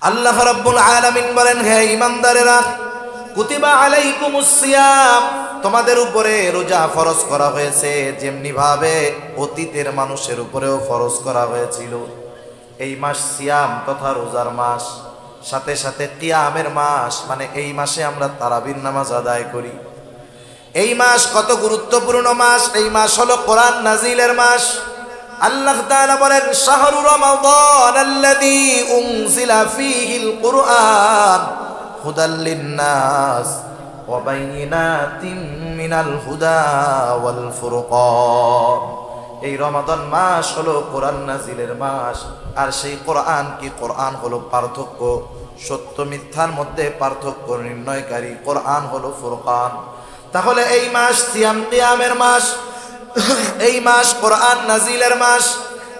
আল্লাহ রাব্বুল আলামিন বলেন, হে ঈমানদারেরা, কুতিবা আলাইকুমুস সিয়াম, তোমাদের উপরে রোজা ফরজ করা হয়েছে যেমনি ভাবে অতীতের মানুষের উপরেও ফরজ করা হয়েছিল। এই মাস সিয়াম তথা রোজার মাস, সাথে সাথে কিয়ামের মাস, মানে এই মাসে আমরা তারাবির নামাজ আদায় করি। এই মাস কত গুরুত্বপূর্ণ মাস! এই মাস হলো কোরআন নাজিলের মাস। আল্লাহ তাআলা বলেন, শাহরু রমাদান আল্লাযী উনজিলা ফীহিল কুরআন হুদাল লিন-নাস ওয়া বাইয়িনাতিন মিনাল হুদা ওয়াল ফুরকান। এই রমাদান মাস হলো কোরআন নাজিলের মাস। আর সেই কোরআন কি? কোরআন হলো পার্থক্য, সত্য মিথ্যার মধ্যে পার্থক্য নির্ণয়কারী। কোরআন হলো ফুরকান। তাহলে এই মাস সিয়াম কিয়ামের মাস, এই মাস কোরআন নাজিলের মাস।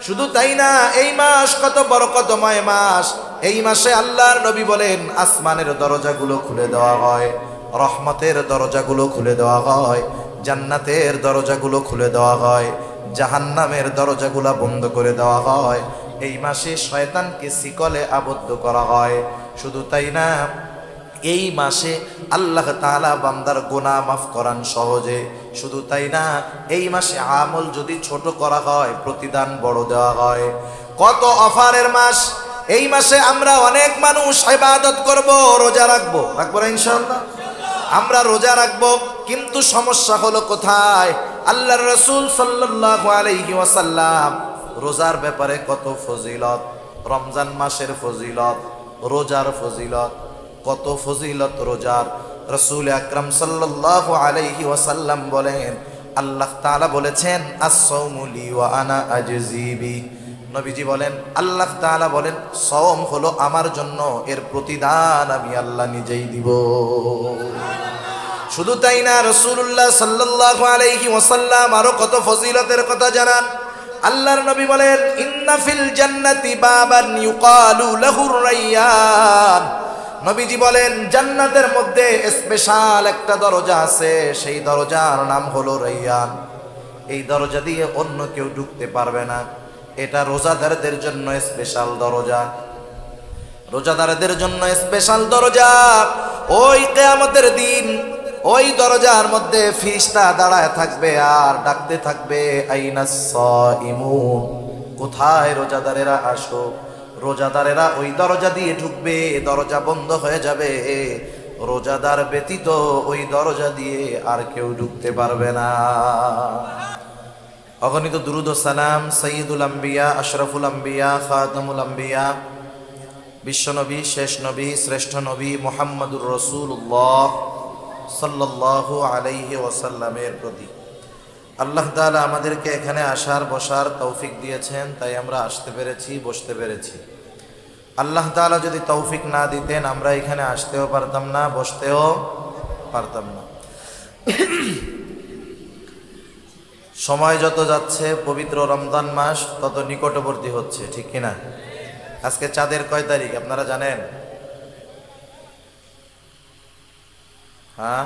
শুধু তাই না, এই মাস কত বরকতময় মাস। এই মাসে আল্লাহর নবী বলেন, আসমানের দরজাগুলো খুলে দেওয়া হয়, রহমতের দরজাগুলো খুলে দেওয়া হয়, জান্নাতের দরজাগুলো খুলে দেওয়া হয়, জাহান্নামের দরজাগুলো বন্ধ করে দেওয়া হয়। এই মাসে শয়তানকে শিকলে আবদ্ধ করা হয়। শুধু তাই না, এই মাসে আল্লাহ তাআলা বান্দার গুনাহ মাফ করান সহজে। শুধু তাই না, এই মাসে আমল যদি ছোট করা হয়, প্রতিদান বড় দেওয়া হয়। কত অফারের মাস! এই মাসে আমরা অনেক মানুষ ইবাদত করব, রোজা রাখবো না ইনশাআল্লাহ? আমরা রোজা রাখবো, কিন্তু সমস্যা হলো কোথায়? আল্লাহর রাসূল সাল্লাল্লাহু আলাইহি ওয়াসাল্লাম রোজার ব্যাপারে কত ফজিলত, রমজান মাসের ফজিলত, রোজার ফজিলত, কত ফজিলত রোজার। রাসূল আকরাম সাল্লাল্লাহু আলাইহি ওয়াসাল্লাম বলেন, আল্লাহ তাআলা বলেছেন, আস-সাওমু লি ওয়া আনা আজজি বি। নবীজি বলেন, আল্লাহ তাআলা বলেন, সওম হলো আমার জন্য, এর প্রতিদান আমি আল্লাহ নিজেই দিব। শুধু তাই না, রাসূলুল্লাহ সাল্লাল্লাহু আলাইহি ওয়াসাল্লাম আরো কত ফজিলতের কথা জানান। আল্লাহর নবী বলেন, ইন্না ফিল জান্নাতি বাবান ইউকালু লাহুর রায়্যান। নবীজি বলেন, জান্নাতের মধ্যে স্পেশাল একটা দরজা আছে, সেই দরজার নাম হলো রায়্যান। এই দরজা দিয়ে অন্য কেউ ঢুকতে পারবে না। এটা রোজাদারদের জন্য স্পেশাল দরজা, রোজাদারদের জন্য স্পেশাল দরজা। ওই কিয়ামতের দিন ওই দরজার মধ্যে ফেরেশতা দাঁড়ায় থাকবে আর ডাকতে থাকবে, আইনাস সাইমুন, কোথায় রোজাদারেরা আসো। রোজাদারেরা ওই দরজা দিয়ে ঢুকবে, দরজা বন্ধ হয়ে যাবে। রোজাদার ব্যতীত ওই দরজা দিয়ে আর কেউ ঢুকতে পারবে না। অগণিত দুরূদ ও সালাম সাইয়্যিদুল আম্বিয়া, আশরাফুল আম্বিয়া, খাতামুল আম্বিয়া, বিশ্বনবী, শেষ নবী, শ্রেষ্ঠ নবী মুহাম্মদুর রাসূলুল্লাহ সাল্লাল্লাহু আলাইহি ওয়াসাল্লামের প্রতি। আল্লাহ তাআলা আমাদেরকে এখানে আসার বসার তৌফিক দিয়েছেন, তাই আমরা আসতে পেরেছি, বসতে পেরেছি। আল্লাহ তাআলা যদি তৌফিক না দিতেন, আমরা এখানে আসতেও পারতাম না, বসতেও পারতাম না। সময় যত যাচ্ছে, পবিত্র রমজান মাস তত নিকটবর্তী হচ্ছে, ঠিক কিনা? আজকে চাঁদের কয় তারিখ আপনারা জানেন? হ্যাঁ,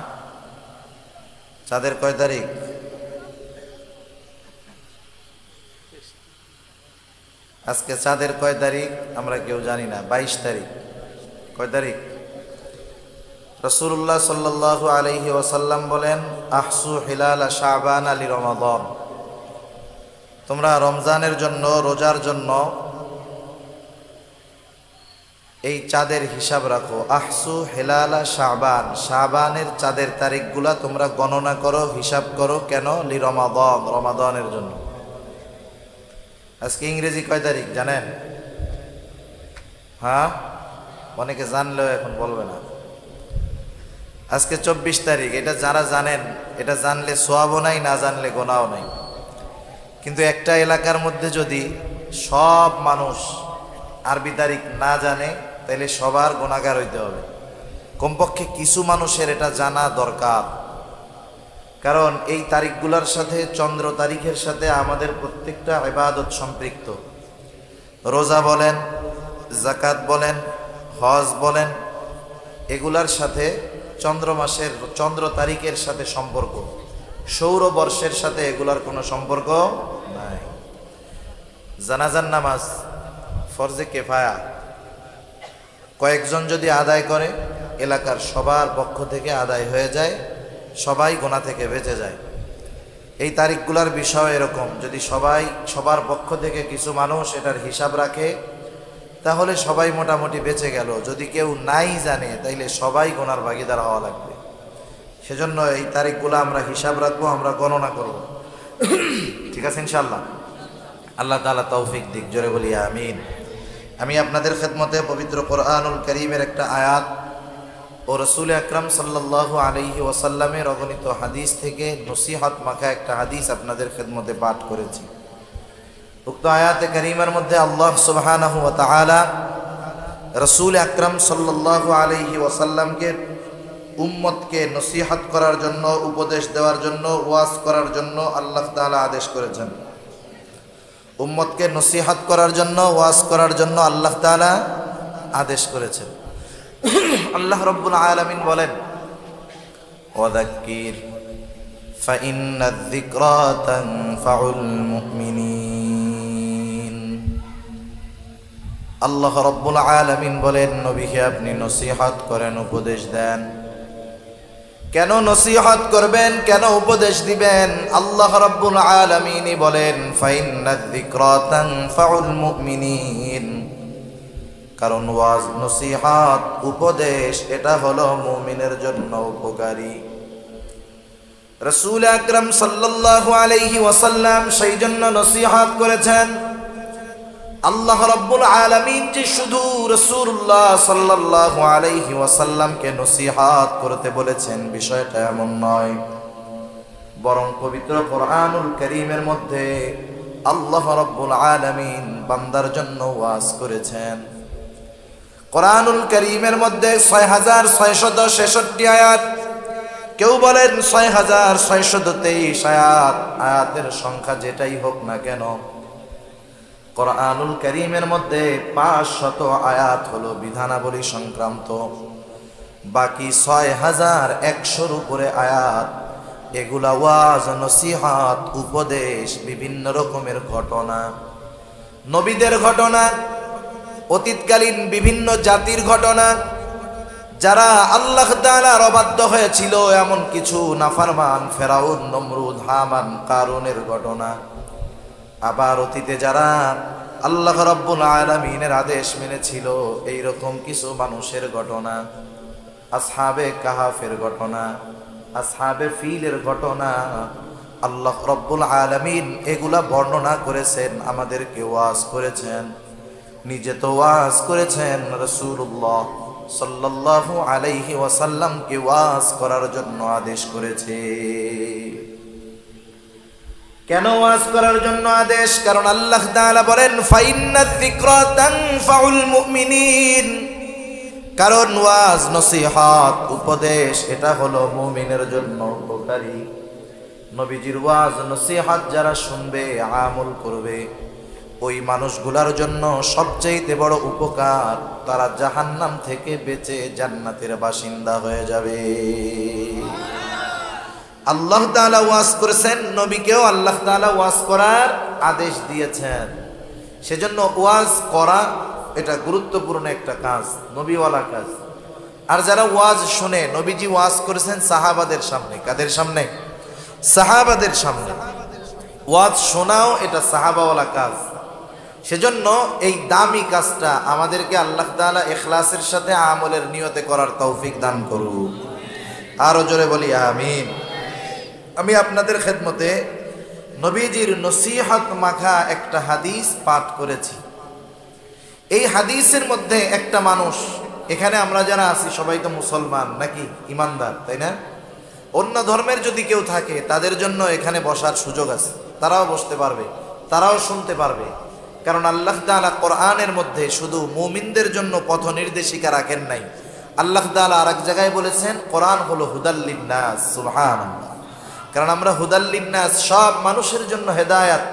চাঁদের কয় তারিখ? আজকে চাঁদের কয় তারিখ আমরা কেউ জানি না। 22 তারিখ। কয় তারিখ? রাসূলুল্লাহ সাল্লাল্লাহু আলাইহি ওয়াসাল্লাম বলেন, আহসু হিলাল শাবান আলি রমাদান, তোমরা রমজানের জন্য, রোজার জন্য এই চাঁদের হিসাব রাখো। আহসু হিলাল শাবান, শাবানের চাঁদের তারিখগুলা তোমরা গণনা করো, হিসাব করো। কেন? লি রমাদান, রমাদানের জন্য। আজকে ইংরেজি কয় তারিখ জানেন? হ্যাঁ, অনেকে জানলেও এখন বলবে না। আজকে 24 তারিখ। এটা যারা জানেন, এটা জানলে সোয়াবও নাই, না জানলে গোনাও নাই। কিন্তু একটা এলাকার মধ্যে যদি সব মানুষ আরবি তারিখ না জানে, তাহলে সবার গুনাহগার হইতে হবে। কমপক্ষে কিছু মানুষের এটা জানা দরকার, কারণ এই তারিখগুলোর সাথে, চন্দ্র তারিখের সাথে আমাদের প্রত্যেকটা ইবাদত সম্পৃক্ত। রোজা বলেন, যাকাত বলেন, হজ বলেন, এগুলার সাথে চন্দ্র মাসের, চন্দ্র তারিখের সাথে সম্পর্ক। সৌরবর্ষের সাথে এগুলার কোনো সম্পর্ক নাই। জানাজার নামাজ ফরজে কিফায়া, কয়েকজন যদি আদায় করে এলাকার সবার পক্ষ থেকে আদায় হয়ে যায়, সবাই গুনাহ থেকে বেঁচে যায়। এই তারিখগুলোর বিষয় এরকম, যদি সবাই সবার পক্ষ থেকে কিছু মানুষ এটার হিসাব রাখে তাহলে সবাই মোটামুটি বেঁচে গেল। যদি কেউ নাই জানে তাইলে সবাই গুনার ভাগীদার হওয়া লাগবে। সেজন্য এই তারিখগুলো আমরা হিসাব রাখবো, আমরা গণনা করব। ঠিক আছে ইনশাআল্লাহ? আল্লাহ তাআলা তৌফিক দিক, জোরে বলি আমিন। আমি আপনাদের খেদমতে পবিত্র কোরআনুল কারীমের একটা আয়াত ও রাসূল আকরাম সাল্লাল্লাহু আলাইহি ওয়াসাল্লামের অগণিত হাদিস থেকে নসিহত মাখা একটা হাদিস আপনাদের খেদমতে পাঠ করেছি। উক্ত আয়াতে কারীমার মধ্যে আল্লাহ সুবহানাহু ওয়া তাআলা রাসূল আকরাম সাল্লাল্লাহু আলাইহি ওয়াসাল্লামকে উম্মতকে নসিহত করার জন্য, উপদেশ দেওয়ার জন্য, ওয়াজ করার জন্য আল্লাহ তাআলা আদেশ করেছেন। উম্মতকে নসিহত করার জন্য, ওয়াজ করার জন্য আল্লাহ তাআলা আদেশ করেছেন। আল্লাহ রাব্বুল আলামিন বলেন, ওয়াযাক্কির ফাইন্নায যিকরা তানফাউল মুমিনিন। আল্লাহ রাব্বুল আলামিন বলেন, নবীকে আপনি নসিহত করেন, উপদেশ দেন। কেন নসিহত করবেন, কেন উপদেশ দিবেন? আল্লাহ রাব্বুল আলামিনই বলেন, ফাইন্নায যিকরা তানফাউল মুমিনিন। কারণ ওয়াজ, নসিহত, উপদেশ এটা হলো মুমিনের জন্য উপকারী। রাসূল আকরাম সাল্লাল্লাহু আলাইহি ওয়াসাল্লাম সেই জন্য নসিহত করেছেন। আল্লাহ রাব্বুল আলামিন যে শুধু রাসূলুল্লাহ সাল্লাল্লাহু আলাইহি ওয়াসাল্লামকে নসিহত করতে বলেছেন বিষয়টা এমন নয়, বরং পবিত্র কোরআনুল কারীমের মধ্যে আল্লাহ রাব্বুল আলামিন বান্দার জন্য ওয়াজ করেছেন। কোরআনুল কারীমের মধ্যে ৬৬৬৬ আয়াত, কেউ বলেন ৬৬২৩ আয়াত। আয়াতের সংখ্যা যেটাই হোক না কেন, কোরআনুল কারীমের মধ্যে ৫০০ আয়াত হলো বিধানাবলী সংক্রান্ত, বাকি ৬১০০-র উপরে আয়াত এগুলা ওয়াজ, নসিহত, উপদেশ, বিভিন্ন রকমের ঘটনা, নবীদের ঘটনা, অতীতকালীন বিভিন্ন জাতির ঘটনা, যারা আল্লাহ তাআলার অবাধ্য হয়েছিল, এমন কিছু নাফরমান ফেরাউন, নমরুদ, হামান, কারুনের ঘটনা। আবার অতীতে যারা আল্লাহ রাব্বুল আলামিনের আদেশ মেনেছিল, এইরকম কিছু মানুষের ঘটনা, আসহাবে কাহাফের ঘটনা, আসহাবে ফিলের ঘটনা, আল্লাহ রাব্বুল আলামিন এগুলা বর্ণনা করেছেন, আমাদেরকে ওয়াজ করেছেন। নিজে তো ওয়াজ করেছেন, রাসূলুল্লাহ সাল্লাল্লাহু আলাইহি ওয়াসাল্লামকে ওয়াজ করার জন্য আদেশ করেছে। কেন ওয়াজ করার জন্য আদেশ? কারণ আল্লাহ তাআলা বলেন, ফাইন্নায যিকরা তানফাউল মুমিনিন। কারণ ওয়াজ, নসিহত, উপদেশ এটা হলো মুমিনের জন্য উপকারী। নবীজির ওয়াজ, নসিহত যারা শুনবে, আমল করবে, ওই মানুষগুলার জন্য সবচেয়ে বড় উপকার, তারা জাহান্নাম থেকে বেঁচে জান্নাতের বাসিন্দা হয়ে যাবে। আল্লাহ তাআলা ওয়াজ করেছেন, নবীকেও আল্লাহ তাআলা ওয়াজ করার আদেশ দিয়েছেন। সেজন্য ওয়াজ করা এটা গুরুত্বপূর্ণ একটা কাজ, নবীওয়ালা কাজ। আর যারা ওয়াজ শুনে, নবীজি ওয়াজ করেছেন সাহাবাদের সামনে। কাদের সামনে? সাহাবাদের সামনে। ওয়াজ শোনাও এটা সাহাবাওয়ালা কাজ। সেজন্য এই দামি কাজটা আমাদেরকে আল্লাহ তাআলা ইখলাসের সাথে আমলের নিয়তে করার তৌফিক দান করুন। আরো জোরে বলি আমিন। আমি আপনাদের খেদমতে নবীজির নসিহত মাখা একটা হাদিস পাঠ করেছি। এই হাদিসের মধ্যে একটা মানুষ, এখানে আমরা যারা আছি সবাই তো মুসলমান নাকি, ইমানদার, তাই না? অন্য ধর্মের যদি কেউ থাকে তাদের জন্য এখানে বসার সুযোগ আছে, তারাও বসতে পারবে, তারাও শুনতে পারবে। কারণ আল্লাহ তাআলা কোরআনের মধ্যে শুধু মুমিনদের জন্য পথ নির্দেশিকা রাখেন নাই। আল্লাহ তাআলা আরেক জায়গায় বলেছেন, কোরআন হলো হুদাল লিন্নাস। সুবহানাল্লাহ। কারণ আমরা হুদাল লিন্নাস, সব মানুষের জন্য হেদায়াত।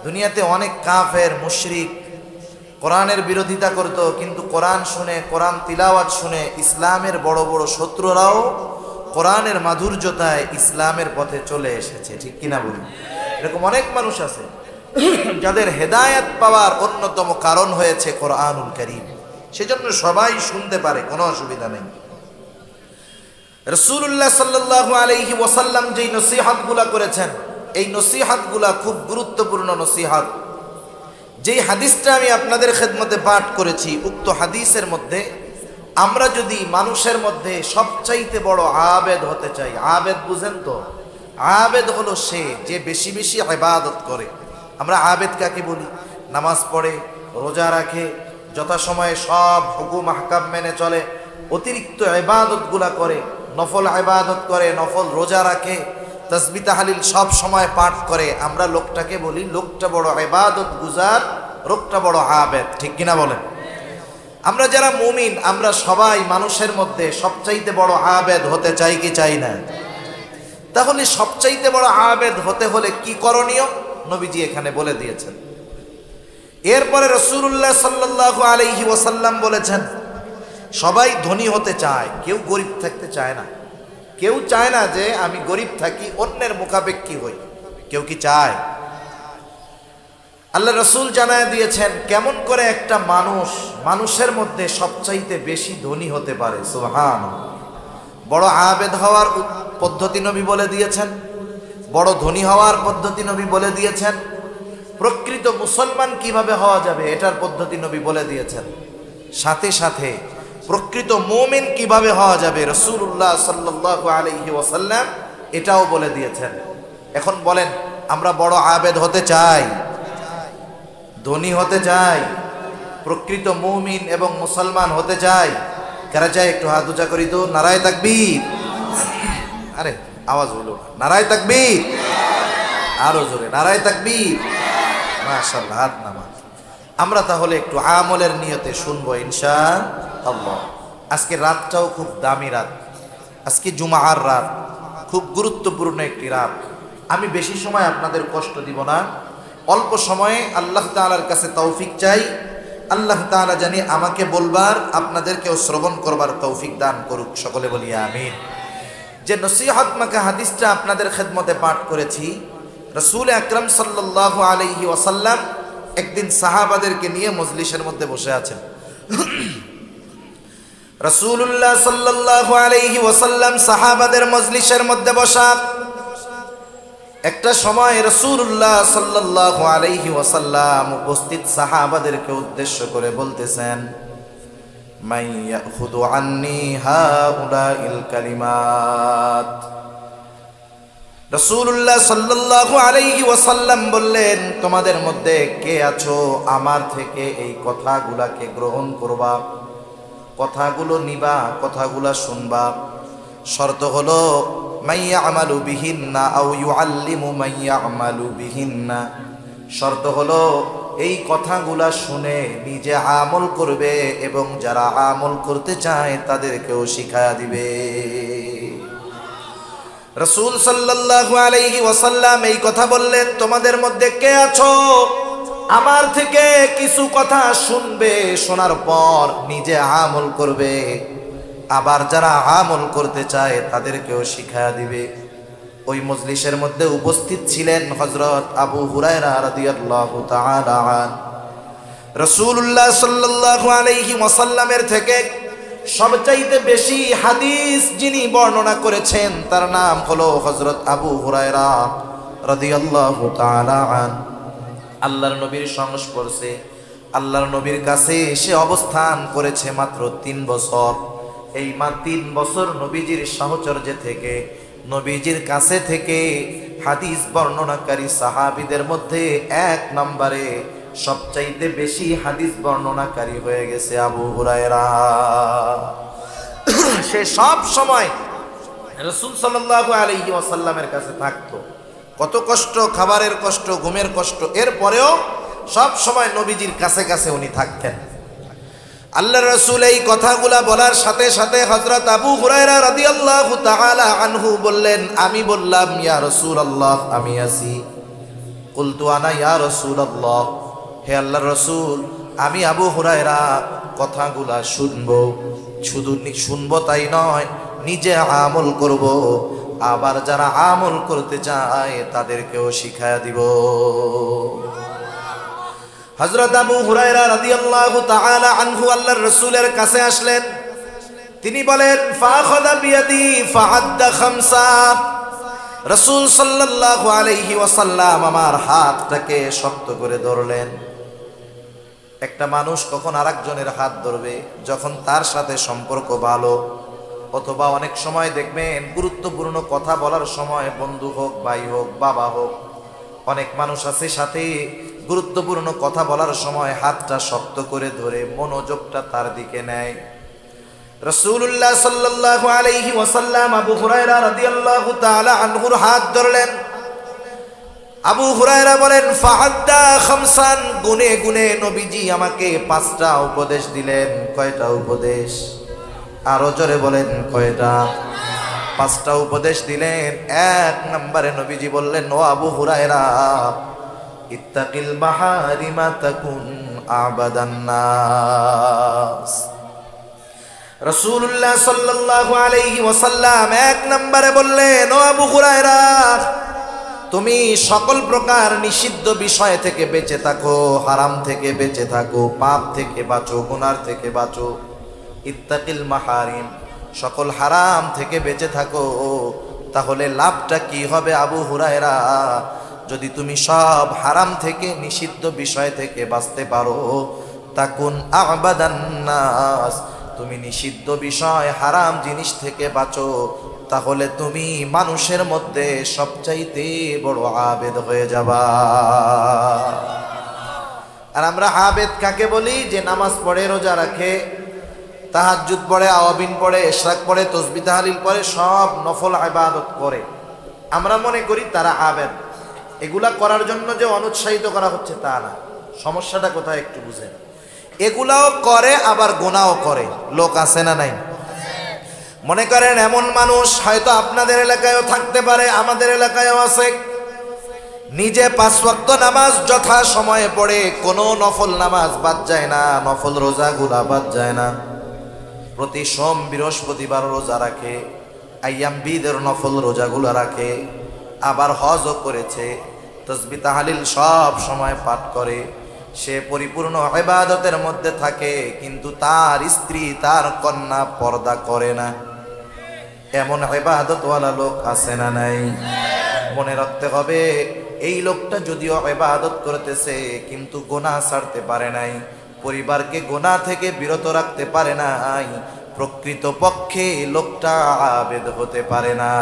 দুনিয়াতে অনেক কাফের, মুশরিক কোরআনের বিরোধিতা করত, কিন্তু কোরআন শুনে, কোরআন তিলাওয়াত শুনে ইসলামের বড় বড় শত্রুরাও কোরআনের মাধুর্যতায় ইসলামের পথে চলে এসেছে। ঠিক কিনা বলুন? এরকম অনেক মানুষ আছে যাদের হেদায়াত পাওয়ার অন্যতম কারণ হয়েছে কোরআনুল কারীম। সেজন্য সবাই শুনতে পারে, কোনো অসুবিধা নেই। রাসূলুল্লাহ সাল্লাল্লাহু আলাইহি ওয়াসাল্লাম যেই নসিহতগুলা করেছেন, এই নসিহতগুলা খুব গুরুত্বপূর্ণ নসিহত। যেই হাদিসটা আমি আপনাদের খেদমতে পাঠ করেছি, উক্ত হাদিসের মধ্যে আমরা যদি মানুষের মধ্যে সবচাইতে বড় আবেদ হতে চাই, আবেদ বুঝেন তো? আবেদ হলো সে যে বেশি বেশি ইবাদত করে। আমরা আবেদ কাকে বলি? নামাজ পড়ে, রোজা রাখে, যথাসময়ে সব হুকুম আহকাম মেনে চলে, অতিরিক্ত ইবাদতগুলা করে, নফল ইবাদত করে, নফল রোজা রাখে, তাসবিহ তাহলিল সব সময় পাঠ করে। আমরা লোকটাকে বলি লোকটা বড় ইবাদত গুজার, লোকটা বড় আবেদ। ঠিক কিনা বলেন? আমরা যারা মুমিন, আমরা সবাই মানুষের মধ্যে সবচাইতে বড় আবেদ হতে চাই কি চাই না? তাহলে সবচাইতে বড় আবেদ হতে হলে কি করণীয় নবীজি এখানে বলে দিয়েছেন। এরপরে রাসূলুল্লাহ সাল্লাল্লাহু আলাইহি ওয়াসাল্লাম বলেছেন, সবাই ধনী হতে চায়, কেউ গরিব থাকতে চায় না। কেউ চায় না যে আমি গরিব থাকি, অন্যের মুখাপেক্ষী হই। কেউ কি চায়? আল্লাহ রাসূল জানায় দিয়েছেন কেমন করে একটা মানুষের মধ্যে সবচাইতে বেশি ধনী হতে পারে। সুবহানাল্লাহ। বড় আবেদ হওয়ার পদ্ধতি নবী বলে দিয়েছেন, বড় ধনী হওয়ার পদ্ধতি নবী বলে দিয়েছেন, প্রকৃত মুসলমান কিভাবে হওয়া যাবে এটার পদ্ধতি নবী বলে দিয়েছেন, সাথে সাথে প্রকৃত মুমিন কিভাবে হওয়া যাবে রাসূলুল্লাহ সাল্লাল্লাহু আলাইহি ওয়াসাল্লাম এটাও বলে দিয়েছেন। এখন বলেন, আমরা বড় আবেদ হতে চাই, ধনী হতে চাই, প্রকৃত মুমিন এবং মুসলমান হতে চাই? কারা চাই? একটু হাত উঁচা করি তো। নারায়ে তাকবীর। আরে আওয়াজ হলো না। নারায়ে তাকবীর। আরো জোরে নারায়ে তাকবীর। মাশাআল্লাহ, হাত নামা। আমরা তাহলে একটু আমলের নিয়তে শুনবো ইনশাআল্লাহ। আজকে রাতটাও খুব দামি রাত, আজকে জুমার রাত, খুব গুরুত্বপূর্ণ একটি রাত। আমি বেশি সময় আপনাদের কষ্ট দিব না, অল্প সময়ে আল্লাহ তাআলার কাছে তৌফিক চাই। আল্লাহ তাআলা জানি আমাকে বলবার, আপনাদেরকেও শ্রবণ করবার তৌফিক দান করুক। সকলে বলি আমিন। যে নসিহত মাখা হাদিসটা আপনাদের খেদমতে পাঠ করেছি, রাসূল আকরাম সাল্লাল্লাহু আলাইহি ওয়াসাল্লাম একদিন সাহাবাদেরকে নিয়ে মজলিসের মধ্যে বসে আছেন। রাসূলুল্লাহ সাল্লাল্লাহু আলাইহি ওয়াসাল্লাম সাহাবাদের মজলিসের মধ্যে বসা। একটা সময় রাসূলুল্লাহ সাল্লাল্লাহু আলাইহি ওয়াসাল্লাম উপস্থিত সাহাবাদেরকে উদ্দেশ্য করে বলতেছেন, মান ইয়াখুযু আন্নী হাউলাইল কালিমাত। রাসূলুল্লাহ সাল্লাল্লাহু আলাইহি ওয়াসাল্লাম বললেন, তোমাদের মধ্যে কে আছো আমার থেকে এই কথাগুলাকে গ্রহণ করবা, কথাগুলো নিবা, কথাগুলা শুনবা। শর্ত হলো মাইয়া আমালু বিহিন্না আও ইউআল্লিমু মাইয়া আমালু বিহিন্না। শর্ত হলো এই কথাগুলা শুনে নিজে আমল করবে এবং যারা আমল করতে চায় তাদেরকেও শিখায়া দিবে। রাসূল সাল্লাল্লাহু আলাইহি ওয়াসাল্লাম এই কথা বললেন, তোমাদের মধ্যে কে আছো আমার থেকে কিছু কথা শুনবে, শোনার পর নিজে আমল করবে, আবার যারা আমল করতে চায় তাদেরকেও শিখায়া দিবে। ওই মজলিসের মধ্যে উপস্থিত ছিলেন হযরত আবু হুরায়রা রাদিয়াল্লাহু তাআলা আন। রাসূলুল্লাহ সাল্লাল্লাহু আলাইহি ওয়াসাল্লামের থেকে সবচাইতে বেশি হাদিস যিনি বর্ণনা করেছেন তার নাম হলো হযরত আবু হুরায়রা রাদিয়াল্লাহু তাআলা আন। আল্লাহর নবীর সংস্পর্শে, আল্লাহর নবীর কাছে এসে অবস্থান করেছে মাত্র 3 বছর। এই 3 বছর নবীজির সাহচর্যে থেকে, নবীজির কাছে থেকে হাদিস বর্ণনাকারী সাহাবীদের মধ্যে 1 নম্বরে সবচাইতে বেশি হাদিস বর্ণনাকারী হয়ে গেছে আবু হুরায়রা। সে সব সময় রাসূল সাল্লাল্লাহু আলাইহি ওয়াসাল্লামের কাছে থাকতো। কত কষ্ট, খাবারের কষ্ট, ঘুমের কষ্ট, এরপরেও সব সময় নবীজির কাছে কাছে উনি থাকতেন। আল্লাহর রাসূল এই কথাগুলা বলার সাথে সাথে হযরত আবু হুরায়রা রাদিয়াল্লাহু তাআলা আনহু বললেন, আমি বললাম, ইয়া রাসূলুল্লাহ, আমি আছি। কুলতু আনা ইয়া রাসূলুল্লাহ, হে আল্লাহর রাসূল, আমি আবু হুরায়রা কথাগুলা শুনবো, শুধু শুনবো তাই নয়, নিজে আমল করব, আবার যারা আমল করতে চায় তাদেরকেও শিখায়া দিব। হযরত আবু হুরায়রা রাদিয়াল্লাহু তাআলা আনহু আল্লাহর রাসূলের কাছে আসলেন। তিনি বলেন ফাখাযা বিয়াদি ফাআদ্দা খামসা। রাসূল সাল্লাল্লাহু আলাইহি ওয়াসাল্লাম আমার হাতটাকে শক্ত করে ধরলেন। একটা মানুষ কখন আরেকজনের হাত ধরবে? যখন তার সাথে সম্পর্ক ভালো, অথবা অনেক সময় দেখবেন গুরুত্বপূর্ণ কথা বলার সময়, বন্ধু হোক, ভাই হোক, বাবা হোক, অনেক মানুষ আছে সাথে গুরুত্বপূর্ণ কথা বলার সময় হাতটা শক্ত করে ধরে মনোযোগটা তার দিকে নেয়। রাসূলুল্লাহ সাল্লাল্লাহু আলাইহি ওয়াসাল্লাম আবু হুরায়রা রাদিয়াল্লাহু তাআলা আনহুর হাত ধরলেন। আবু হুরায়রা বলেন ফাআদ্দা খামসান, গুনে গুনে নবীজি আমাকে 5টা উপদেশ দিলেন। কয়টা উপদেশ? আরো জোরে বলেন কয়টা? 5টা উপদেশ দিলেন। 1 নম্বরে নবীজি বললেন, ও আবু হুরায়রা, ইত্তাকিল মাহারিমা তাকুন আবাদান নাস। রাসূলুল্লাহ সাল্লাল্লাহু আলাইহি ওয়াসাল্লাম 1 নম্বরে বললেন, ও আবু হুরায়রা, তুমি সকল প্রকার নিষিদ্ধ বিষয় থেকে বেঁচে থাকো, হারাম থেকে বেঁচে থাকো, পাপ থেকে বাঁচো, গুনার থেকে বাঁচো। ইত্তাকিল মাহারিম, সকল হারাম থেকে বেঁচে থাকো। তাহলে লাভটা কি হবে আবু হুরায়রা? যদি তুমি সব হারাম থেকে, নিষিদ্ধ বিষয় থেকে বাঁচতে পারো, তাকুন আবাদান নাস, তুমি নিষিদ্ধ বিষয়, হারাম জিনিস থেকে বাঁচো, তাহলে তুমি মানুষের মধ্যে সবচাইতে বড় আবেদ হয়ে যাবা। আর আমরা আবেদ কাকে বলি? যে নামাজ পড়ে, রোজা রাখে, তাহাজ্জুদ পড়ে, আওয়াবিন পড়ে, ইশরাক পড়ে, তাসবিহ তাহলিল পড়ে, সব নফল ইবাদত করে। আমরা মনে করি তারা আবেদ। এগুলা করার জন্য যে অনুৎসাহিত করা হচ্ছে তা না। সমস্যাটা কোথায় একটু বুঝেন। এগুলাও করে আবার গুনাহও করে। লোক আছে না নাই? মনে করেন এমন মানুষ হয়তো আপনাদের এলাকায়ও থাকতে পারে, আমাদের এলাকায়ও আছে, নিজে 5 ওয়াক্ত নামাজ যথা সময়ে পড়ে, কোনো নফল নামাজ বাদ যায় না, নফল রোজাগুলা বাদ যায় না, প্রতি সোম বৃহস্পতিবার রোজা রাখে, আইয়াম বিদের নফল রোজাগুলা রাখে, আবার হজও করেছে, তাসবিহ তাহলিল সব সময় পাঠ করে, সে পরিপূর্ণ ইবাদতের মধ্যে থাকে, কিন্তু তার স্ত্রী, তার কন্যা পর্দা করে না। এমন ইবাদতওয়ালা লোক আছে না নাই? মনে রাখতে হবে, এই লোকটা যদিও ইবাদত করতেছে কিন্তু গুনাহ ছাড়তে পারে নাই, পরিবারকে গুনাহ থেকে বিরত রাখতে পারে নাই, প্রকৃতপক্ষে লোকটা আবেদ হতে পারে না।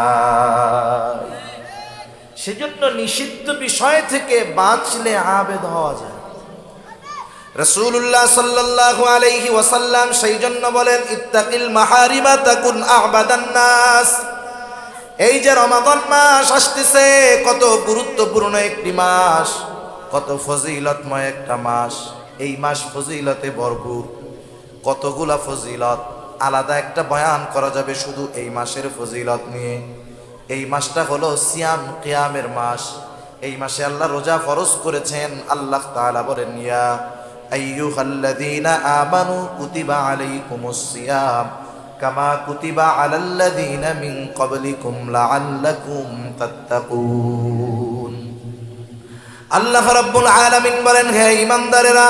সেজন্য নিষিদ্ধ বিষয় থেকে বাঁচলে আবেদ হওয়া যায়। রাসূলুল্লাহ সাল্লাল্লাহু আলাইহি ওয়াসাল্লাম সেই জন্য বলেন ইত্তাকিল মাহারিমা তাকুন আবাদান নাস। এই যে রমাদান মাস আসতেছে, কত গুরুত্বপূর্ণ একটি মাস, কত ফজিলতময় একটা মাস। এই মাস ফজিলতে ভরপুর, কতগুলা ফজিলত, আলাদা একটা বয়ান করা যাবে শুধু এই মাসের ফজিলত নিয়ে। এই মাসটা হলো সিয়াম কিয়ামের মাস। এই মাসে আল্লাহ রোজা ফরজ করেছেন। আল্লাহ তাআলা বলেন, ইয়া আইয়ুহাল্লাযীনা আমানু কুতিবা আলাইকুমুস সিয়াম কামা কুতিবা আলাল্লাযীনা মিন ক্বাবলিকুম লাআল্লাকুম তাত্তাকুন। আল্লাহ রাব্বুল আলামিন বলেন, হে ঈমানদারেরা,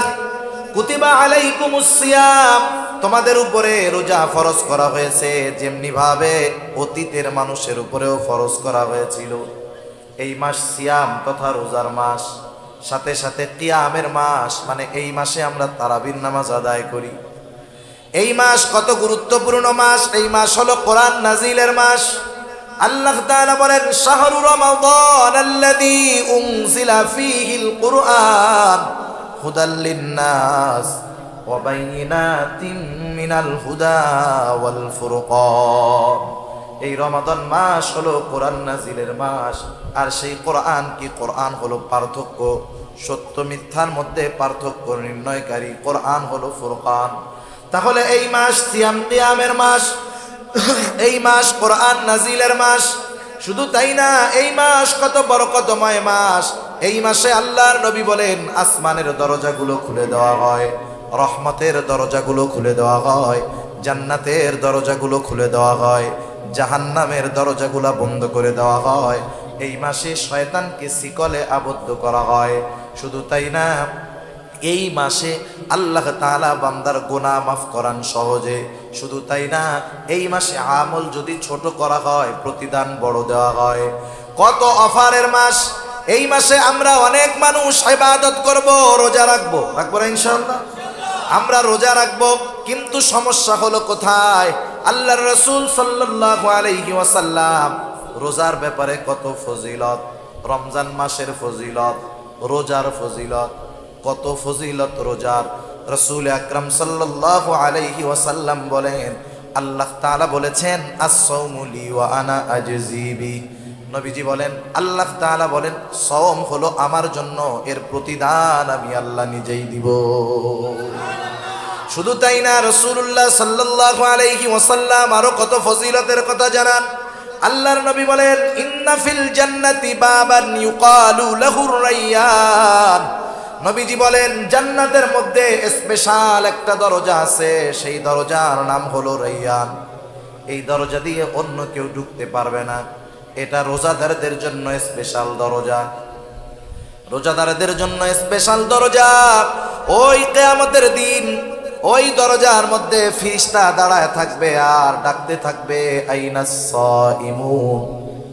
কুতিবা আলাইকুমুস সিয়াম, তোমাদের উপরে রোজা ফরজ করা হয়েছে, যেমনি ভাবে অতীতের মানুষের উপরেও ফরজ করা হয়েছিল। এই মাস সিয়াম তথা রোজার মাস, সাথে সাথে কিয়ামের মাস, মানে এই মাসে আমরা তারাবির নামাজ আদায় করি। এই মাস কত গুরুত্বপূর্ণ মাস। এই মাস হলো কোরআন নাজিলের মাস। আল্লাহ তাআলা বলেন, শাহরু রমাদান আল্লাযী উনজিলা ফীহিল কুরআন হুদাল লিন-নাস ওয়া বাইয়িনাতিন মিনাল হুদা ওয়াল ফুরকান। এই রমাদান মাস হলো কোরআন নাজিলের মাস। আর সেই কোরআন কি? কোরআন হলো পার্থক্য, সত্য মিথ্যার মধ্যে পার্থক্য নির্ণয়কারী। কোরআন হলো ফুরকান। তাহলে এই মাস সিয়াম কিয়ামের মাস, এই মাস কোরআন নাজিলের মাস। শুধু তাই না, এই মাস কত বরকতময় মাস। এই মাসে আল্লাহর নবী বলেন, আসমানের দরজাগুলো খুলে দেওয়া হয়, রহমতের দরজাগুলো খুলে দেওয়া হয়, জান্নাতের দরজাগুলো খুলে দেওয়া হয়, জাহান্নামের দরজাগুলো বন্ধ করে দেওয়া হয়। এই মাসে শয়তানকে শিকলে আবদ্ধ করা হয়। শুধু তাই না, এই মাসে আল্লাহ তাআলা বান্দার গুনাহ মাফ করান সহজে। শুধু তাই না, এই মাসে আমল যদি ছোট করা হয় প্রতিদান বড় দেওয়া হয়। কত অফারের মাস! এই মাসে আমরা অনেক মানুষ ইবাদত করব, রোজা রাখবো না ইনশাআল্লাহ? আমরা রোজা রাখবো, কিন্তু সমস্যা হলো কোথায়? আল্লাহর রাসূল সাল্লাল্লাহু আলাইহি ওয়াসাল্লাম রোজার ব্যাপারে কত ফজিলত, রমজান মাসের ফজিলত, রোজার ফজিলত, কত ফজিলত রোজার। রাসূল আকরাম সাল্লাল্লাহু আলাইহি ওয়াসাল্লাম বলেন, আল্লাহ তাআলা বলেছেন আস-সাওমু লি ওয়া আনা আজজি বি। নবীজি বলেন, আল্লাহ তাআলা বলেন সওম হলো আমার জন্য, এর প্রতিদান আমি আল্লাহ নিজেই দিব। শুধু তাই না, রাসূলুল্লাহ সাল্লাল্লাহু আলাইহি ওয়াসাল্লাম আরো কত ফজিলতের কথা জানান। আল্লাহর নবী বলেন, ইন্না ফিল জান্নাতি বাবান ইউকালু লাহুর রায়্যান। নবীজি বলেন, জান্নাতের মধ্যে স্পেশাল একটা দরজা আছে, সেই দরজার নাম হলো রায়্যান। এই দরজা দিয়ে অন্য কেউ ঢুকতে পারবে না। এটা রোজাদারদের জন্য স্পেশাল দরজা, রোজাদারদের জন্য স্পেশাল দরজা। ওই কিয়ামতের দিন ওই দরজার মধ্যে ফেরেশতা দাঁড়ায় থাকবে আর ডাকতে থাকবে, আইনাস সাইমুন,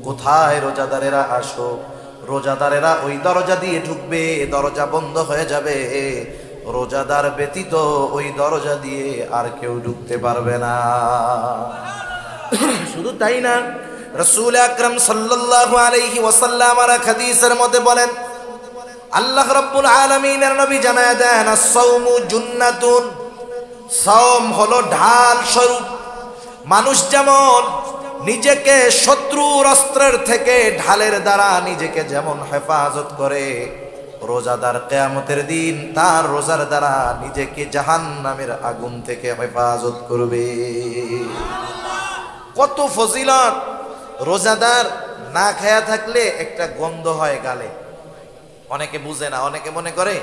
কোথায় রোজাদারেরা আসো। রোজাদারেরা ওই দরজা দিয়ে ঢুকবে, দরজা বন্ধ হয়ে যাবে, রোজাদার ব্যতীত ওই দরজা দিয়ে আর কেউ ঢুকতে পারবে না। শুধু তাই না, রাসূল আকরাম সাল্লাল্লাহু আলাইহি ওয়াসাল্লাম আর হাদিসের মধ্যে বলেন, আল্লাহ রাব্বুল আলামিনের নবী জানায় দেন, আস-সাওমু জুন্নাতুন, সাওম হলো ঢাল স্বরূপ। মানুষ যেমন নিজেকে শত্রুর অস্ত্রের থেকে ঢালের দ্বারা নিজেকে যেমন হেফাজত করে, রোজাদার কিয়ামতের দিন তার রোজার দ্বারা নিজেকে জাহান্নামের আগুন থেকে হেফাজত করবে। কত ফজিলত! রোজাদার না খায়া থাকলে একটা গন্ধ হয় গালে, অনেকে বুঝে না, অনেকে মনে করে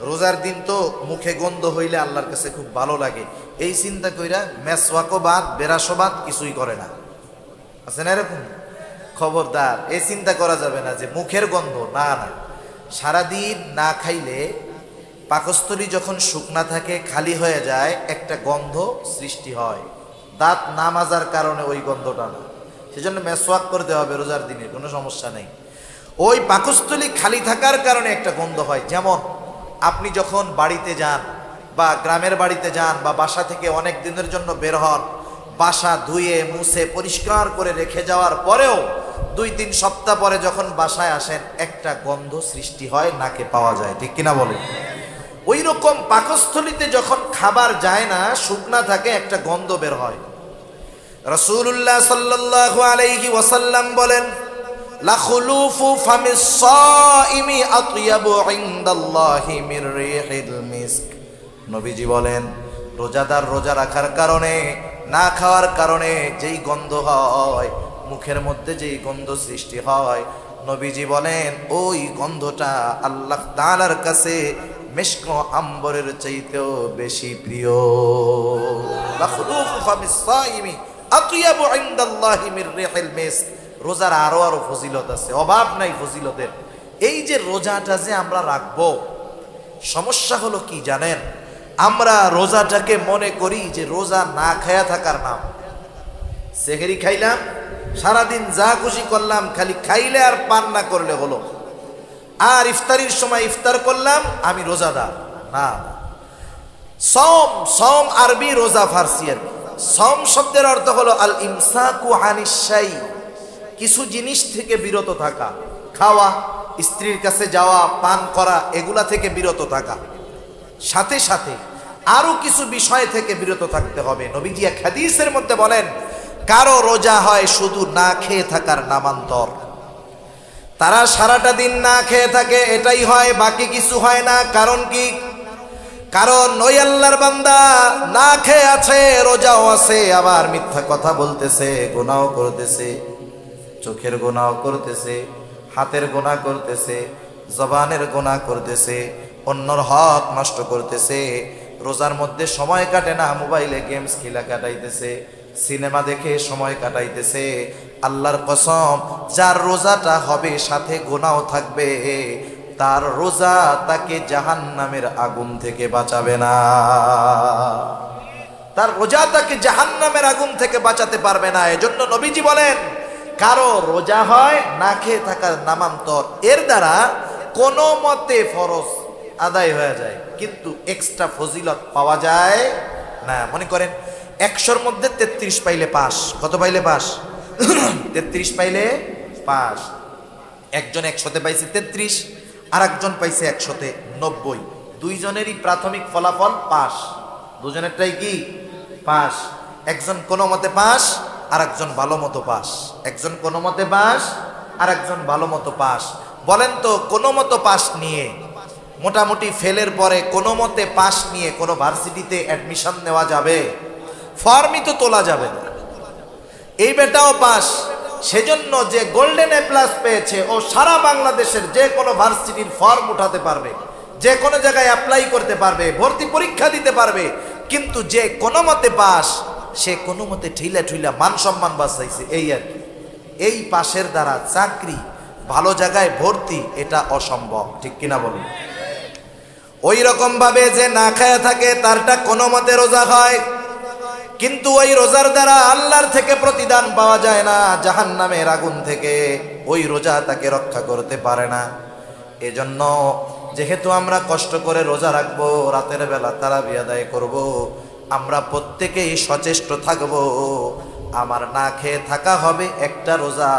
রোজার দিন তো মুখে গন্ধ হইলে আল্লাহর কাছে খুব ভালো লাগে, এই চিন্তা কইরা মেসওয়াকও বাদ বেরাসও বাদ কিছুই করে না। আছে না এরকম? খবরদার, এই চিন্তা করা যাবে না যে মুখের গন্ধ, না না। সারাদিন না খাইলে পাকস্থলী যখন শুকনা থাকে, খালি হয়ে যায়, একটা গন্ধ সৃষ্টি হয়। দাঁত না মাজার কারণে ওই গন্ধটা না, সেজন্য মেসওয়াক করতে হবে রোজার দিনে, কোনো সমস্যা নেই। ওই পাকস্থলী খালি থাকার কারণে একটা গন্ধ হয়। যেমন আপনি যখন বাড়িতে যান বা গ্রামের বাড়িতে যান বা বাসা থেকে অনেক দিনের জন্য বের হন, বাসা ধুয়ে মুছে পরিষ্কার করে রেখে যাওয়ার পরেও 2-3 সপ্তাহ পরে যখন বাসায় আসেন, একটা গন্ধ সৃষ্টি হয়, নাকে পাওয়া যায়, ঠিক কিনা বলেন? ওই রকম পাকস্থলীতে যখন খাবার যায় না, শুকনা থাকে, একটা গন্ধ বের হয়। রাসূলুল্লাহ সাল্লাল্লাহু আলাইহি ওয়াসাল্লাম বলেন, লা খুলুফু ফামিস সাইমি আতয়াবু ইনদাল্লাহি মির রিহিল মিস্ক। নবীজি বলেন, রোজাদার রোজা রাখার কারণে, না খাওয়ার কারণে যেই গন্ধ হয়, মুখের মধ্যে যেই গন্ধ সৃষ্টি হয়, নবীজি বলেন ওই গন্ধটা আল্লাহ তাআলার কাছে মিশক আম্বরের চাইতেও বেশি প্রিয়। লা খুলুফু ফামিস সাইমি আতয়াবু ইনদাল্লাহি মির রিহিল মিস্ক। রোজার আরো আরো ফজিলত আছে, অভাব নাই ফজিলতের। এই যে রোজাটা যে আমরা রাখবো, সমস্যা হলো কি জানেন? আমরা রোজাটাকে মনে করি যে রোজা না খায়া থাকার নাম। সেহরি খাইলাম, সারাদিন যা খুশি করলাম, খালি খাইলে আর পান না করলে হলো, আর ইফতারির সময় ইফতার করলাম, আমি রোজাদার না। সওম, সওম আরবি, রোজা ফার্সি। আর সওম শব্দের অর্থ হলো আল ইমসাকু আনিশ শাই, কিছু জিনিস থেকে বিরত থাকা, খাওয়া, স্ত্রীর কাছে যাওয়া, পান করা, এগুলা থেকে বিরত থাকা। সাথে সাথে আরো কিছু বিষয় থেকে বিরত থাকতে হবে। নবীজি এক হাদিসের মধ্যে বলেন, কারো রোজা হয় শুধু না খেয়ে থাকার নামান্তর। তারা সারাটা দিন না খেয়ে থাকে, এটাই হয়, বাকি কিছু হয় না। কারণ কি? কারণ ওই আল্লাহর বান্দা না খেয়ে আছে, রোজাও আছে, আবার মিথ্যা কথা বলতেছে, গুনাহ করতেছে, চোখের গুনাহ করতেছে, হাতের গুনাহ করতেছে, জবানের গুনাহ করতেছে, অন্যর হক নষ্ট করতেছে। রোজার মধ্যে সময় কাটে না, মোবাইলে গেমস খেলা কাটাইতেছে, সিনেমা দেখে সময় কাটাইতেছে। আল্লাহর কসম, যার রোজাটা হবে সাথে গুনাহ থাকবে, তার রোজা তাকে জাহান্নামের আগুন থেকে বাঁচাবে না। তার রোজা তাকে জাহান্নামের আগুন থেকে বাঁচাতে পারবে না। এজন্য নবীজি বলেন, কারো রোজা হয় না খেয়ে থাকার নামান্তর, এর দ্বারা কোনো মতে ফরজ আদায় হয়ে যায়, কিন্তু এক্সট্রা ফজিলত পাওয়া যায় না। মনে করেন 100-র মধ্যে 33 পাইলে পাস। কত পাইলে পাস? 33 পাইলে পাস। একজন 100-তে পাইছে 33, আর একজন পাইছে 100-তে 90। দুইজনেরই প্রাথমিক ফলাফল পাস, দুজনেরটাই কি পাস। একজন কোনো মতে পাস, আর একজন ভালো মতো পাস। একজন কোনো মতে পাস, আর একজন ভালো মতো পাস। বলেন তো, কোনো মতো পাস নিয়ে, মোটামুটি ফেলের পরে কোনো মতে পাস নিয়ে কোনো ভার্সিটিতে অ্যাডমিশন নেওয়া যাবে? ফর্মই তো তোলা যাবে না। এই বেটাও পাস, সেজন্য যে গোল্ডেন এ প্লাস পেয়েছে ও সারা বাংলাদেশের যে কোনো ভার্সিটির ফর্ম উঠাতে পারবে, যে কোনো জায়গায় অ্যাপ্লাই করতে পারবে, ভর্তি পরীক্ষা দিতে পারবে। কিন্তু যে কোনো মতে পাস, সে কোনো মতে ঠেলা ঠুইলা মান সম্মান বাঁচাইছে, এই আর কি। এই পাশের দ্বারা চাকরি, ভালো জায়গায় ভর্তি, এটা অসম্ভব। ঠিক কিনা বলুন? ওই রকম ভাবে যে না খায়া থাকে তারটা কোনো মতে রোজা হয়, কিন্তু ওই রোজার দ্বারা আল্লাহর থেকে প্রতিদান পাওয়া যায় না, জাহান্নামের আগুন থেকে ওই রোজা তাকে রক্ষা করতে পারে না। এজন্য যেহেতু আমরা কষ্ট করে রোজা রাখবো, রাতের বেলা তারাবি আদায় করব, আমরা প্রত্যেকেই সচেষ্ট থাকব। আমার না খেয়ে থাকা হবে একটা রোজা,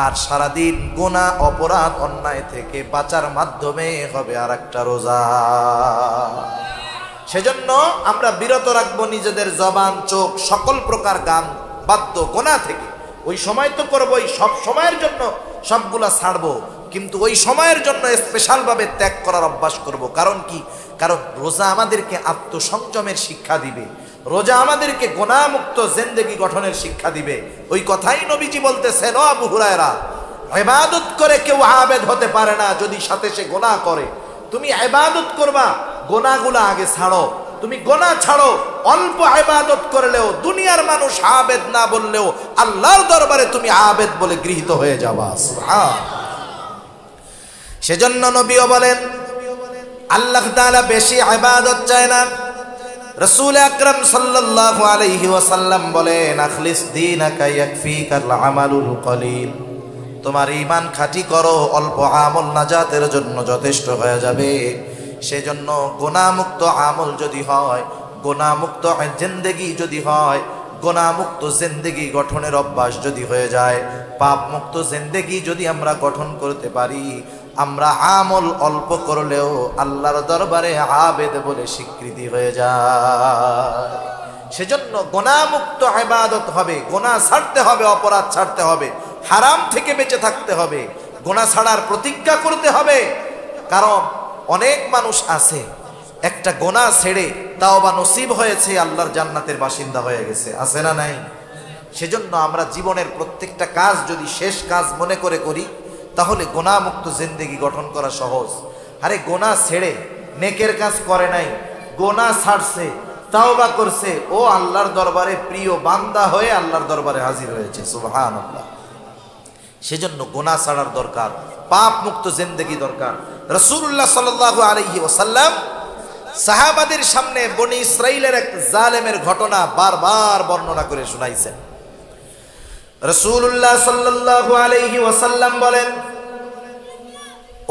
আর সারাদিন গুনাহ, অপরাধ, অন্যায় থেকে বাঁচার মাধ্যমে হবে আর একটা রোজা। সেজন্য আমরা বিরত রাখবো নিজেদের জবান, চোখ, সকল প্রকার গান, বাদ্য, গুনাহ থেকে। ওই সময় তো করবোই, সব সময়ের জন্য সবগুলা ছাড়বো, কিন্তু ওই সময়ের জন্য স্পেশালভাবে ত্যাগ করার অভ্যাস করব। কারণ কি? কারণ রোজা আমাদেরকে আত্মসংযমের শিক্ষা দিবে, রোজা আমাদেরকে গুনাহমুক্ত জিন্দেগি গঠনের শিক্ষা দিবে। ওই কথাই নবীজি বলতেছেন, ও আবু হুরায়রা, ইবাদত করে কেউ আবেদ হতে পারে না যদি সাথে সে গুনাহ করে। তুমি ইবাদত করবা, গুনাহগুলো আগে ছাড়ো। তুমি গুনাহ ছাড়ো, অল্প ইবাদত করলেও, দুনিয়ার মানুষ আবেদ না বললেও আল্লাহর দরবারে তুমি আবেদ বলে গৃহীত হয়ে যাবা। সুবহান। সেজন্য নবীও বলেন, আল্লাহ তাআলা বেশি ইবাদত চায় না। রাসূল আকরাম সাল্লাল্লাহু আলাইহি ওয়াসাল্লাম বলেন, আখলিস দীনাকা ইয়াকফিকাল আমালুল কলিল। তোমার ঈমান খাঁটি করো, অল্প আমল নাজাতের জন্য যথেষ্ট হয়ে যাবে। সেজন্য গুনাহমুক্ত আমল যদি হয়, গুনাহমুক্ত জিন্দেগি যদি হয়, গুনাহমুক্ত জিন্দেগি গঠনের অভ্যাস যদি হয়ে যায়, পাপমুক্ত জিন্দেগি যদি আমরা গঠন করতে পারি, আমরা আমল অল্প করলেও আল্লাহর দরবারে আবেদ বলে স্বীকৃতি হয়ে যায়। সেজন্য গুনাহমুক্ত ইবাদত হবে, গুনাহ ছাড়তে হবে, অপরাধ ছাড়তে হবে, হারাম থেকে বেঁচে থাকতে হবে, গুনাহ ছাড়ার প্রতিজ্ঞা করতে হবে। কারণ অনেক মানুষ আছে একটা গুনাহ ছেড়ে তাওবা নসিব হয়েছে, আল্লাহর জান্নাতের বাসিন্দা হয়ে গেছে, আছে না নাই? সেজন্য আমরা জীবনের প্রত্যেকটা কাজ যদি শেষ কাজ মনে করে করি, তাহলে গুনাহমুক্ত জিন্দেগি গঠন করা সহজ। আরে গুনাহ ছেড়ে নেকের কাজ করে নাই, গুনাহ ছাড়ছে, তাওবা করছে, ও আল্লাহর দরবারে প্রিয় বান্দা হয়ে আল্লাহর দরবারে হাজির হয়েছে। সুবহানাল্লাহ। সেজন্য গুনাহ ছাড়ার দরকার, পাপ মুক্ত জিন্দেগি দরকার। রাসূলুল্লাহ সাল্লাল্লাহু আলাইহি ওয়াসাল্লাম সাহাবাদের সামনে বনি ইসরাইলের এক জালেমের ঘটনা বারবার বর্ণনা করে শোনাইছেন। রাসূলুল্লাহ সাল্লাল্লাহু আলাইহি ওয়াসাল্লাম বলেন,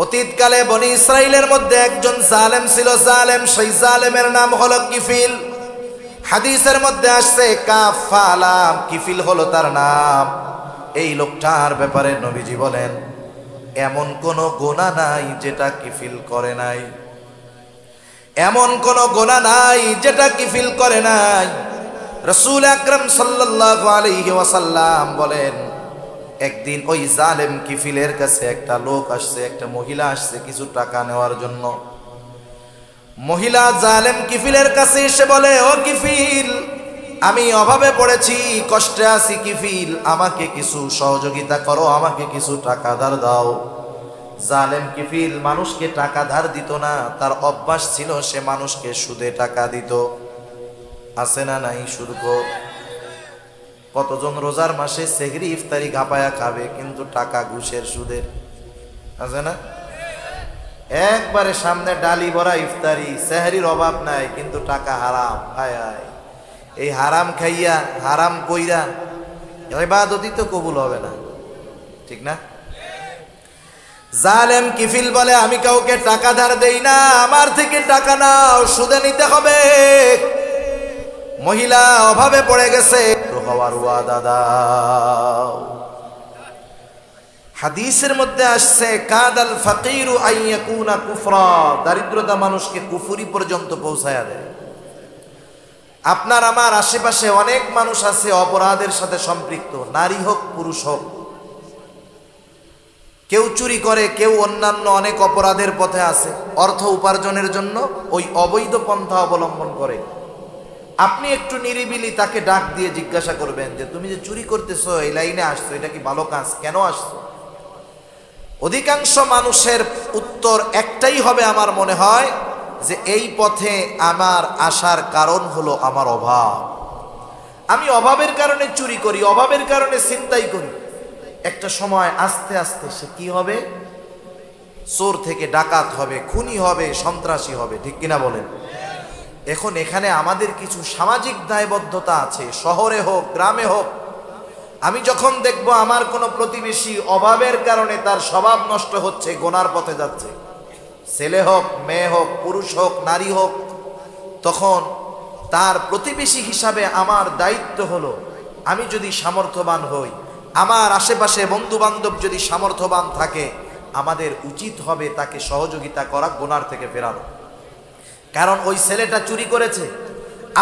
অতীতকালে বনি ইসরাইলের মধ্যে একজন জালেম ছিল। জালেম, সেই জালেমের নাম হলো কিফিল। হাদিসের মধ্যে আসছে কাফালাম, কিফিল হলো তার নাম। এই লোকটার ব্যাপারে নবীজি বলেন, এমন কোন গুনাহ নাই যেটা কিফিল করে নাই, এমন কোন গুনাহ নাই যেটা কিফিল করে নাই। রাসূল আকরাম সাল্লাল্লাহু আলাইহি ওয়াসাল্লাম বলেন, একদিন ওই জালেম কিফিলের কাছে একটা লোক আসছে, একটা মহিলা আসছে কিছু টাকা নেওয়ার জন্য। মহিলা জালেম কিফিলের কাছে এসে বলে, ও কিফিল, আমি অভাবে পড়েছি, কষ্টে আছি, কিফিল আমাকে কিছু সহযোগিতা করো, আমাকে কিছু টাকা ধার দাও। জালেম কিফিল মানুষকে টাকা ধার দিত না, তার অভ্যাস ছিল সে মানুষকে সুদে টাকা দিত। আছে না নাই? শুরু কর। কতজন রোজার মাসে সেহরি ইফতারি ঘাপায়া খাবে, কিন্তু টাকা ঘুষের সুদের, আছে না? একবারে সামনে ডালি ভরা ইফতারি, সেহরির অভাব নাই, কিন্তু টাকা হারাম। হায় হায়, এই হারাম খাইয়া হারাম কইরা ইবাদতই তো কবুল হবে না, ঠিক না? জালেম কিফিল বলে, আমি কাউকে টাকা ধার দেই না, আমার থেকে টাকা নাও, সুদে নিতে হবে। মহিলা অভাবে পড়ে গেছে, হওয়ার ওয়াদা দাও। হাদিসের মধ্যে আসছে, কাদাল ফাকিরু আইয়াকুনা কুফরা, দারিদ্রতা মানুষকে কুফরি পর্যন্ত পৌঁছায়া দেয়। আপনার আমার আশেপাশে অনেক মানুষ আছে অপরাধের সাথে সম্পৃক্ত, নারী হোক পুরুষ হোক। কেউ চুরি করে, কেউ অন্যান্য অনেক অপরাধের পথে আছে, অর্থ উপার্জনের জন্য ওই অবৈধ পন্থা অবলম্বন করে। আপনি একটু নিরিবিলি তাকে ডাক দিয়ে জিজ্ঞাসা করবেন যে তুমি যে চুরি করতেছো, এই লাইনে আসছো, এটা কি ভালো কাজ, কেন আসছো? অধিকাংশ মানুষের উত্তর একটাই হবে আমার মনে হয়, যে এই পথে আমার আসার কারণ হলো আমার অভাব। আমি অভাবের কারণে চুরি করি, অভাবের কারণে ছিনতাই করি। একটা সময় আস্তে আস্তে সে কি হবে? চোর থেকে ডাকাত হবে, খুনি হবে, সন্ত্রাসী হবে, ঠিক কিনা বলেন? এখন এখানে আমাদের কিছু সামাজিক দায়বদ্ধতা আছে, শহরে হোক গ্রামে হোক। আমি যখন দেখব আমার কোনো প্রতিবেশী অভাবের কারণে তার স্বভাব নষ্ট হচ্ছে, গোনার পথে যাচ্ছে, ছেলে হোক মেয়ে হোক পুরুষ হোক নারী হোক, তখন তার প্রতিবেশী হিসাবে আমার দায়িত্ব হলো, আমি যদি সামর্থ্যবান হই, আমার আশেপাশে বন্ধু বান্ধব যদি সামর্থ্যবান থাকে, আমাদের উচিত হবে তাকে সহযোগিতা করা, গোনার থেকে ফেরানো। কারণ ওই ছেলেটা চুরি করেছে,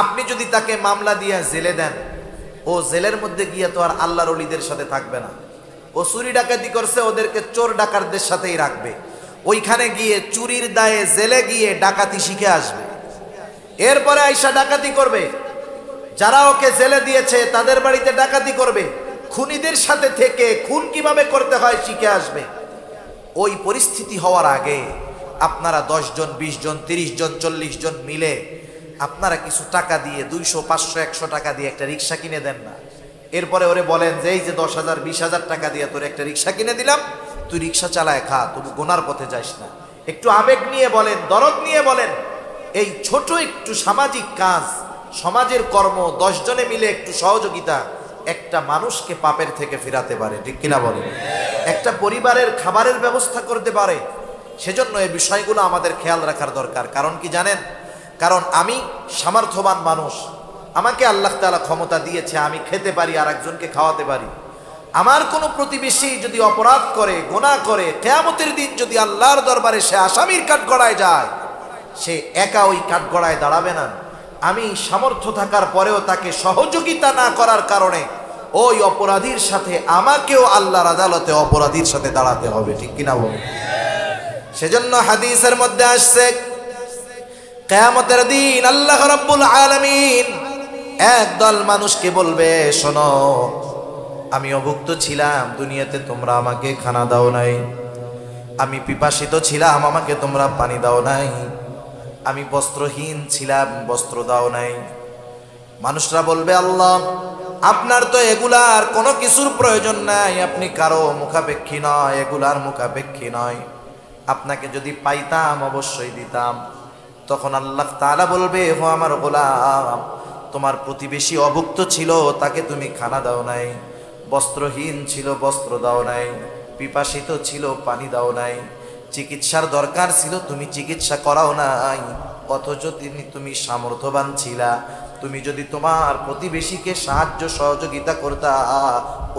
আপনি যদি তাকে মামলা দিয়ে জেলে দেন, ও জেলের মধ্যে গিয়ে তো আর আল্লাহর ওলিদের সাথে থাকবে না। ও চুরি ডাকাতি করছে, ওদেরকে চোর ডাকাতদের সাথেই রাখবে। ওইখানে গিয়ে চুরির দায়ে জেলে গিয়ে ডাকাতি শিখে আসবে, এরপরে আইসা ডাকাতি করবে। যারা ওকে জেলে দিয়েছে তাদের বাড়িতে ডাকাতি করবে, খুনিদের সাথে থেকে খুন কিভাবে করতে হয় শিখে আসবে। ওই পরিস্থিতি হওয়ার আগে আপনারা 10 জন 20 জন 30 জন 40 জন মিলে আপনারা কিছু টাকা দিয়ে 200 500 100 টাকা দিয়ে একটা রিক্সা কিনে দেন না। এরপরে ওরে বলেন যে এই যে 10,000 20,000 টাকা দিয়ে তোর একটা রিক্সা কিনে দিলাম, তুই রিক্সা চালায় খা, তবু গোনার পথে যাস না। একটু আবেগ নিয়ে বলেন, দরদ নিয়ে বলেন। এই ছোট একটু সামাজিক কাজ, সমাজের কর্ম, 10 জনে মিলে একটু সহযোগিতা একটা মানুষকে পাপের থেকে ফেরাতে পারে, ঠিক কিনা বলেন? একটা পরিবারের খাবারের ব্যবস্থা করতে পারে। সেজন্য এই বিষয়গুলো আমাদের খেয়াল রাখার দরকার। কারণ কি জানেন? কারণ আমি সামর্থ্যবান মানুষ, আমাকে আল্লাহ তাআলা ক্ষমতা দিয়েছে, আমি খেতে পারি, আর একজনকে খাওয়াতে পারি। আমার কোনো প্রতিবেশী যদি অপরাধ করে, গুনাহ করে, কিয়ামতের দিন যদি আল্লাহর দরবারে সে আসামির কাঠগড়ায় যায়, সে একা ওই কাঠগড়ায় দাঁড়াবে না। আমি সামর্থ্য থাকার পরেও তাকে সহযোগিতা না করার কারণে ওই অপরাধীর সাথে আমাকেও আল্লাহর আদালতে অপরাধীর সাথে দাঁড়াতে হবে, ঠিক কিনা বলুন? সেজন্য হাদিসের মধ্যে আসছে, কিয়ামতের দিন আল্লাহ রাব্বুল আলামিন একদল মানুষকে বলবে, শোনো, আমি অভুক্ত ছিলাম, দুনিয়াতে তোমরা আমাকে খানা দাও নাই। আমি পিপাসিত ছিলাম, আমাকে তোমরা পানি দাও নাই। আমি বস্ত্রহীন ছিলাম, বস্ত্র দাও নাই। মানুষরা বলবে, আল্লাহ, আপনার তো এগুলার কোনো কিছুর প্রয়োজন নাই, আপনি কারো মুখাপেক্ষী নয়, এগুলার মুখাপেক্ষী নয়। আপনাকে যদি পাইতাম অবশ্যই দিতাম। তখন আল্লাহ তাআলা বলবে, হো আমার গোলাম, তোমার প্রতিবেশী অভুক্ত ছিল, তাকে তুমি খানা দাও নাই। বস্ত্রহীন ছিল, বস্ত্র দাও নাই। পিপাসিত ছিল, পানি দাও নাই। চিকিৎসার দরকার ছিল, তুমি চিকিৎসা করাও নাই। অথচ তুমি সামর্থ্যবান ছিলা, তুমি যদি তোমার প্রতিবেশীকে সাহায্য সহযোগিতা করতা,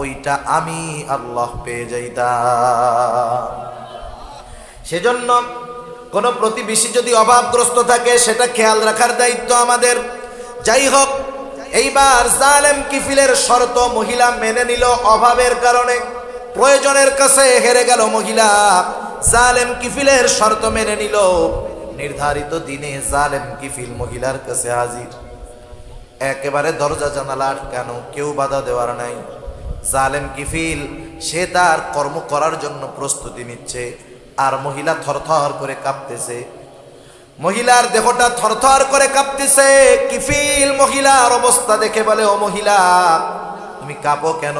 ওইটা আমি আল্লাহ পেয়ে যাইতাম। সেজন্য কোন প্রতিবেশী যদি অভাবগ্রস্ত থাকে, সেটা খেয়াল রাখার দায়িত্ব আমাদের। যাই হোক, এইবার জালেম কিফিলের শর্ত মহিলা মেনে নিল। অভাবের কারণে, প্রয়োজনের কাছে হেরে গেল মহিলা। জালেম কিফিলের শর্ত মেনে নিল। নির্ধারিত দিনে জালেম কিফিল মহিলার কাছে হাজির। একেবারে দরজা জানালা আটকানো, কেউ বাধা দেওয়ার নাই। জালেম কিফিল সে তার কর্ম করার জন্য প্রস্তুতি নিচ্ছে, আর মহিলা থরথর করে কাঁপতেছে। মহিলার দেহটা থরথর করে কাঁপতেছে। কিফিল মহিলার অবস্থা দেখে বলে, ও মহিলা, তুমি কাঁপো কেন?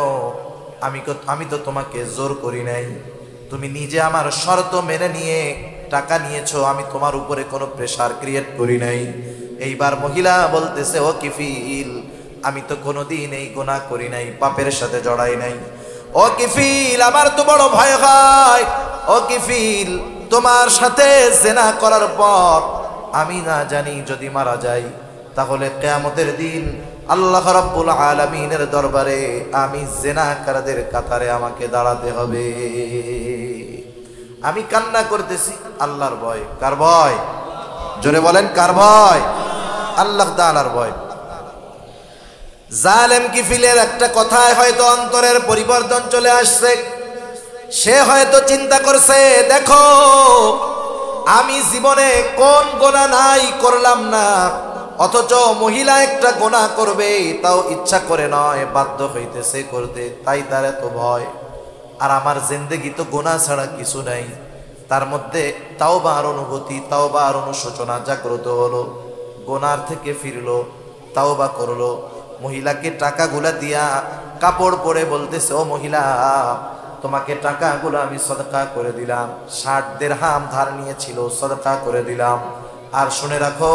আমি তো তোমাকে জোর করি নাই। তুমি নিজে আমার শর্ত মেনে নিয়ে টাকা নিয়েছো, আমি তোমার উপরে কোনো প্রেসার ক্রিয়েট করি নাই। এইবার মহিলা বলতেছে, ও কিফিল, আমি তো কোনোদিন এই গুনাহ করি নাই, পাপের সাথে জড়াই নাই। ও কিফিল, আমার তো বড় ভয় হয়। ও কিফিল, তোমার সাথে জিনা করার পর আমি না জানি যদি মারা যাই, তাহলে কিয়ামতের দিন আল্লাহ রাব্বুল আলামিনের দরবারে আমি জিনাকারদের কাতারে আমাকে দাঁড়াতে হবে। আমি কান্না করতেছি আল্লাহর ভয়। কার ভয়? জোরে বলেন, কার ভয়? আল্লাহ তাআলার ভয়। জালেম কিফিলের একটা কথায় হয়তো অন্তরের পরিবর্তন চলে আসছে। সে হয়তো চিন্তা করছে, দেখো আমি জীবনে কোন গুনাহ নাই করলাম না, অথচ মহিলা একটা গুনাহ করবে, তাও ইচ্ছা করে নয়, বাধ্য হইতেছে করতে, তাই তার এত ভয়। আর আমার জিন্দেগি তো গুনাহ ছাড়া কিছু নাই। তার মধ্যে তাওবার অনুভূতি, তাওবার অনুশোচনা জাগ্রত হলো, গুনার থেকে ফিরলো, তাওবা করলো। মহিলাকে টাকাগুলা দিয়া কাপড় পরে বলতেছে, ও মহিলা, তোমাকে টাকাগুলো আমি সদকা করে দিলাম। 60 দিরহাম ধার নিয়েছিল, সদকা করে দিলাম। আর শুনে রাখো,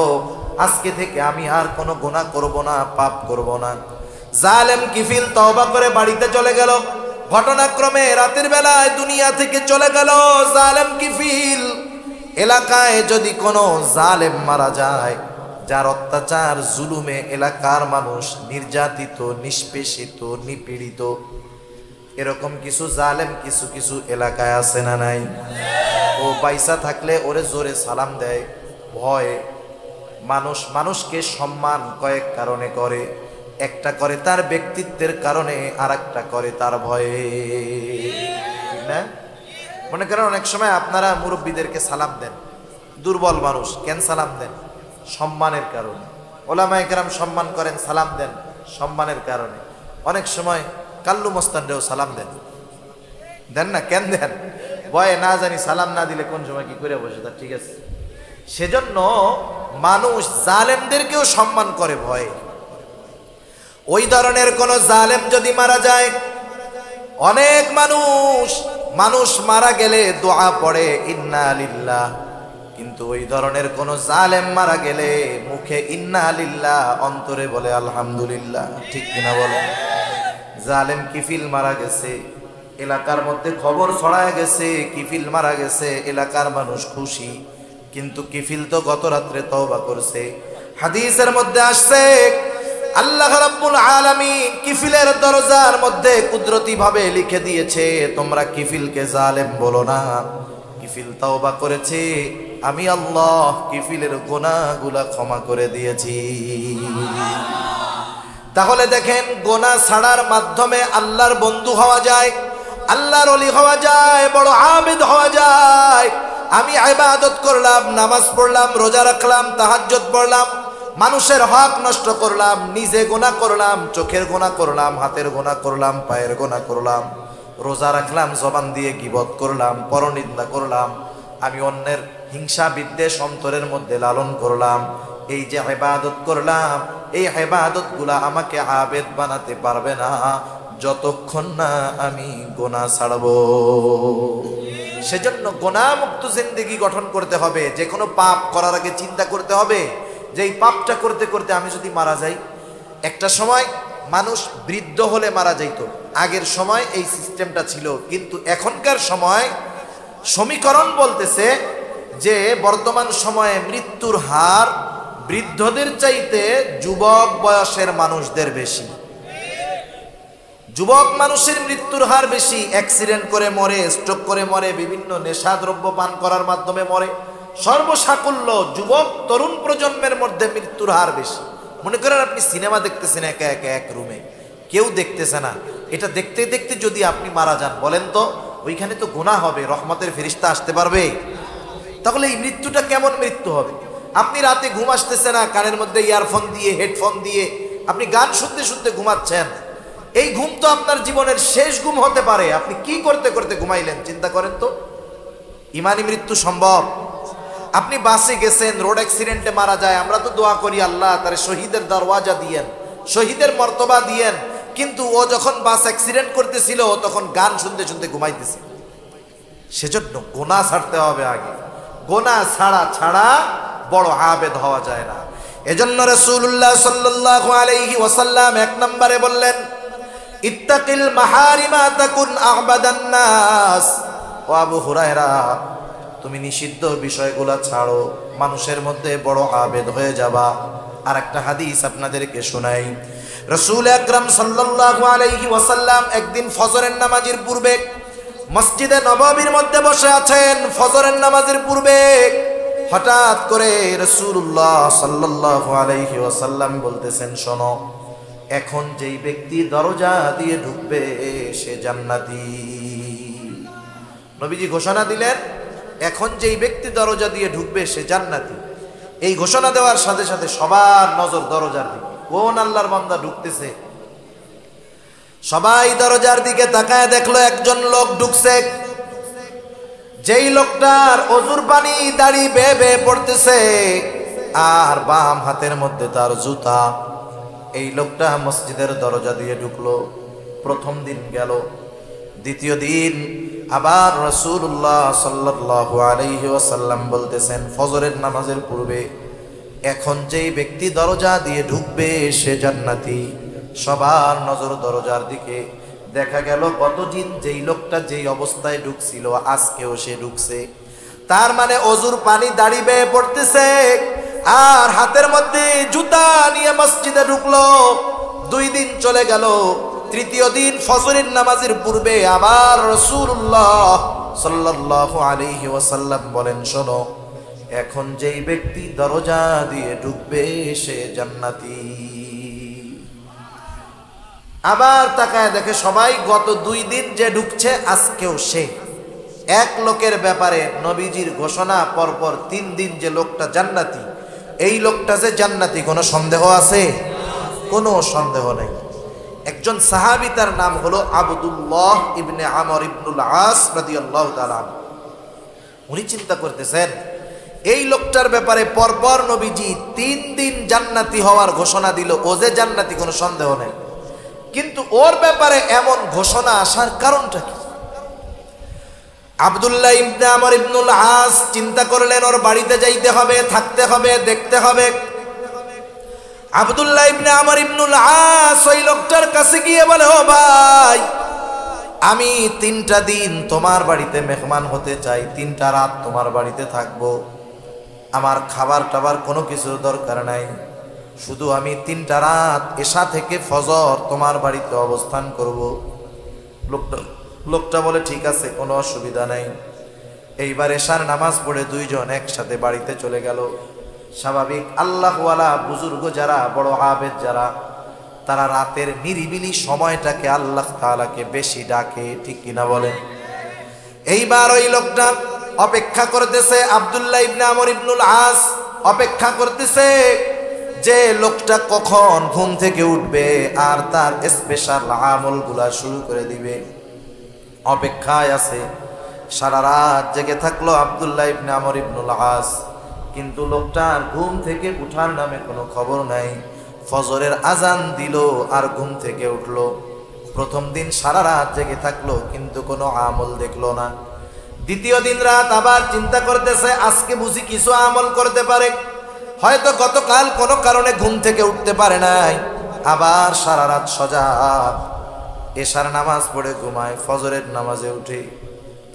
আজকে থেকে আমি আর কোনো গুনাহ করব না, পাপ করব না। জালেম কিফিল তওবা করে বাড়িতে চলে গেল। ঘটনাক্রমে রাতের বেলায় দুনিয়া থেকে চলে গেল জালেম কিফিল। এলাকায় যদি কোনো জালেম মারা যায়, যার অত্যাচার জুলুমে এলাকার মানুষ নির্যাতিত, নিষ্পেষিত, নিপীড়িত, এরকম কিছু জালেম কিছু কিছু এলাকায় আছে না নাই? ও পয়সা থাকলে ওরে জোরে সালাম দেয় ভয়ে। মানুষকে সম্মান কয়েক কারণে করে। একটা করে তার ব্যক্তিত্বের কারণে, আর একটা করে তার ভয়ে, ঠিক না? মনে করেন অনেক সময় আপনারা মুরব্বীদেরকে সালাম দেন, দুর্বল মানুষ, কেন সালাম দেন? সম্মানের কারণে। ওলামায়ে কেরাম সম্মান করেন, সালাম দেন সম্মানের কারণে। অনেক সময় কাল্লু মস্তানরেও সালাম দেন, দেন না? কেন দেন? ভয়ে, না জানি সালাম না দিলে কোন সময় কি করে বসে, তা ঠিক আছে। সেজন্য মানুষ জালেমদেরকেও সম্মান করে ভয়ে। ওই ধরনের কোন জালেম যদি মারা যায়, অনেক মানুষ মারা গেলে দোয়া পড়ে ইন্না লিল্লাহ, কিন্তু ওই ধরনের কোন জালেম মারা গেলে মুখে ইন্না লিল্লাহ, অন্তরে বলে আলহামদুলিল্লাহ, ঠিক কিনা বলেন? জালেম কিফিল মারা গেছে, এলাকার মধ্যে খবর ছড়ায় গেছে কিফিল মারা গেছে, এলাকার মানুষ খুশি, কিন্তু কিফিল তো গত রাত্রে তওবা করছে। হাদিসের মধ্যে আসছে, আল্লাহ রাব্বুল আলামিন কিফিলের দরজার মধ্যে কুদরতি ভাবে লিখে দিয়েছে, তোমরা কিফিলকে জালেম বলো না। কিফিল তওবা করেছে, আমি আল্লাহ কিফিলের গুনাহগুলা ক্ষমা করে দিয়েছি। তাহলে দেখেন, গুনাহ ছাড়ার মাধ্যমে আল্লাহর বন্ধু হওয়া যায়, আল্লাহর ওলি হওয়া যায়, বড় আবেদ হওয়া যায়। আমি ইবাদত করলাম, নামাজ পড়লাম, রোজা রাখলাম, তাহাজ্জুদ পড়লাম, মানুষের হক নষ্ট করলাম, নিজে গুনাহ করলাম, চোখের গুনাহ করলাম, হাতের গুনাহ করলাম, পায়ের গুনাহ করলাম, রোজা রাখলাম, জবান দিয়ে গীবত করলাম, পরনিন্দা করলাম, আমি অন্যের হিংসা বিদ্বেষ অন্তরের মধ্যে লালন করলাম। এই যে ইবাদত করলাম, এই ইবাদতগুলা আমাকে আবেদ বানাতে পারবে না যতক্ষণ না আমি গুনাহ ছাড়বো। সেজন্য গুনাহ মুক্ত জিন্দেগি গঠন করতে হবে। যে কোনো পাপ করার আগে চিন্তা করতে হবে যে এই পাপটা করতে করতে আমি যদি মারা যাই। একটা সময় মানুষ বৃদ্ধ হলে মারা যাইতো, আগের সময় এই সিস্টেমটা ছিল, কিন্তু এখনকার সময় সমীকরণ বলতেছে যে বর্তমান সময়ে মৃত্যুর হার বৃদ্ধদের চাইতে যুবক বয়সের মানুষদের বেশি। যুবক মানুষের মৃত্যুর হার বেশি, অ্যাক্সিডেন্ট করে মরে, স্ট্রোক করে মরে, বিভিন্ন নেশাদ্রব্য পান করার মাধ্যমে মরে। সর্বসাকুল্য যুবক তরুণ প্রজন্মের মধ্যে মৃত্যুর হার বেশি। মনে করেন আপনি সিনেমা দেখতেছেন একা একা এক রুমে, কেউ দেখতেছে না, এটা দেখতে দেখতে যদি আপনি মারা যান, বলেন তো ওইখানে তো গুনাহ হবে, রহমতের ফেরেশতা আসতে পারবে? তাহলে এই মৃত্যুটা কেমন মৃত্যু হবে? আপনি রাতে ঘুম আসতেছে না, কানের মধ্যে ইয়ারফোন দিয়ে, হেডফোন দিয়ে আপনি গান শুনতে শুনতে ঘুমাচ্ছেন। এই ঘুম তো আপনার জীবনের শেষ ঘুম হতে পারে। আপনি কি করতে করতে ঘুমাইলেন চিন্তা করেন তো। ইমানি মৃত্যু সম্ভব? আপনি বাসে গেছেন, রোড অ্যাক্সিডেন্টে মারা যায়, আমরা তো দোয়া করি আল্লাহ তার শহীদের দরওয়াজা দিয়েন, শহীদের মর্তবা দিয়েন, কিন্তু ও যখন বাস অ্যাক্সিডেন্ট করতেছিল তখন গান শুনতে শুনতে ঘুমাইতেছিল। সেজন্য গুনাহ ছাড়তে হবে আগে। গোনাহ ছাড়া ছাড়া বড় আবেদ হওয়া যায় না। এজন্য রাসূলুল্লাহ সাল্লাল্লাহু আলাইহি ওয়াসাল্লাম এক নম্বরে বললেন, ইত্তাকিল মাহারিমা তাকুন আ'বাদান নাস। ও আবু হুরায়রা, তুমি নিষিদ্ধ বিষয়গুলো ছাড়ো, মানুষের মধ্যে বড় আবেদ হয়ে যাবা। আর একটা হাদিস আপনাদেরকে শোনাই। রাসূল আকরাম সাল্লাল্লাহু আলাইহি ওয়াসাল্লাম একদিন ফজরের নামাজের পূর্বে মসজিদে নববীর মধ্যে বসে আছেন। ফজরের নামাজের পূর্বে হঠাৎ করে রাসূলুল্লাহ সাল্লাল্লাহু আলাইহি ওয়াসাল্লাম বলতেছেন, শোনো, এখন যেই ব্যক্তি দরজা দিয়ে ঢুকবে সে জান্নাতি। নবীজি ঘোষণা দিলেন, এখন যেই ব্যক্তি দরজা দিয়ে ঢুকবে সে জান্নাতি। এই ঘোষণা দেওয়ার সাথে সাথে সবার নজর দরজার দিকে, কোন আল্লাহর বান্দা ঢুকতেছে। সবাই দরজার দিকে তাকায় দেখলো একজন লোক ঢুকছে। যেই লোকটার অজুর পানি দাড়ি বেয়ে বেয়ে পড়তেছে আর বাম হাতের মধ্যে তার জুতা। এই লোকটা মসজিদের দরজা দিয়ে ঢুকলো। প্রথম দিন গেল, দ্বিতীয় দিন আবার রাসূলুল্লাহ সাল্লাল্লাহু আলাইহি ওয়াসাল্লাম বলতেছেন ফজরের নামাজের পূর্বে, এখন যেই ব্যক্তি দরজা দিয়ে ঢুকবে সে জান্নাতি। সবার নজর দরজার দিকে। দেখা গেল গতদিন যেই লোকটা যেই অবস্থায় ঢুকছিল আজকেও সে ঢুকছে। তার মানে অজুর পানি দাড়ি বেয়ে পড়তেছে আর হাতের মধ্যে জুতা নিয়ে মসজিদে ঢুকলো। 2 দিন চলে গেল। তৃতীয় দিন ফজরের নামাজের পূর্বে আবার রাসূলুল্লাহ সাল্লাল্লাহু আলাইহি ওয়াসাল্লাম বলেন, শোনো, এখন যেই ব্যক্তি দরজা দিয়ে ঢুকবে সে জান্নাতি। আবার তাকায় দেখে সবাই গত 2 দিন যে ঢুকছে আজকেও সে। এক লোকের ব্যাপারে নবীজির ঘোষণা পরপর 3 দিন যে লোকটা জান্নাতি, এই লোকটা যে জান্নাতি কোনো সন্দেহ আছে? কোনো সন্দেহ নেই। একজন সাহাবী, তার নাম হলো আব্দুল্লাহ ইবনে আমর ইবনুল আস রাদিয়াল্লাহু তাআলা। উনি চিন্তা করতেছেন এই লোকটার ব্যাপারে পরপর নবীজি 3 দিন জান্নাতি হওয়ার ঘোষণা দিল, ও যে জান্নাতি কোনো সন্দেহ নেই, কিন্তু ওর ব্যাপারে এমন ঘোষণা আসার কারণটা কি? আব্দুল্লাহ ইবনে আমর ইবনুল আস চিন্তা করলেন ওর বাড়িতে যাইতে হবে, থাকতে হবে, দেখতে হবে। আব্দুল্লাহ ইবনে আমর ইবনুল আস ওই লোকটার কাছে গিয়ে বলে, ও ভাই, আমি 3টা দিন তোমার বাড়িতে মেহমান হতে চাই, 3টা রাত তোমার বাড়িতে থাকবো। আমার খাবার টাবার কোনো কিছুর দরকার নাই, শুধু আমি 3টা রাত এশা থেকে ফজর তোমার বাড়িতে অবস্থান করব। লোকটা বলে, ঠিক আছে, কোনো অসুবিধা নাই। এইবার এশার নামাজ পড়ে 2 জন একসাথে বাড়িতে চলে গেল। স্বাভাবিক আল্লাহওয়ালা বুজুর্গ যারা, বড় আবেদ যারা, তারা রাতের নিরিবিলি সময়টাকে আল্লাহ তাআলাকে বেশি ডাকে, ঠিক কিনা বলেন? এইবার ওই লোকটা অপেক্ষা করতেছে, আব্দুল্লাহ ইবনে আমর ইবনুল আস অপেক্ষা করতেছে যে লোকটা কখন ঘুম থেকে উঠবে আর তার স্পেশাল আমলগুলা শুরু করে দিবে। অপেক্ষায় আছে। সারা রাত জেগে থাকলো আব্দুল্লাহ ইবনে আমর ইবনুল আস, কিন্তু লোকটার ঘুম থেকে উঠার নামে কোনো খবর নাই। ফজরের আজান দিল আর ঘুম থেকে উঠলো। প্রথম দিন সারা রাত জেগে থাকলো কিন্তু কোনো আমল দেখলো না। দ্বিতীয় দিন রাত আবার চিন্তা করতেছে আজকে বুঝি কিছু আমল করতে পারে, হয়তো গতকাল কোনো কারণে ঘুম থেকে উঠতে পারে নাই। আবার সারা রাত সজাগ, এশার নামাজ পড়ে ঘুমায়, ফজরের নামাজে উঠে।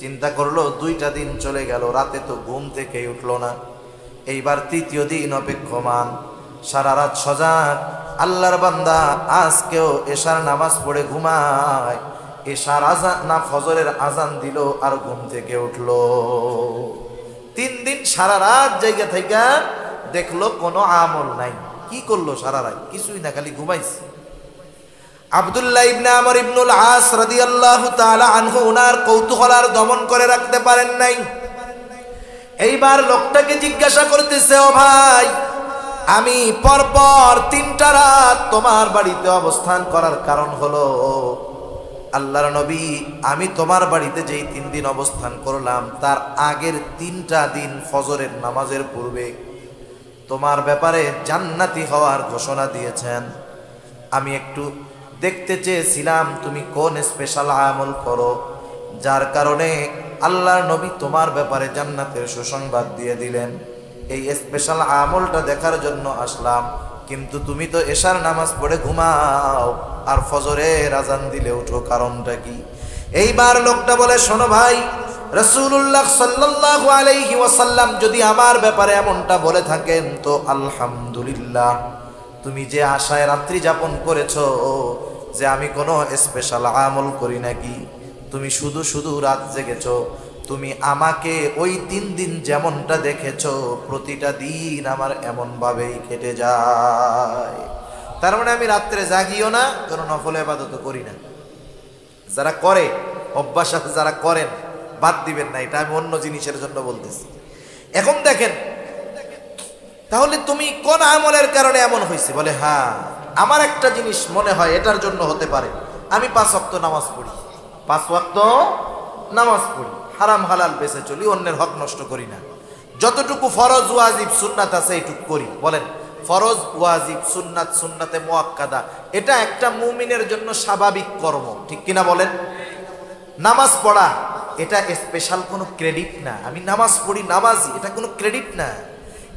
চিন্তা করলো 2টা দিন চলে গেল, রাতে তো ঘুম থেকেই উঠলো না। এইবার তৃতীয় দিন অপেক্ষমান, সারা রাত সজাগ, আল্লাহর বান্দা আজকেও এশার নামাজ পড়ে ঘুমায়। এশার আজান না ফজরের আজান দিল আর ঘুম থেকে উঠলো। 3 দিন সারা রাত জায়গা থেকে দেখলো কোনো আমল নাই। কি করলো সারা রাত? কিছুই না, খালি ঘুমাইছে। আব্দুল্লাহ ইবনে আমর ইবনুল আস রাদিয়াল্লাহু তাআলা আনহু ওনার কৌতূহল আর দমন করে রাখতে পারেন নাই। এইবার লোকটাকে জিজ্ঞাসা করতেছে, ও ভাই, আমি পরপর 3টা রাত তোমার বাড়িতে অবস্থান করার কারণ হলো, আল্লাহর নবী, আমি তোমার বাড়িতে যেই 3 দিন অবস্থান করলাম তার আগের 3টা দিন ফজরের নামাজের পূর্বে তোমার ব্যাপারে জান্নাতি হওয়ার ঘোষণা দিয়েছেন। আমি একটু দেখতে চেয়েছিলাম তুমি কোন স্পেশাল আমল করো যার কারণে আল্লাহর নবী তোমার ব্যাপারে জান্নাতের সুসংবাদ দিয়ে দিলেন। এই স্পেশাল আমলটা দেখার জন্য আসলাম, কিন্তু তুমি তো এশার নামাজ পড়ে ঘুমাও আর ফজরের আজান দিলে উঠো, কারণটা কি? এইবার লোকটা বলে, শোনো ভাই, রাসূলুল্লাহ সাল্লাল্লাহু আলাইহি ওয়াসাল্লাম যদি আমার ব্যাপারে এমনটা বলে থাকেন তো আলহামদুলিল্লাহ। তুমি যে আশায় রাত্রি যাপন করেছো যে আমি কোনো স্পেশাল আমল করি নাকি, তুমি শুধু শুধু রাত জেগেছো, তুমি আমাকে ওই 3 দিন যেমনটা দেখেছো প্রতিটা দিন আমার এমন ভাবেই কেটে যায়। তার মানে আমি রাত্রে জাগিও না, কোনো নফল ইবাদত করি না। যারা করে অভ্যাস আছে, যারা করেন বাদ দিবেন না, এটা আমি অন্য জিনিসের জন্য বলতেছি। এখন দেখেন, তাহলে তুমি কোন আমলের কারণে এমন হয়েছে? বলে হ্যাঁ, আমার একটা জিনিস মনে হয় এটার জন্য হতে পারে। আমি 5 ওয়াক্ত নামাজ পড়ি, 5 ওয়াক্ত নামাজ পড়ি, হারাম হালাল বেঁচে চলি, অন্যের হক নষ্ট করি না, যতটুকু ফরজ ওয়াজিব সুন্নাত আছে এইটুকু করি। বলেন, ফরজ ওয়াজিব সুন্নাত, সুন্নাতে মুআক্কাদা, এটা একটা মুমিনের জন্য স্বাভাবিক কর্ম, ঠিক কিনা বলেন? নামাজ পড়া এটা স্পেশাল কোনো ক্রেডিট না। আমি নামাজ পড়ি, নামাজি, এটা কোনো ক্রেডিট না,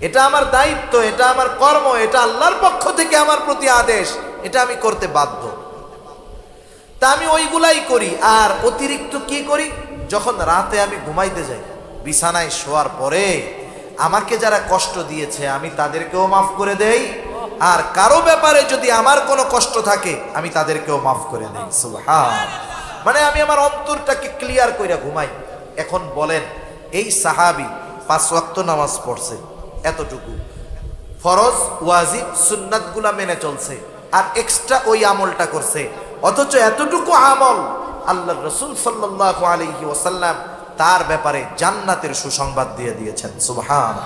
এটা আমার দায়িত্ব, এটা আমার কর্ম, এটা আল্লাহর পক্ষ থেকে আমার প্রতি আদেশ, এটা আমি করতে বাধ্য। তা আমি ওইগুলাই করি। আর অতিরিক্ত কি করি? যখন রাতে আমি ঘুমাইতে যাই, বিছানায় শোয়ার পরে আমাকে যারা কষ্ট দিয়েছে আমি তাদেরকেও মাফ করে দেই, আর কারো ব্যাপারে যদি আমার কোনো কষ্ট থাকে আমি তাদেরকেও মাফ করে দেই। সুবহান। মানে আমি আমার অন্তরটাকে ক্লিয়ার কইরা ঘুমাই। এখন বলেন, এই সাহাবী 5 ওয়াক্ত নামাজ পড়ছে, এতটুকু ফরজ ওয়াজিব সুন্নাতগুলা মেনে চলছে, আর এক্সট্রা ওই আমলটা করছে, অথচ এতটুকু আমল আল্লাহর রাসূল সাল্লাল্লাহু আলাইহি ওয়াসাল্লাম তার ব্যাপারে জান্নাতের সুসংবাদ দিয়ে দিয়েছেন। সুবহান।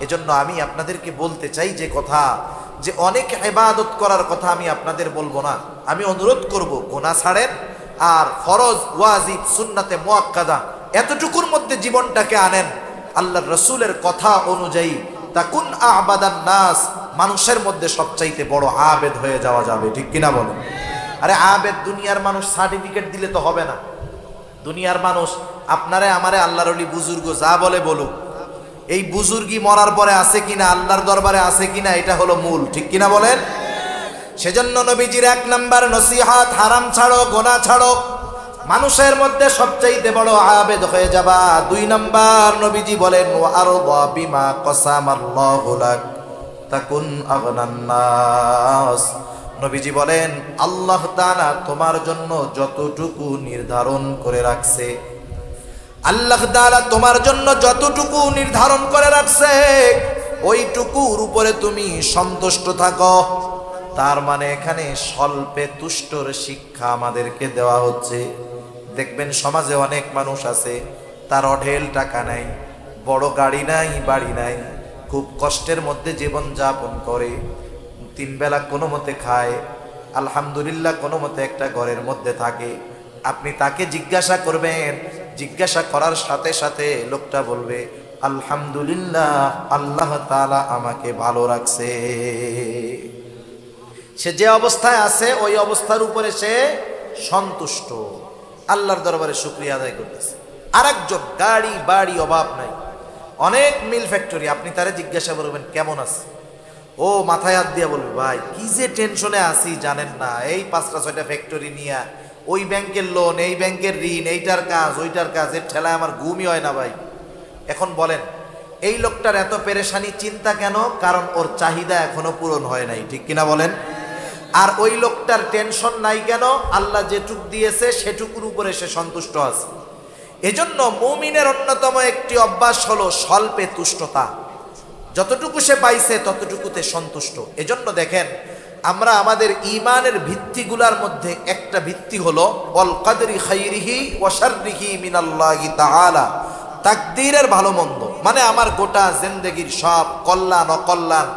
এজন্য আমি আপনাদেরকে বলতে চাই যে কথা, যে অনেক ইবাদত করার কথা আমি আপনাদের বলবো না, আমি অনুরোধ করব গুনাহ ছাড়েন, আর ফরজ ওয়াজিব সুন্নাতে মুআক্কাদা এতটুকুর মধ্যে জীবনটাকে আনেন। আল্লাহর রাসূলের কথা অনুযায়ী তাকুন আবাদান নাস, মানুষের মধ্যে সবচাইতে বড় আবেদ হয়ে যাওয়া যাবে, ঠিক কিনা বলেন? আরে আবেদ দুনিয়ার মানুষ সার্টিফিকেট দিলে তো হবে না। দুনিয়ার মানুষ আপনারে আমারে আল্লাহর ওলি বুজুর্গ যা বলে বলুক, এই বুজুর্গি মরার পরে আছে কিনা, আল্লাহর দরবারে আছে কিনা, এটা হলো মূল, ঠিক কিনা বলেন? সেজন্য নবীজির 1 নাম্বার নসিহত, হারাম ছাড়ো, গুনাহ ছাড়ো, মানুষের মধ্যে সবচাইতে বড় আবেদ হয়ে যাবা। 2 নাম্বার নবীজি বলেন, ওয়া আরদা বিমা কসামাল্লাহু লাক তাকুন আগনান নাস। নবীজি বলেন, আল্লাহ তাআলা তোমার জন্য যতটুকু নির্ধারণ করে রাখছে, আল্লাহ তাআলা তোমার জন্য যতটুকু নির্ধারণ করে রাখছে ওইটুকুর উপরে তুমি সন্তুষ্ট থাকো। তার মানে এখানে স্বল্পে তুষ্টর শিক্ষা আমাদেরকে দেওয়া হচ্ছে। দেখবেন সমাজে অনেক মানুষ আছে, তার অঢেল টাকা নাই, বড় গাড়ি নাই, বাড়ি নাই, খুব কষ্টের মধ্যে জীবন যাপন করে, 3 বেলা কোনো মতে খায়, আলহামদুলিল্লাহ কোনো মতে একটা ঘরের মধ্যে থাকে। আপনি তাকে জিজ্ঞাসা করবেন, জিজ্ঞাসা করার সাথে সাথে লোকটা বলবে, আলহামদুলিল্লাহ, আল্লাহ তাআলা আমাকে ভালো রাখছে। সে যে অবস্থায় আছে ওই অবস্থার উপরে সে সন্তুষ্ট, আল্লাহর দরবারে শুকরিয়া আদায় করতেছে। আরেকজন গাড়ি বাড়ি অভাব নাই, অনেক মিল ফ্যাক্টরি, আপনি তারে জিজ্ঞাসা করবেন কেমন আছে, ও মাথায় হাত দিয়ে বলবে, ভাই কি যে টেনশনে আছি জানেন না, এই 5টা 6টা ফ্যাক্টরি নিয়ে, ওই ব্যাংকের লোন, এই ব্যাংকের ঋণ, এইটার কাজ ওইটার কাজ, এর ঠেলায় আমার ঘুমই হয় না ভাই। এখন বলেন, এই লোকটার এত পেরেশানি চিন্তা কেন? কারণ ওর চাহিদা এখনো পূরণ হয় নাই, ঠিক কিনা বলেন? আর ওই লোকটার টেনশন নাই কেন? আল্লাহ যেটুক দিয়েছে সেটুকুর উপরে সে সন্তুষ্ট আছে। এজন্য মুমিনের অন্যতম একটি অভ্যাস হলো স্বল্পে তুষ্টতা, যতটুকু সে পাইছে ততটুকুতে সন্তুষ্ট। এজন্য দেখেন, আমরা আমাদের ঈমানের ভিত্তিগুলোর মধ্যে একটা ভিত্তি হলো ওয়াল কদরি খাইরিহি ওয়া শাররিহি মিনাল্লাহি তাআলা, তাকদীরের ভালো মন্দ, মানে আমার গোটা জিন্দেগীর সব কল্যাণ অকল্যাণ,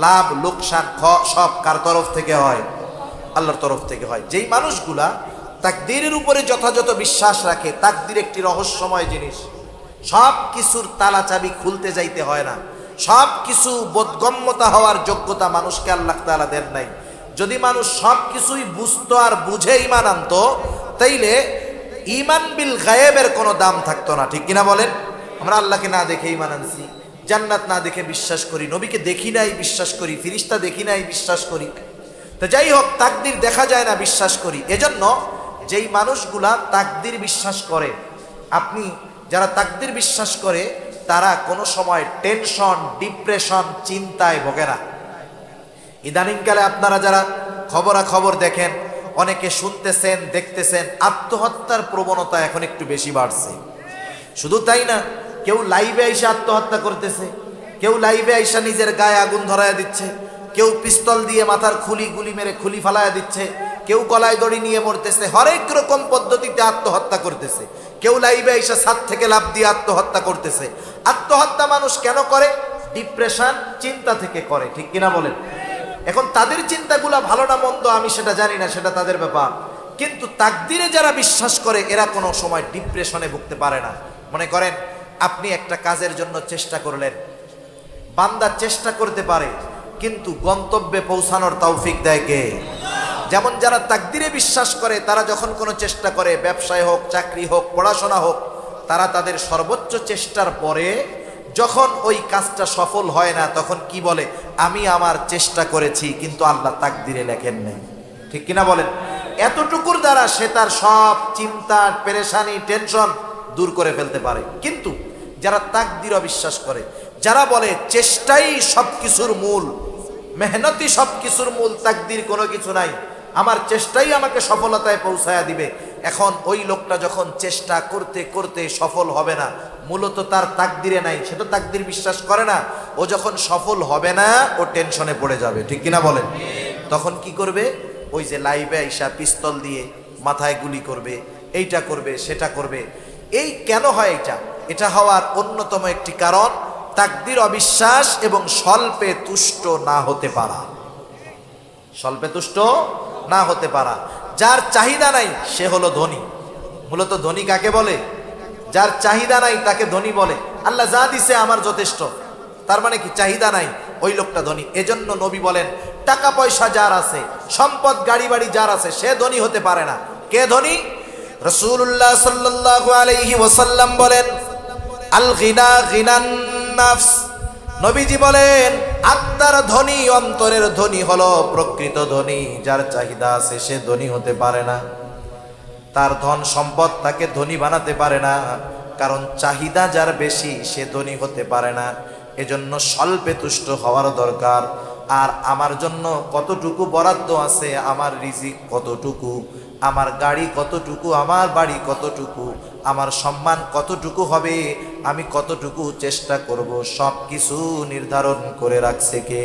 লাভ লোকসান সব কার তরফ থেকে হয়? আল্লাহর তরফ থেকে হয়। যেই মানুষগুলা তাকদীরের উপরে যথাযথ বিশ্বাস রাখে, তাকদীর একটি রহস্যময় জিনিস, সব কিছুর তালা চাবি খুলতে যাইতে হয় না, সব কিছু বোধগম্যতা হওয়ার যোগ্যতা মানুষকে আল্লাহ তাআলা দেন নাই। যদি মানুষ সব কিছুই বুঝতো আর বুঝে ঈমান আনতো, তাইলে ঈমান বিল গায়েবের কোনো দাম থাকতো না, ঠিক কিনা বলেন? আমরা আল্লাহকে না দেখে ঈমান আনছি, জান্নাত না দেখে বিশ্বাস করি, নবীকে দেখি নাই বিশ্বাস করি, ফিরিস্তা দেখি নাই বিশ্বাস করি। তো যাই হোক, তাকদির দেখা যায় না বিশ্বাস করি। এজন্য যেই মানুষগুলা তাকদির বিশ্বাস করে, আপনি যারা তাকদির বিশ্বাস করে তারা কোনো সময় টেনশন, ডিপ্রেশন, চিন্তায় ভোগে না। ইদানিংকালে আপনারা যারা খবরাখবর দেখেন, অনেকে শুনতেছেন, দেখতেছেন, আত্মহত্যার প্রবণতা এখন একটু বেশি বাড়ছে। শুধু তাই না, কেউ লাইভে আইসা আত্মহত্যা করতেছে, কেউ লাইভে আইসা নিজের গায়ে আগুন ধরায়া দিচ্ছে, কেউ পিস্তল দিয়ে মাথার গুলি মেরে খুলি ফালায়া দিচ্ছে, কেউ গলায় দড়ি নিয়ে মরতেছে, হরেক রকম পদ্ধতিতে আত্মহত্যা করতেছে। কেউ লাইভে আইসা ছাদ থেকে লাফ দিয়ে আত্মহত্যা করতেছে। আত্মহত্যা মানুষ কেন করে? ডিপ্রেশন, চিন্তা থেকে করে, ঠিক কিনা বলেন? এখন তাদের চিন্তাগুলা ভালো না মন্দ আমি সেটা জানি না, সেটা তাদের ব্যাপার। কিন্তু তাকদিরে যারা বিশ্বাস করে এরা কোনো সময় ডিপ্রেশনে ভুগতে পারে না। মনে করেন আপনি একটা কাজের জন্য চেষ্টা করলেন, বান্দা চেষ্টা করতে পারে কিন্তু গন্তব্যে পৌঁছানোর তৌফিক দেয় কে? যেমন যারা তাকদিরে বিশ্বাস করে তারা যখন কোনো চেষ্টা করে, ব্যবসায় হোক, চাকরি হোক, পড়াশোনা হোক, তারা তাদের সর্বোচ্চ চেষ্টার পরে যখন ওই কাজটা সফল হয় না তখন কি বলে? আমি আমার চেষ্টা করেছি কিন্তু আল্লাহ তাকদিরে লেখেন নাই, ঠিক কিনা বলেন? এতটুকুর দ্বারা সে তার সব চিন্তা, পেরেশানি, টেনশন দূর করে ফেলতে পারে। কিন্তু যারা তাকদির অবিশ্বাস করে, যারা বলে চেষ্টাই সব কিছুর মূল, মেহনতই সব কিছুর মূল, তাকদির কোনো কিছু নাই, আমার চেষ্টাই আমাকে সফলতায় পৌঁছায়া দিবে, এখন ওই লোকটা যখন চেষ্টা করতে করতে সফল হবে না, মূলত তার তাকদিরে নাই, সে তো তাকদির বিশ্বাস করে না। ও যখন সফল হবে না ও টেনশনে পড়ে যাবে, ঠিক কিনা বলেন? তখন কি করবে? ওই যে লাইভে আইসা পিস্তল দিয়ে মাথায় গুলি করবে, এইটা করবে, সেটা করবে। এই কেন হয়? এটা হওয়ার অন্যতম একটি কারণ তাকদির অবিশ্বাস এবং স্বল্পে তুষ্ট না হতে পারা। স্বল্পে তুষ্ট না হতে পারা। যার চাহিদা নাই সে হলো ধনী। মূলত ধনী কাকে বলে? যার চাহিদা নাই তাকে ধনী বলে। আল্লাহ যা দিছে আমার যথেষ্ট, তার মানে কি? চাহিদা নাই, ওই লোকটা ধনী। এজন্য নবী বলেন টাকা পয়সা যার আছে, সম্পদ গাড়ি বাড়ি যার আছে, সে ধনী হতে পারে না। কে ধনী? রাসূলুল্লাহ সাল্লাল্লাহু আলাইহি ওয়াসাল্লাম বলেন আল গিনা গিনান নাফস। নবীজি বলেন আত্মার ধনী, অন্তরের ধনী হলো প্রকৃত ধনী। যার চাহিদা আছে সে ধনী হতে পারে না। তার ধন সম্পদ তাকে ধনী বানাতে পারে না, কারণ চাহিদা যার বেশি সে ধনী হতে পারে না। এজন্য স্বল্পে তুষ্ট হওয়ার দরকার। আর আমার জন্য কতটুকু বরাদ্দ আছে, আমার রিজিক কতটুকু, আমার গাড়ি কতটুকু, আমার বাড়ি কতটুকু, আমার সম্মান কতটুকু হবে, আমি কতটুকু চেষ্টা করব, সব কিছু নির্ধারণ করে রাখছে কে?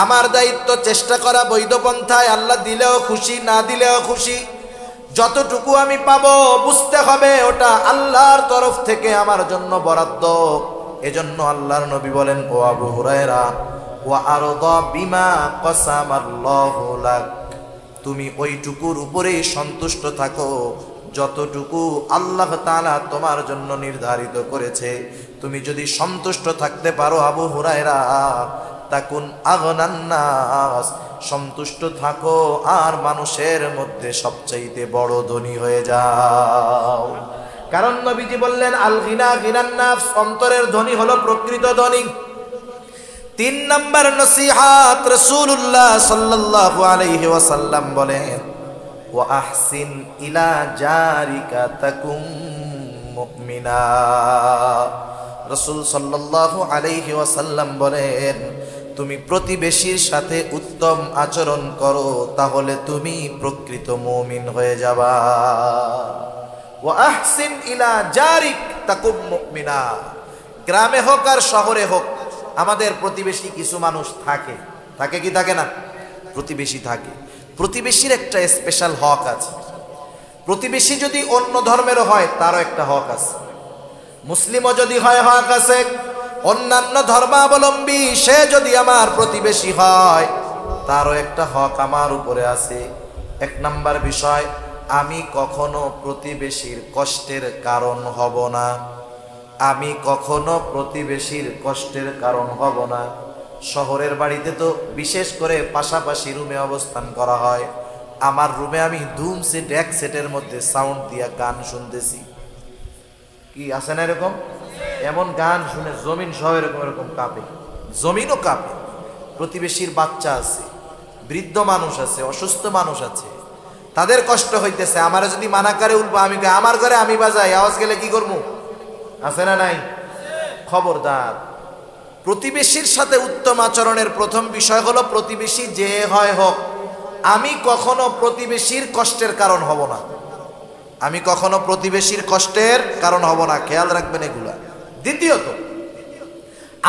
আমার দায়িত্ব চেষ্টা করা বৈধ পন্থায়, আল্লাহ দিলেও খুশি, না দিলেও খুশি। যতটুকু আমি পাবো বুঝতে হবে ওটা আল্লাহর তরফ থেকে আমার জন্য বরাদ্দ। এজন্য আল্লাহর নবী বলেন, ও আবু হুরায়রা, ওয়া আরদা বিমা কসামাল্লাহু লাক, তুমি ওইটুকুর উপরেই সন্তুষ্ট থাকো যতটুকু আল্লাহ তাআলা তোমার জন্য নির্ধারিত করেছে। তুমি যদি সন্তুষ্ট থাকতে পারো আবু হুরায়রা, তাকুন আগনান নাস, সন্তুষ্ট থাকো আর মানুষের মধ্যে সবচাইতে বড় ধনী হয়ে যাও। কারণ নবীজি বললেন আল গিনা গিনান নাফস, অন্তরের ধনী হলো প্রকৃত ধনী। 3 নম্বর নসিহত রাসূলুল্লাহ সাল্লাল্লাহু আলাইহি ওয়াসাল্লাম বলেন ওয়া আহসিন ইলা জারিকা তাকুম মুমিনা। রাসূল সাল্লাল্লাহু আলাইহি ওয়াসাল্লাম বলেন তুমি প্রতিবেশীর সাথে উত্তম আচরণ করো, তাহলে তুমি প্রকৃত মুমিন হয়ে যাবা। ওয়া আহসিন ইলা জারিক তাকুম মুমিনা। গ্রামে হোক আর শহরে হোক, আমাদের প্রতিবেশী কিছু মানুষ থাকে, থাকে কি থাকে না? প্রতিবেশী থাকে। প্রতিবেশীর একটা স্পেশাল হক আছে। প্রতিবেশী যদি অন্য ধর্মেরও হয় তারও একটা হক আছে। মুসলিমও যদি হয় হক আছে। অন্যান্য ধর্মাবলম্বী সে যদি আমার প্রতিবেশী হয় তারও একটা হক আমার উপরে আছে। 1 নম্বর বিষয়, আমি কখনো প্রতিবেশীর কষ্টের কারণ হব না। আমি কখনো প্রতিবেশীর কষ্টের কারণ হব না। শহরের বাড়িতে তো বিশেষ করে পাশাপাশি রুমে অবস্থান করা হয়, আমার রুমে আমি ধুম সেট এক সেটের মধ্যে সাউন্ড দিয়া গান শুনতেছি। কি আছে না এরকম? এমন গান শুনে জমিন সহ এরকম এরকম কাঁপে, জমিনও কাঁপে। প্রতিবেশীর বাচ্চা আছে, বৃদ্ধ মানুষ আছে, অসুস্থ মানুষ আছে, তাদের কষ্ট হইতেছে। আমার যদি মানা করে উঠবো, আমি আমার ঘরে আমি বাজাই, আওয়াজ গেলে কি করবো? আছে না নাই? খবরদার। প্রতিবেশীর সাথে উত্তম আচরণের প্রথম বিষয় হলো প্রতিবেশী যে হয় হোক, আমি কখনো প্রতিবেশীর কষ্টের কারণ হব না। আমি কখনো প্রতিবেশীর কষ্টের কারণ হব না, খেয়াল রাখবেন এগুলা। দ্বিতীয়ত,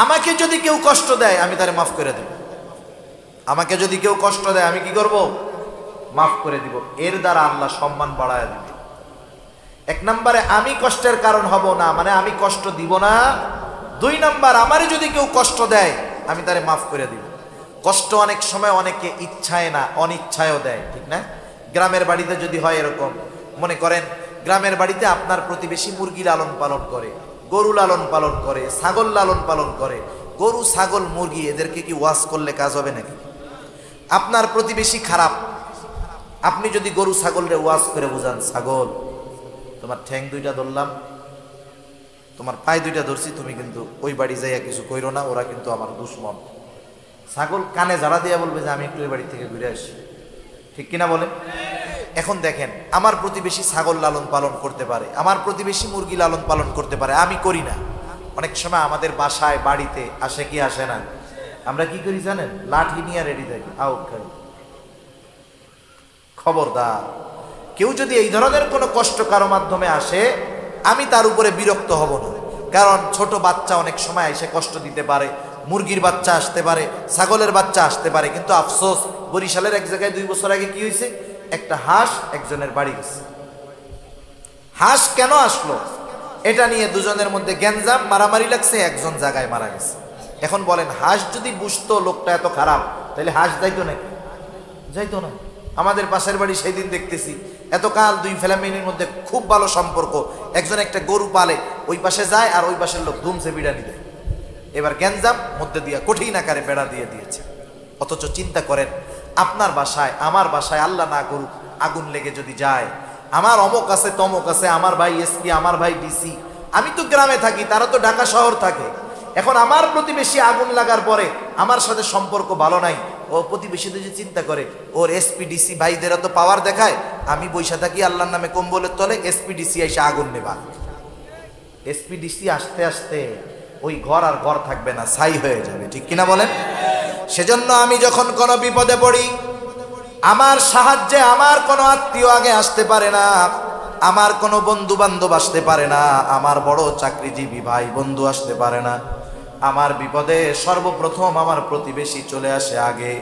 আমাকে যদি কেউ কষ্ট দেয় আমি তারে মাফ করে দেব। আমাকে যদি কেউ কষ্ট দেয় আমি কি করব? মাফ করে দিব। এর দ্বারা আল্লাহ সম্মান বাড়ায় দিবে। এক নম্বরে আমি কষ্টের কারণ হব না, মানে আমি কষ্ট দিব না। দুই নম্বর, আমারে যদি কেউ কষ্ট দেয় আমি তারে মাফ করে দিব। কষ্ট অনেক সময় অনেকে ইচ্ছায় না অনিচ্ছায়ও দেয়, ঠিক না? গ্রামের বাড়িতে যদি হয় এরকম, মনে করেন গ্রামের বাড়িতে আপনার প্রতিবেশী মুরগি লালন পালন করে, গরু লালন পালন করে, ছাগল লালন পালন করে। গরু, ছাগল, মুরগি এদেরকে কি ওয়াশ করলে কাজ হবে নাকি? আপনার প্রতিবেশী খারাপ, আপনি যদি গরু ছাগলরে ওয়াশ করে বুঝান, ছাগল তোমার ঠ্যাং দুইটা ধরলাম, তোমার পায়ে দুইটা ধরছি, তুমি কিন্তু ওই বাড়ি যাইয়া কিছু কইরো না, ওরা কিন্তু আমার দুশ্মন। ছাগল কানে জাড়া দিয়া বলবে যে আমি একটু ওই বাড়ি থেকে ঘুরে আসি, ঠিক কিনা বলেন? এখন দেখেন, আমার প্রতিবেশী ছাগল লালন পালন করতে পারে, আমার প্রতিবেশী মুরগি লালন পালন করতে পারে, আমি করি না। অনেক সময় আমাদের বাসায় বাড়িতে আসে কি আসে না, আমরা কি করি জানেন? লাঠি নিয়ে রেডি থাকি, আউ খাই। খবরদার, কেউ যদি এই ধরনের কোনো কষ্ট কারো মাধ্যমে আসে আমি তার উপরে বিরক্ত হব না। কারণ ছোট বাচ্চা অনেক সময় এসে কষ্ট দিতে পারে, মুরগির বাচ্চা আসতে পারে, ছাগলের বাচ্চা আসতে পারে। কিন্তু আফসোস, বরিশালের এক জায়গায় 2 বছর আগে কি হয়েছে, একটা হাঁস একজনের বাড়ি গেছে। হাঁস কেন আসলো এটা নিয়ে দুজনের মধ্যে গ্যাঞ্জাম, মারামারি লাগছে, একজন জায়গায় মারা গেছে। এখন বলেন, হাঁস যদি বুঝতো লোকটা এত খারাপ, তাহলে হাঁস যাইতো নাকি? যাইতো না। আমাদের পাশের বাড়ি সেই দিন দেখতেছি, এতকাল 2 ফ্যামিলির মধ্যে খুব ভালো সম্পর্ক, একজন একটা গরু পালে, ওই পাশে যায় আর ওই পাশের লোক ধুমসে বিড়ানি দেয়। এবার গ্যাঞ্জাম মধ্যে দিয়ে কঠিন আকারে বেড়া দিয়ে দিয়েছে। অথচ চিন্তা করেন, আপনার বাসায় আমার বাসায় আল্লাহ না করুক আগুন লেগে যদি যায়, আমার অমক আছে তমক আছে, আমার ভাই এসপি, আমার ভাই ডিসি, আমি তো গ্রামে থাকি, তারা তো ঢাকা শহর থাকে। এখন আমার প্রতিবেশী আগুন লাগার পরে আমার সাথে সম্পর্ক ভালো নাই, ও প্রতিবেশীদের যে চিন্তা করে, ওর এসপি ডিসি ভাইদেরা তো পাওয়ার দেখায়, আমি বৈশা থাকি আল্লাহর নামে কম্বলের তলে, এসপি ডিসি এসে আগুন নেবা। এসপি ডিসি আসতে আসতে ওই ঘর আর ঘর থাকবে না, ছাই হয়ে যাবে, ঠিক কিনা বলেন? সেজন্য আমি যখন কোনো বিপদে পড়ি, আমার সাহায্যে আমার কোনো আত্মীয় আগে আসতে পারে না, আমার কোনো বন্ধু বান্ধব আসতে পারে না, আমার বড় চাকরিজীবী ভাই বন্ধু আসতে পারে না। আমার বিপদে সর্বপ্রথম আমার প্রতিবেশী চলে আসে আগে।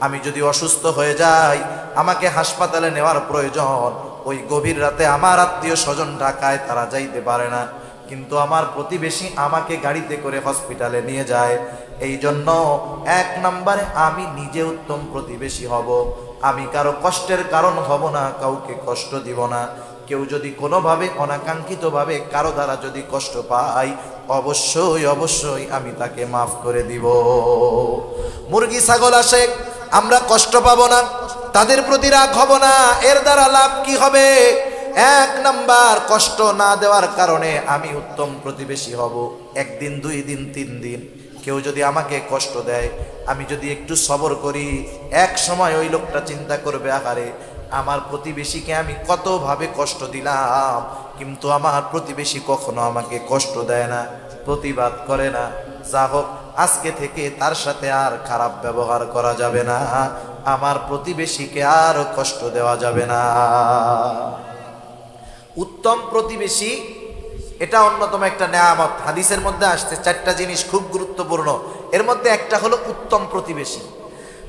আমি যদি অসুস্থ হয়ে যাই, আমাকে হাসপাতালে নেওয়ার প্রয়োজন, ওই গভীর রাতে আমার আত্মীয় স্বজন ঢাকায়, তারা যাইতে পারে না, কিন্তু আমার প্রতিবেশী আমাকে গাড়িতে করে হসপিটালে নিয়ে যায়। এই জন্য 1 নম্বরে আমি নিজে উত্তম প্রতিবেশী হব। আমি কারো কষ্টের কারণ হব না, কাউকে কষ্ট দিব না। কেউ যদি কোনোভাবে অনাকাঙ্ক্ষিতভাবে কারো দ্বারা যদি কষ্ট পাই, অবশ্যই অবশ্যই আমি তাকে মাফ করে দিব। মুরগি ছাগল আসে, আমরা কষ্ট পাবো না, তাদের প্রতি রাগ হব না, এর দ্বারা লাভ কি হবে? 1 নাম্বার, কষ্ট না দেওয়ার কারণে আমি উত্তম প্রতিবেশী হব। 1 দিন 2 দিন 3 দিন কেউ যদি আমাকে কষ্ট দেয়, আমি যদি একটু সবর করি, এক সময় ওই লোকটা চিন্তা করবে, আহারে আমার প্রতিবেশীকে আমি কতভাবে কষ্ট দিলাম, কিন্তু আমার প্রতিবেশী কখনো আমাকে কষ্ট দেয় না, প্রতিবাদ করে না। যা হোক, আজকে থেকে তার সাথে আর খারাপ ব্যবহার করা যাবে না, আমার প্রতিবেশীকে আর কষ্ট দেওয়া যাবে না। উত্তম প্রতিবেশী এটা অন্যতম একটা নেয়ামত। হাদিসের মধ্যে আসছে 4টা জিনিস খুব গুরুত্বপূর্ণ, এর মধ্যে একটা হলো উত্তম প্রতিবেশী।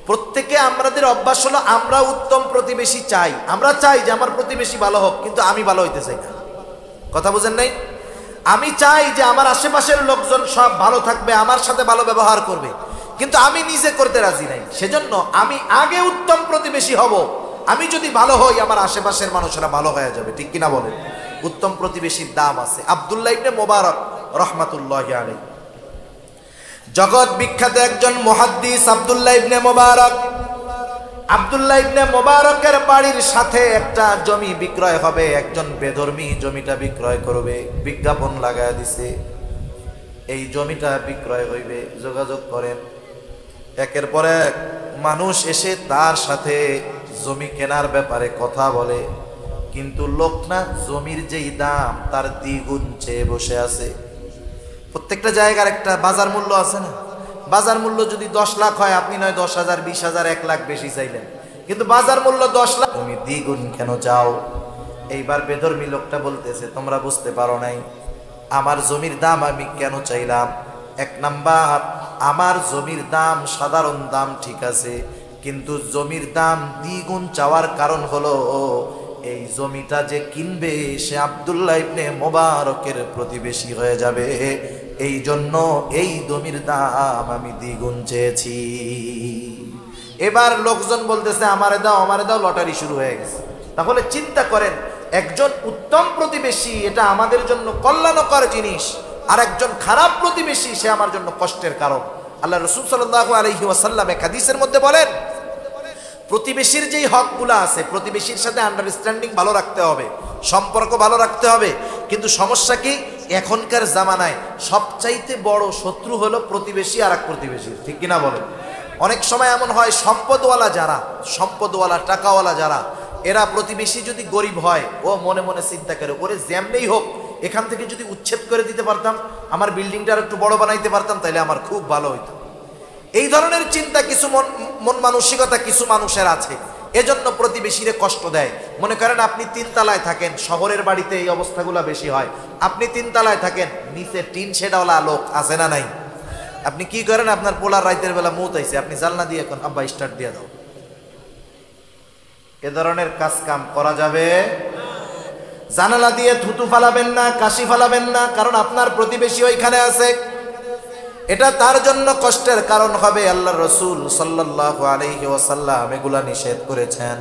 প্রত্যেকে আমাদের অভ্যাস হলো আমরা উত্তম প্রতিবেশী চাই, আমরা চাই যে আমার প্রতিবেশী ভালো হোক, কিন্তু আমি ভালো হইতে চাই না। কথা বুঝেন নাই? আমি চাই যে আমার আশেপাশের লোকজন সব ভালো থাকবে, আমার সাথে ভালো ব্যবহার করবে, কিন্তু আমি নিজে করতে রাজি নাই। সেজন্য আমি আগে উত্তম প্রতিবেশী হব। আমি যদি ভালো হই, আমার আশেপাশের মানুষেরা ভালো হয়ে যাবে, ঠিক কিনা বলেন? উত্তম প্রতিবেশীর দাম আছে। আব্দুল্লাহ ইবনে মুবারক রাহমাতুল্লাহি আলাইহি, জগৎ বিখ্যাত একজন মুহাদ্দিস আব্দুল্লাহ ইবনে মুবারক, আব্দুল্লাহ ইবনে মুবারকের বাড়ির সাথে একটা জমি বিক্রয় হবে, একজন বেধর্মী জমিটা বিক্রয় করবে, বিজ্ঞাপন লাগায় দিছে এই জমিটা বিক্রয় হইবে, যোগাযোগ করেন। একের পর এক মানুষ এসে তার সাথে জমি কেনার ব্যাপারে কথা বলে, কিন্তু লোক না জমির যেই দাম তার দ্বিগুণ চেয়ে বসে আছে। প্রত্যেকটা জায়গার একটা বাজার মূল্য আছে না, বাজার মূল্য যদি 10 লাখ হয়, আপনি নয় 10,000, 20,000, 1 লাখ বেশি চাইলেন, কিন্তু বাজার মূল্য 10 লাখ, তুমি দ্বিগুণ কেন চাও? এইবার বেধর্মী লোকটা বলতেছে, তোমরা বুঝতে পারো নাই আমার জমির দাম আমি কেন চাইলাম। 1 নাম্বার, আমার জমির দাম সাধারণ দাম ঠিক আছে, কিন্তু জমির দাম দ্বিগুণ চাওয়ার কারণ হলো এই জমিটা যে কিনবে সে আব্দুল্লাহ ইবনে মুবারকের প্রতিবেশী হয়ে যাবে, এই জন্য এই জমির দাম আমি দ্বিগুণ চেয়েছি। এবার লোকজন বলতেছে আমারে দাও আমারে দাও, লটারি শুরু হয়ে গেছে। তাহলে চিন্তা করেন, একজন উত্তম প্রতিবেশী এটা আমাদের জন্য কল্যাণকর জিনিস, আর একজন খারাপ প্রতিবেশী সে আমার জন্য কষ্টের কারণ। আল্লাহ রাসূল সাল্লাল্লাহু আলাইহি ওয়াসাল্লাম এক হাদিসের মধ্যে বলেন, প্রতিবেশীর যেই হকগুলো আছে প্রতিবেশীর সাথে আন্ডারস্ট্যান্ডিং ভালো রাখতে হবে, সম্পর্ক ভালো রাখতে হবে। কিন্তু সমস্যা কি, এখনকার জামানায় সবচাইতে বড় শত্রু হলো প্রতিবেশী আর এক প্রতিবেশী, ঠিক কিনা বলেন? অনেক সময় এমন হয়, সম্পদওয়ালা যারা, সম্পদওয়ালা টাকাওয়ালা যারা, এরা প্রতিবেশী যদি গরিব হয় ও মনে মনে চিন্তা করে, ওরে যেমনেই হোক এখান থেকে যদি উচ্ছেদ করে দিতে পারতাম, আমার বিল্ডিংটা আর একটু বড় বানাইতে পারতাম, তাইলে আমার খুব ভালো হইতো। এই ধরনের চিন্তা কিছু মন মানসিকতা কিছু মানুষের আছে, এজন্য প্রতিবেশীরে কষ্ট দেয়। মনে করেন আপনি 3 তলায় থাকেন, শহরের বাড়িতে এই অবস্থাগুলো বেশি হয়। আপনি 3 তলায় থাকেন, নিচে টিন শেডওয়ালা লোক আছে না নাই? আপনি কি করেন, আপনার পোলার রাতের বেলা মুত আইছে, আপনি জানলা দিয়ে এখন আব্বা স্টার্ট দিয়ে দাও, এ ধরনের কাজ কাম করা যাবে? জানালা দিয়ে থুতু ফালাবেন না, কাশি ফালাবেন না, কারণ আপনার প্রতিবেশী ওইখানে আছে, এটা তার জন্য কষ্টের কারণ হবে। আল্লাহ রাসূল সাল্লাল্লাহু আলাইহি ওয়াসাল্লাম এগুলা নিষেধ করেছেন।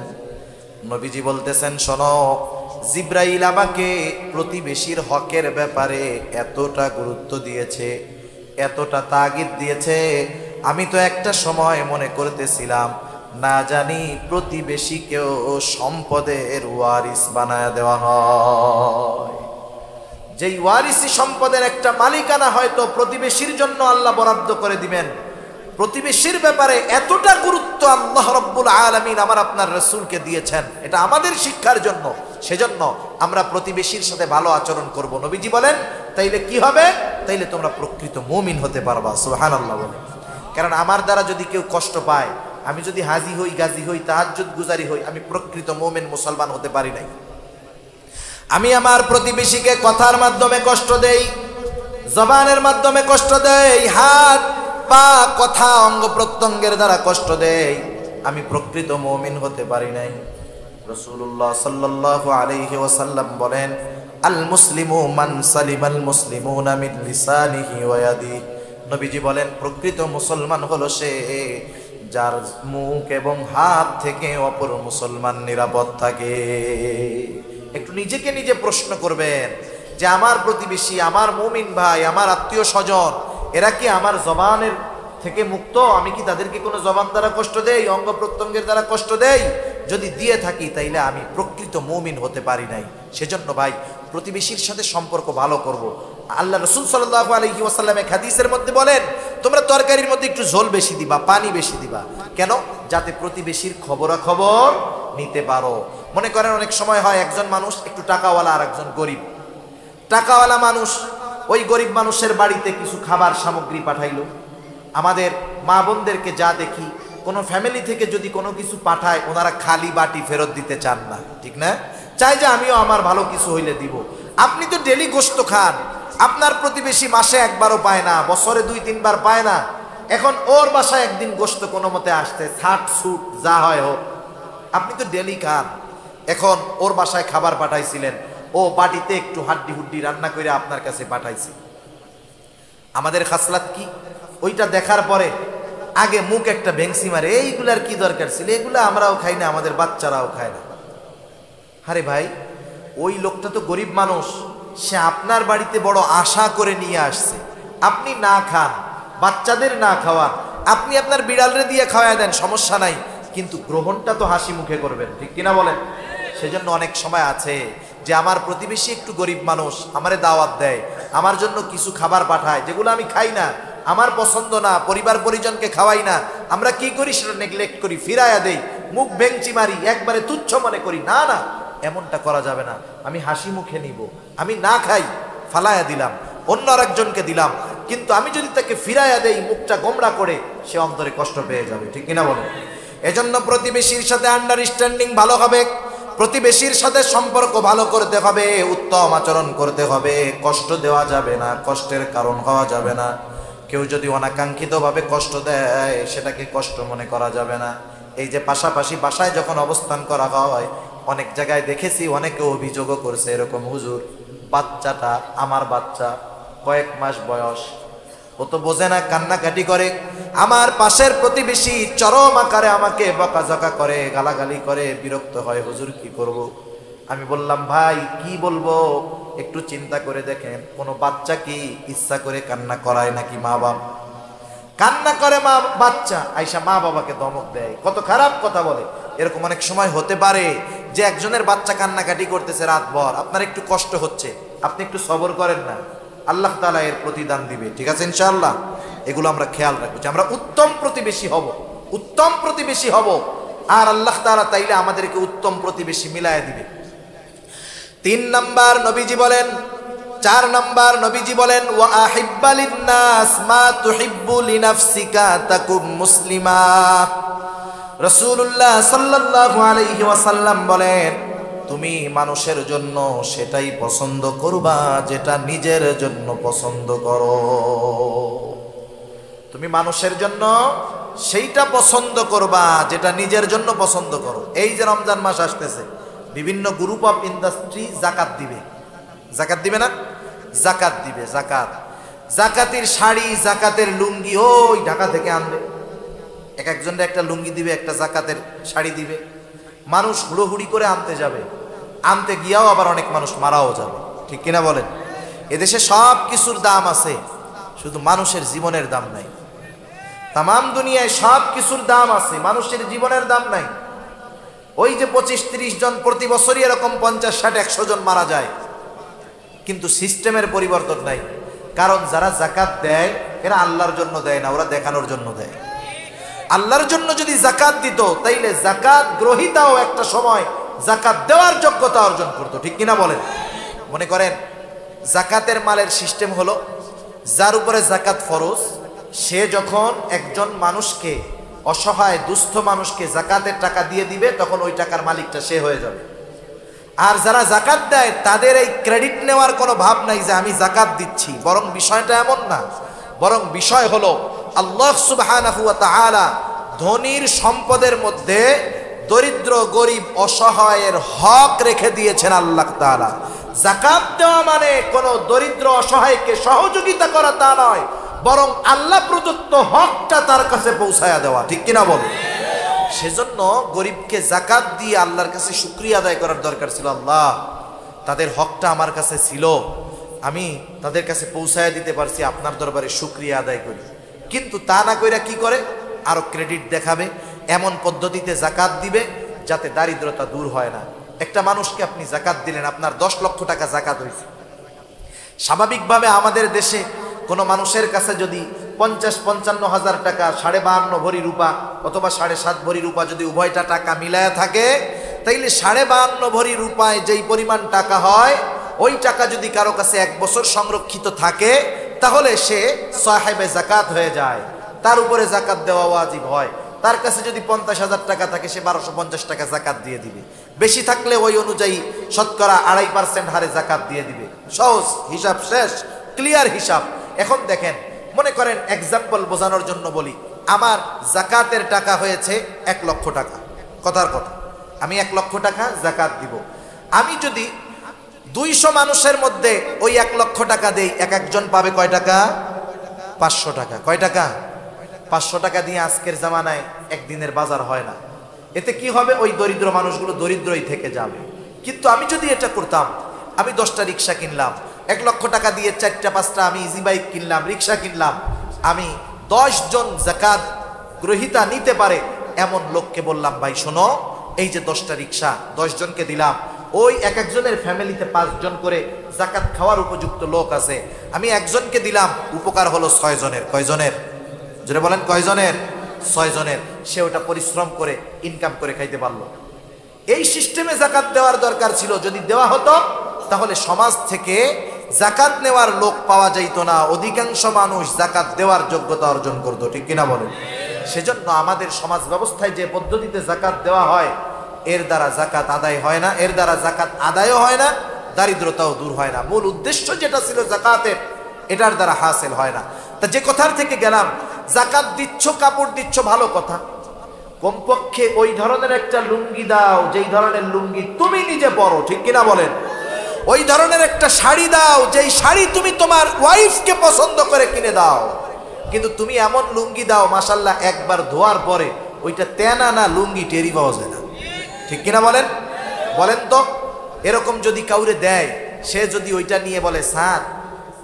নবীজি বলতেছেন, শোনো, জিবরাইল আমাকে প্রতিবেশীর হকের ব্যাপারে এতটা গুরুত্ব দিয়েছে, এতটা তাগিদ দিয়েছে, আমি তো একটা সময় মনে করতেছিলাম না জানি প্রতিবেশীকেও সম্পদের ওয়ারিস বানায় দেওয়া হয়। যেই ওয়ারিসি সম্পদের একটা মালিকানা হয়তো প্রতিবেশীর জন্য আল্লাহ বরাদ্দ করে দিবেন। প্রতিবেশীর ব্যাপারে এতটা গুরুত্ব আল্লাহ রাব্বুল আলামিন আমার আপনার রাসূলকে দিয়েছেন, এটা আমাদের শিক্ষার জন্য। সেজন্য আমরা প্রতিবেশীর সাথে ভালো আচরণ করব। নবীজি বলেন, তাইলে কি হবে? তাইলে তোমরা প্রকৃত মুমিন হতে পারবা। সুবহানাল্লাহ বলেন। কারণ আমার দ্বারা যদি কেউ কষ্ট পায়, আমি যদি হাজি হই, গাজী হই, তাহাজ্জুদ গুজারি হই, আমি প্রকৃত মুমিন মুসলমান হতে পারি নাই। আমি আমার প্রতিবেশীকে কথার মাধ্যমে কষ্ট দেই, জবানের মাধ্যমে কষ্ট দেই, হাত পা কথা অঙ্গ প্রত্যঙ্গের দ্বারা কষ্ট দেই, আমি প্রকৃত মুমিন হতে পারি নাই। রাসূলুল্লাহ সাল্লাল্লাহু আলাইহি ওয়াসাল্লাম বলেন, আল মুসলিমু মান সালিমাল মুসলিমুনা মিন লিসানিহি ওয়া ইয়াদিহি। নবীজি বলেন, প্রকৃত মুসলমান হলো সে যার মুখ এবং হাত থেকে অপর মুসলমান নিরাপদ থাকে। একটু নিজেকে নিজে প্রশ্ন করবেন যে আমার প্রতিবেশী, আমার মুমিন ভাই, আমার আত্মীয় স্বজন, এরা কি আমার জবানের থেকে মুক্ত? আমি কি তাদেরকে কোনো জবান দ্বারা কষ্ট দেই, অঙ্গ প্রত্যঙ্গের দ্বারা কষ্ট দেই? যদি দিয়ে থাকি তাইলে আমি প্রকৃত মুমিন হতে পারি নাই। সেজন্য ভাই প্রতিবেশীর সাথে সম্পর্ক ভালো করব। আল্লাহ রাসূল সাল্লাল্লাহু আলাইহি ওয়াসাল্লাম এক হাদিসের মধ্যে বলেন, তোমরা তরকারির মধ্যে একটু ঝোল বেশি দিবা, পানি বেশি দিবা। কেন? যাতে প্রতিবেশীর খবরাখবর নিতে পারো। মনে করেন অনেক সময় হয় একজন মানুষ একটু টাকাওয়ালা আর একজন গরিব। টাকাওয়ালা মানুষ ওই গরিব মানুষের বাড়িতে কিছু খাবার সামগ্রী পাঠাইলো। আমাদের মা বোনদেরকে যা দেখি, কোনো ফ্যামিলি থেকে যদি কোনো কিছু পাঠায়, ওনারা খালি বাটি ফেরত দিতে চান না, ঠিক না? চাই যে আমিও আমার ভালো কিছু হইলে দিব। আপনি তো ডেলি গোশত খান, আপনার প্রতিবেশী মাসে একবারও পায় না, বছরে 2-3 বার পায় না। এখন ওর বাসায় একদিন গোশত কোনো মতে আসতে, ছাট ছুট যা হয় হোক, আপনি তো ডেলি খান। এখন ওর বাসায় খাবার পাঠাইছিলেন, ও বাটিতে একটু হাড্ডি হুড্ডি রান্না করে আপনার কাছে পাঠাইছে। আমাদের খাসলাত কি? ওইটা দেখার পরে আগে মুখ একটা ভেংসি মারে, এইগুলার কি দরকার ছিল, এগুলো আমরাও খাই না, আমাদের বাচ্চারাও খায় না। আরে ভাই, ওই লোকটা তো গরিব মানুষ, সে আপনার বাড়িতে বড় আশা করে নিয়ে আসছে, আপনি না খান, বাচ্চাদের না খাওয়ান, আপনি আপনার বিড়ালরে দিয়ে খাওয়ায় দেন, সমস্যা নাই, কিন্তু গ্রহণটা তো হাসি মুখে করবেন, ঠিক কিনা বলেন? সেজন্য অনেক সময় আছে যে আমার প্রতিবেশী একটু গরিব মানুষ, আমারে দাওয়াত দেয়, আমার জন্য কিছু খাবার পাঠায়, যেগুলো আমি খাই না, আমার পছন্দ না, পরিবার পরিজনকে খাওয়াই না, আমরা কি করি সেটা নেগলেক্ট করি, ফিরাইয়া দেই, মুখ ভেঙচি মারি, একবারে তুচ্ছ মনে করি। না না, এমনটা করা যাবে না। আমি হাসি মুখে নিব, আমি না খাই ফালাইয়া দিলাম, অন্য আরেকজনকে দিলাম, কিন্তু আমি যদি তাকে ফিরাইয়া দেই মুখটা গোমড়া করে, সে অন্তরে কষ্ট পেয়ে যাবে, ঠিক কিনা বলেন? এজন্য প্রতিবেশীর সাথে আন্ডারস্ট্যান্ডিং ভালো হবে, প্রতিবেশীর সাথে সম্পর্ক ভালো করতে হবে, উত্তম আচরণ করতে হবে, কষ্ট দেওয়া যাবে না, কষ্টের কারণ হওয়া যাবে না। কেউ যদি অনাকাঙ্ক্ষিতভাবে কষ্ট দেয় সেটাকে কষ্ট মনে করা যাবে না। এই যে পাশাপাশি বাসায় যখন অবস্থান করা হয়, অনেক জায়গায় দেখেছি অনেকে অভিযোগও করছে এরকম, হুজুর বাচ্চাটা আমার বাচ্চা, কয়েক মাস বয়স, ও তো বোঝে না, কান্নাকাটি করে, আমার পাশের প্রতিবেশী চরম আকারে আমাকে বকাঝকা করে, গালাগালি করে, বিরক্ত হয়, হুজুর কি করব? আমি বললাম ভাই কি বলবো, একটু চিন্তা করে দেখেন, কোনো বাচ্চা কি ইচ্ছা করে কান্না করায় নাকি? মা বাবা কান্না করে, মা বাচ্চা আইসা মা বাবাকে ধমক দেয়, কত খারাপ কথা বলে। এরকম অনেক সময় হতে পারে যে একজনের বাচ্চা কান্নাকাটি করতেছে রাতভর, আপনার একটু কষ্ট হচ্ছে, আপনি একটু সবর করেন না, আল্লাহ তাআলা এর প্রতিদান দিবে, ঠিক আছে ইনশাআল্লাহ। এগুলো আমরা খেয়াল রাখবো যে আমরা উত্তম প্রতিবেশী হব, উত্তম প্রতিবেশী হব, আর আল্লাহ তাআলা তাইলে আমাদেরকে উত্তম প্রতিবেশী মিলায় দিবে। 3 নাম্বার নবীজি বলেন, 4 নাম্বার নবীজি বলেন, ওয়া আহিব্বা লিন-নাস মা তুহিব্বু লিনাফসিকা তাকুম মুসলিমা। রাসূলুল্লাহ সাল্লাল্লাহু আলাইহি ওয়াসাল্লাম বলেন, তুমি মানুষের জন্য সেটাই পছন্দ করবা যেটা নিজের জন্য পছন্দ করো। তুমি মানুষের জন্য সেইটা পছন্দ করবা যেটা নিজের জন্য পছন্দ করো। এই যে রমজান মাস আসতেছে, বিভিন্ন গ্রুপ অফ ইন্ডাস্ট্রি জাকাত দিবে, জাকাত দিবে না? জাকাত দিবে, জাকাত, জাকাতের শাড়ি, জাকাতের লুঙ্গি ওই ঢাকা থেকে আনবে, এক একজনের একটা লুঙ্গি দিবে, একটা জাকাতের শাড়ি দিবে, মানুষ হুড়োহুড়ি করে আনতে যাবে, আনতে গিয়াও আবার অনেক মানুষ মারাও যাবে, ঠিক কিনা বলেন? এদেশে সব কিছুর দাম আছে, শুধু মানুষের জীবনের দাম নাই। তামাম দুনিয়ায় সব কিছুর দাম আছে, মানুষের জীবনের দাম নাই। ওই যে 25-30 জন প্রতি বছরই এরকম 50-60-100 জন মারা যায়, কিন্তু সিস্টেমের পরিবর্তন নাই। কারণ যারা জাকাত দেয় এরা আল্লাহর জন্য দেয় না, ওরা দেখানোর জন্য দেয়। আল্লাহর জন্য যদি জাকাত দিত তাইলে জাকাত গ্রহীতাও একটা সময় জাকাত দেওয়ার যোগ্যতা অর্জন করতো, ঠিক কিনা বলেন? মনে করেন জাকাতের মালের সিস্টেম হলো, যার উপরে জাকাত ফরজ সে যখন একজন মানুষকে, অসহায় দুস্থ মানুষকে জাকাতের টাকা দিয়ে দিবে, তখন ওই টাকার মালিকটা সে হয়ে যাবে। আর যারা জাকাত দেয় তাদের এই ক্রেডিট নেওয়ার কোনো ভাব নাই যে আমি জাকাত দিচ্ছি, বরং বিষয়টা এমন না, বরং বিষয় হলো আল্লাহ সুবহানাহু ওয়া তাআলা ধনীর সম্পদের মধ্যে দরিদ্র গরিব অসহায়ের হক রেখে দিয়েছেন আল্লাহ তাআলা। জাকাত দেওয়া মানে কোনো দরিদ্র অসহায়কে সহযোগিতা করা তা নয়, বরং আল্লাহ প্রদত্ত হকটা তার কাছে পৌঁছায়া দেওয়া, ঠিক কিনা বল? সেজন্য গরিবকে জাকাত দিয়ে আল্লাহর কাছে শুকরিয়া আদায় করার দরকার ছিল। আল্লাহ তাদের হকটা আমার কাছে ছিল, আমি তাদের কাছে পৌঁছায়া দিতে পারছি, আপনার দরবারে শুকরিয়া আদায় করি। কিন্তু তা না কইরা কি করে, আরো ক্রেডিট দেখাবে, এমন পদ্ধতিতে জাকাত দিবে যাতে দারিদ্রতা দূর হয় না। একটা মানুষকে আপনি জাকাত দিলেন, আপনার 10 লক্ষ টাকা জাকাত হয়েছে। স্বাভাবিকভাবে আমাদের দেশে কোনো মানুষের কাছে যদি 50-55 হাজার টাকা, 52.5 ভরি রূপা অথবা 7.5 ভরি রূপা যদি উভয়টা টাকা মিলায়া থাকে, তাইলে 52.5 ভরি রূপায় যেই পরিমাণ টাকা হয়, ওই টাকা যদি কারো কাছে 1 বছর সংরক্ষিত থাকে তাহলে সে সাহেবে জাকাত হয়ে যায়, তার উপরে জাকাত দেওয়া ওয়াজিব হয়। তার কাছে যদি 50,000 টাকা থাকে সে 1250 টাকা জাকাত দিয়ে দিবে, বেশি থাকলে ওই অনুযায়ী শতকরা 2.5% হারে জাকাত দিয়ে দিবে। সহজ হিসাব, শেষ, ক্লিয়ার হিসাব। এখন দেখেন, মনে করেন এক্সাম্পল বোঝানোর জন্য বলি, আমার জাকাতের টাকা হয়েছে 1 লক্ষ টাকা, কথার কথা, আমি 1 লক্ষ টাকা জাকাত দিব। আমি যদি 200 মানুষের মধ্যে ওই 1 লক্ষ টাকা দেই, এক একজন পাবে কয় টাকা? 500 টাকা। কয় টাকা? 500 টাকা দিয়ে আজকের জামানায় একদিনের বাজার হয় না। এতে কি হবে? ওই দরিদ্র মানুষগুলো দরিদ্রই থেকে যাবে। কিন্তু আমি যদি এটা করতাম, আমি 10টা রিক্সা কিনলাম, 1 লক্ষ টাকা দিয়ে 4টা-5টা আমি ইজি বাইক কিনলাম, রিক্সা কিনলাম, আমি 10 জন জাকাত গ্রহীতা নিতে পারে এমন লোককে বললাম, ভাই শোনো, এই যে 10টা রিক্সা 10 জনকে দিলাম, ওই এক একজনের ফ্যামিলিতে 5 জন করে জাকাত খাওয়ার উপযুক্ত লোক আছে, আমি একজনকে দিলাম, উপকার হলো 6 জনের। কয়জনের? যেটা বলেন কয়জনের? 6 জনের। সে ওটা পরিশ্রম করে ইনকাম করে খাইতে পারলো। এই সিস্টেমে জাকাত দেওয়ার দরকার ছিল। যদি দেওয়া হতো তাহলে সমাজ থেকে জাকাত নেওয়ার লোক পাওয়া যাইত না, অধিকাংশ মানুষ জাকাত দেওয়ার যোগ্যতা অর্জন করতো। ঠিক কিনা বলেন? সেজন্য আমাদের সমাজ ব্যবস্থায় যে পদ্ধতিতে জাকাত দেওয়া হয়, এর দ্বারা জাকাত আদায় হয় না, এর দ্বারা জাকাত আদায়ও হয় না, দারিদ্রতাও দূর হয় না। মূল উদ্দেশ্য যেটা ছিল জাকাতের, এটার দ্বারা হাসিল হয় না। তা যে কথার থেকে গেলাম, জাকাত দিচ্ছ, কাপড় দিচ্ছ, ভালো কথা, কমপক্ষে ওই ধরনের একটা লুঙ্গি দাও যেই ধরনের লুঙ্গি তুমি নিজে পরো। ঠিক কিনা বলেন? ওই ধরনের একটা শাড়ি দাও যেই শাড়ি তুমি তোমার ওয়াইফকে পছন্দ করে কিনে দাও। কিন্তু তুমি এমন লুঙ্গি দাও মাশাল্লাহ, একবার ধোয়ার পরে ওইটা তেনা না লুঙ্গি টেরি পাওয়া যায় না। ঠিক কিনা বলেন? বলেন তো, এরকম যদি কাউরে দেয়, সে যদি ওইটা নিয়ে বলে, স্যার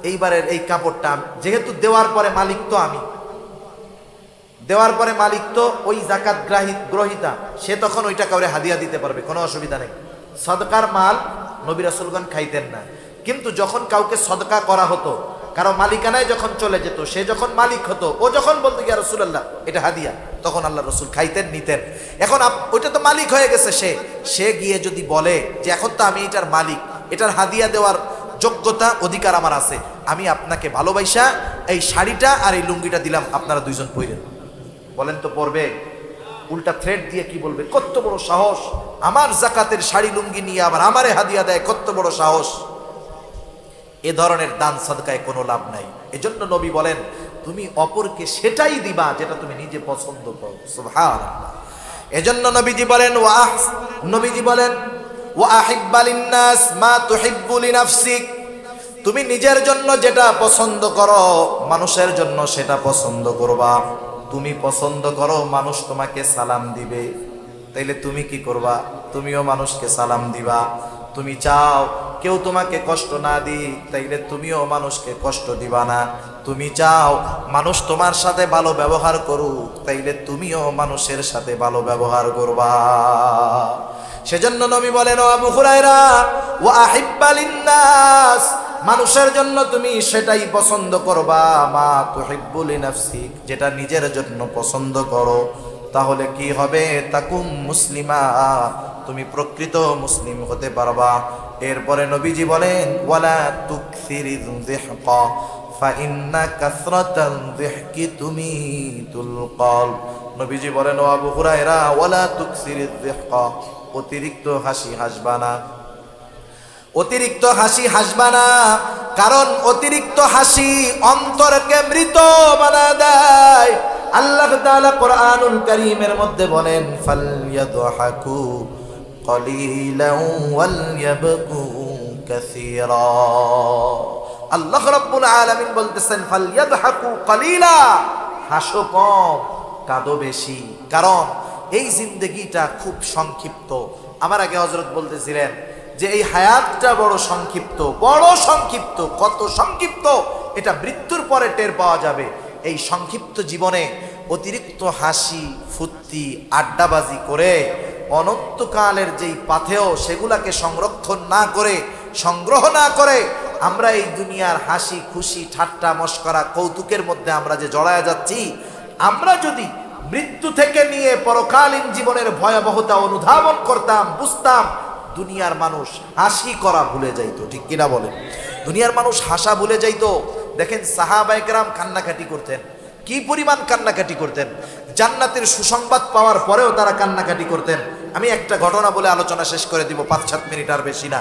এইবারের এই কাপড়টা, যেহেতু দেওয়ার পরে মালিক তো আমি, দেওয়ার পরে মালিক তো ওই জাকাত গ্রহিতা, সে তখন ওইটা কাউরে হাদিয়া দিতে পারবে, কোনো অসুবিধা নেই। সদকার মাল নবী রাসূলগণ খাইতেন না, কিন্তু যখন কাউকে সদকা করা হতো, কারো মালিকানায় যখন চলে যেত, সে যখন মালিক হতো, ও যখন বলতো ইয়া রাসূলুল্লাহ এটা হাদিয়া, তখন আল্লাহ রসুল খাইতেন, নিতেন। এখন ওইটা তো মালিক হয়ে গেছে, সে গিয়ে যদি বলে যে এখন তো আমি এটার মালিক, এটার হাদিয়া দেওয়ার যোগ্যতা অধিকার আমার আছে, আমি আপনাকে ভালোবাসা এই শাড়িটা আর এই লুঙ্গিটা দিলাম, আপনারা 2 জন পইরেন, বলেন তো পরবে? উল্টা থ্রেড দিয়ে কি বলবে, কত বড় সাহস, আমার জাকাতের শাড়ি লুঙ্গি নিয়ে আবার আমারে হাদিয়া দেয়, কত বড় সাহস। এ ধরনের দান সদকায় কোনো লাভ নাই। এজন্য নবী বলেন, তুমি অপরকে সেটাই দিবা যেটা তুমি নিজে পছন্দ করো। সুবহানাল্লাহ। এজন্য নবীজি বলেন ওয়া আহিব্বা লিন-নাস মা তুহিব্বু লিনাফসিক, তুমি নিজের জন্য যেটা পছন্দ করো মানুষের জন্য সেটা পছন্দ করবা। তুমি পছন্দ করো মানুষ তোমাকে সালাম দিবে, তাইলে তুমি কি করবা? তুমিও মানুষকে সালাম দিবা। তুমি চাও কেউ তোমাকে কষ্ট না দিক, তাইলে তুমিও মানুষকে কষ্ট দিবা না। তুমি চাও মানুষ তোমার সাথে ভালো ব্যবহার করুক, তাইলে তুমিও মানুষের সাথে ভালো ব্যবহার করবা। সেজন্য নবী বলেন, ও আবু হুরায়রা, ওয়া আহিব্বা লিন-নাস, মানুষের জন্য তুমি সেটাই পছন্দ করবা, মা তুহিব্বু লিনাফসিক, যেটা নিজের জন্য পছন্দ করো। তাহলে কি হবে? তাকুম মুসলিমা, তুমি প্রকৃত মুসলিম হতে পারবা। এরপরে নবীজি বলেন, ওয়ালা তুকসিরিয যিহকা ফাইন্না কাসরাতাল যিহকি তুমিতুল কলব। নবীজি বলেন, ও আবু হুরায়রা, ওয়ালা তুকসিরিয যিহকা, অতিরিক্ত হাসি হাসবা না, অতিরিক্ত হাসি হাসবা না, কারণ অতিরিক্ত হাসি অন্তরকে মৃত বানা দেয়। আল্লাহ তাআলা কোরআনুল কারীমের মধ্যে বলেন, ফালইয়াদহাকু কলিলান ওয়ালইয়াবকু কাসীরা। আল্লাহ রাব্বুল আলামিন বলতেছেন, ফালইয়াদহাকু কলিলা, হাসো কম, কাঁদো বেশি, কারণ এই জিন্দেগিটা খুব সংক্ষিপ্ত। আমার আগে হযরত বলতেছিলেন যে এই হায়াতটা বড় সংক্ষিপ্ত, বড় সংক্ষিপ্ত। কত সংক্ষিপ্ত এটা মৃত্যুর পরে টের পাওয়া যাবে। এই সংক্ষিপ্ত জীবনে অতিরিক্ত হাসি ফুর্তি আড্ডাবাজি করে অনন্তকালের যেই পাথেয়, সেগুলাকে সংরক্ষণ না করে, সংগ্রহ না করে আমরা এই দুনিয়ার হাসি খুশি ঠাট্টা মশকরা কৌতুকের মধ্যে আমরা যে জড়ায়া যাচ্ছি, আমরা যদি মৃত্যু থেকে নিয়ে পরকালীন জীবনের ভয়াবহতা অনুধাবন করতাম, বুঝতাম, দুনিয়ার মানুষ হাসি করা ভুলে যাইতো। ঠিক কিনা বলেন? দুনিয়ার মানুষ হাসা ভুলে যাইতো। দেখেন সাহাবায়ে কেরাম কান্নাকাটি করতেন, কি পরিমাণ কান্নাকাটি করতেন। জান্নাতের সুসংবাদ পাওয়ার পরেও তারা কান্নাকাটি করতেন। আমি একটা ঘটনা বলে আলোচনা শেষ করে দিব, 5-7 মিনিট, আর বেশি না।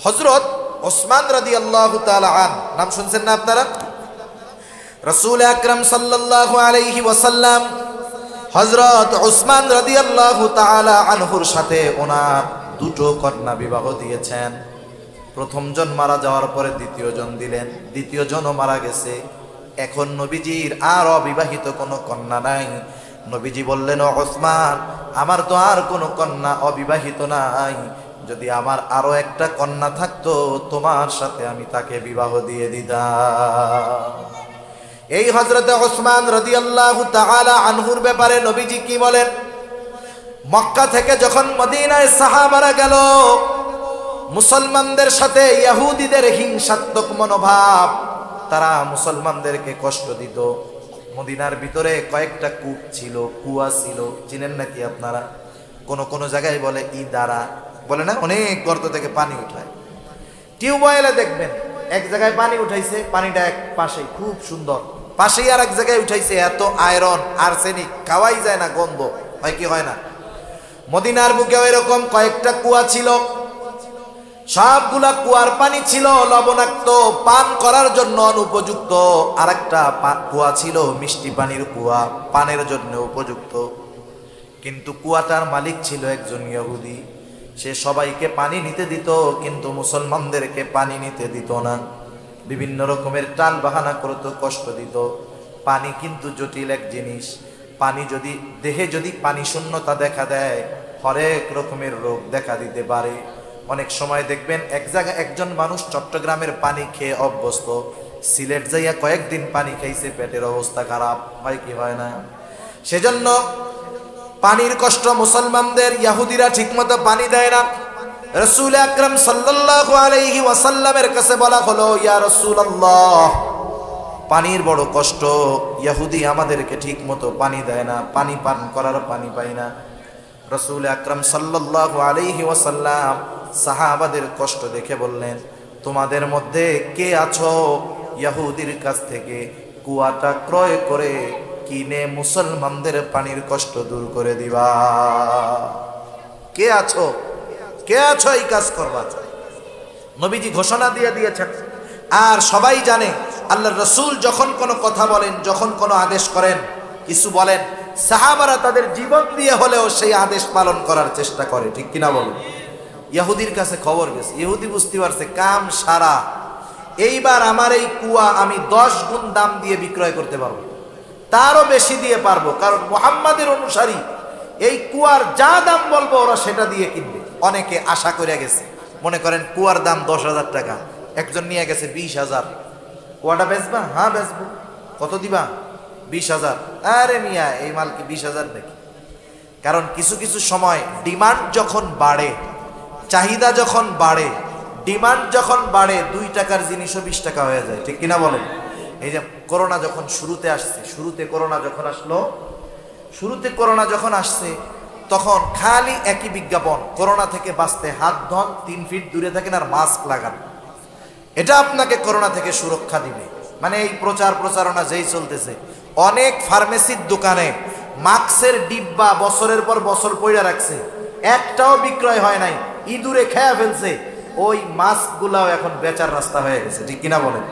হযরত ওসমান রাদিয়াল্লাহু তাআলা আন, নাম শুনছেন না আপনারা? রাসূল আকরাম সাল্লাল্লাহু আলাইহি ওয়াসাল্লাম হযরত ওসমান রাদিয়াল্লাহু তাআলা আনহুর সাথে ওনার 2টো কন্যা বিবাহ দিয়েছেন। প্রথম জন মারা যাওয়ার পরে দ্বিতীয় জন দিলেন, দ্বিতীয় জনও মারা গেছে। এখন নবীজির আর অবিবাহিত কোনো কন্যা নাই। নবীজি বললেন, ও ওসমান, আমার তো আর কোনো কন্যা অবিবাহিত নাই, যদি আমার আরো একটা কন্যা থাকতো তোমার সাথে আমি তাকে বিবাহ দিয়ে দিতাম। এই হযরতে ওসমান রাদিয়াল্লাহু তাআলা আনহুর ব্যাপারে নবীজি কি বলেন? মক্কা থেকে যখন মদিনায় সাহাবারা গেল, মুসলমানদের সাথে ইহুদিদের হিংসাত্মক মনোভাব, তারা মুসলমানদেরকে কষ্ট দিত। মদিনার ভিতরে কয়েকটা কূপ ছিল, কুয়া ছিল, চিনেন নাকি আপনারা? কোন জায়গায় বলে ইদারা, বলে না, অনেক গর্ত থেকে পানি উঠায়। টিউবওয়েলে দেখবেন এক জায়গায় পানি উঠাইছে, পানিটা এক পাশে খুব সুন্দর, পাশেই আর এক জায়গায় উঠাইছে, এত আয়রন আর্সেনিক, খাওয়াই যায় না, গন্ধ হয় কি হয় না? মদিনার বুকেও এরকম কয়েকটা কুয়া ছিল, সবগুলা কুয়ার পানি ছিল লবণাক্ত, পান করার জন্য অনুপযুক্ত। আরেকটা কুয়া ছিল মিষ্টি পানির কুয়া, পানের জন্য উপযুক্ত। কিন্তু কুয়াটার মালিক ছিল একজন ইহুদি। সে সবাইকে পানি নিতে দিত, কিন্তু মুসলমানদেরকে পানি নিতে দিত না। বিভিন্ন রকমের টাল বাহানা করত, কষ্ট দিত। পানি কিন্তু জটিল এক জিনিস। পানি যদি দেহে যদি পানি শূন্যতা দেখা দেয়, হরেক রকমের রোগ দেখা দিতে পারে। অনেক সময় দেখবেন এক জায়গায় একজন মানুষ চট্টগ্রামের পানি খেয়ে অভ্যস্ত, সিলেট যাইয়া কয়েকদিন পানি খাইছে, পেটের অবস্থা খারাপ হয় কি হয় না? সেজন্য পানির কষ্ট মুসলমানদের, ইহুদিরা ঠিকমতো পানি দেয় না। রাসূল আকরাম সাল্লাল্লাহু আলাইহি ওয়াসাল্লামের কাছে বলা হলো, ইয়া রাসূলুল্লাহ, পানির বড় কষ্ট, ইহুদি আমাদেরকে ঠিকমতো পানি দেয় না, পানি পান করার পানি পাই না। রাসূল আকরাম সাল্লাল্লাহু আলাইহি ওয়াসাল্লাম সাহাবাদের কষ্ট দেখে বললেন, তোমাদের মধ্যে কে আছো ইহুদির কাছ থেকে কুয়াটা ক্রয় করে কিনে মুসলমানদের পানির কষ্ট দূর করে দিবা? কে আছো? কে আছো এই কাজ করবা? নবীজি ঘোষণা দিয়ে দিয়েছেন। আর সবাই জানে আল্লাহর রাসূল যখন কোনো কথা বলেন, যখন কোনো আদেশ করেন, কিছু বলেন, সাহাবারা তাদের জীবন দিয়ে হলেও সেই আদেশ পালন করার চেষ্টা করে, ঠিক কিনা বলেন? ইহুদির কাছে খবর গেছে, ইহুদি বুঝতে পারছে কাম সারা, এইবার আমার এই কুয়া আমি 10 গুণ দাম দিয়ে বিক্রয় করতে পারবো, তারও বেশি দিয়ে পারবো, কারণ মুহাম্মাদের অনুসারী। এই কুয়ার যা দাম বলবো ওরা সেটা দিয়ে কিনবে। অনেকে আশা করে গেছে, মনে করেন কুয়ার দাম 10,000 টাকা, একজন নিয়ে গেছে 20,000। কুয়াটা বেচবা? হ্যাঁ বেচবো। কত দিবা? 20,000। আরে মিয়া, এই মাল কি 20,000 নাকি? কারণ কিছু কিছু সময় ডিমান্ড যখন বাড়ে, চাহিদা যখন বাড়ে, ডিমান্ড যখন বাড়ে, 2 টাকার জিনিসও 20 টাকা হয়ে যায়, ঠিক কিনা বলেন? এই যে করোনা যখন শুরুতে আসছে, শুরুতে করোনা যখন আসছে, তখন খালি একই বিজ্ঞাপন, করোনা থেকে বাঁচতে হাত ধন, 3 ফিট দূরে থাকেন আর মাস্ক লাগান, এটা আপনাকে করোনা থেকে সুরক্ষা দিবে। মানে এই প্রচারণা যেই চলতেছে, অনেক ফার্মেসির দোকানে মাস্কের ডিব্বা বছরের পর বছর পয়রা রাখছে, একটাও বিক্রয় হয় নাই, ইঁদুরে খেয়া ফেলছে। ওই মাস্কগুলাও এখন বেচার রাস্তা হয়ে গেছে, ঠিক কিনা বলেন?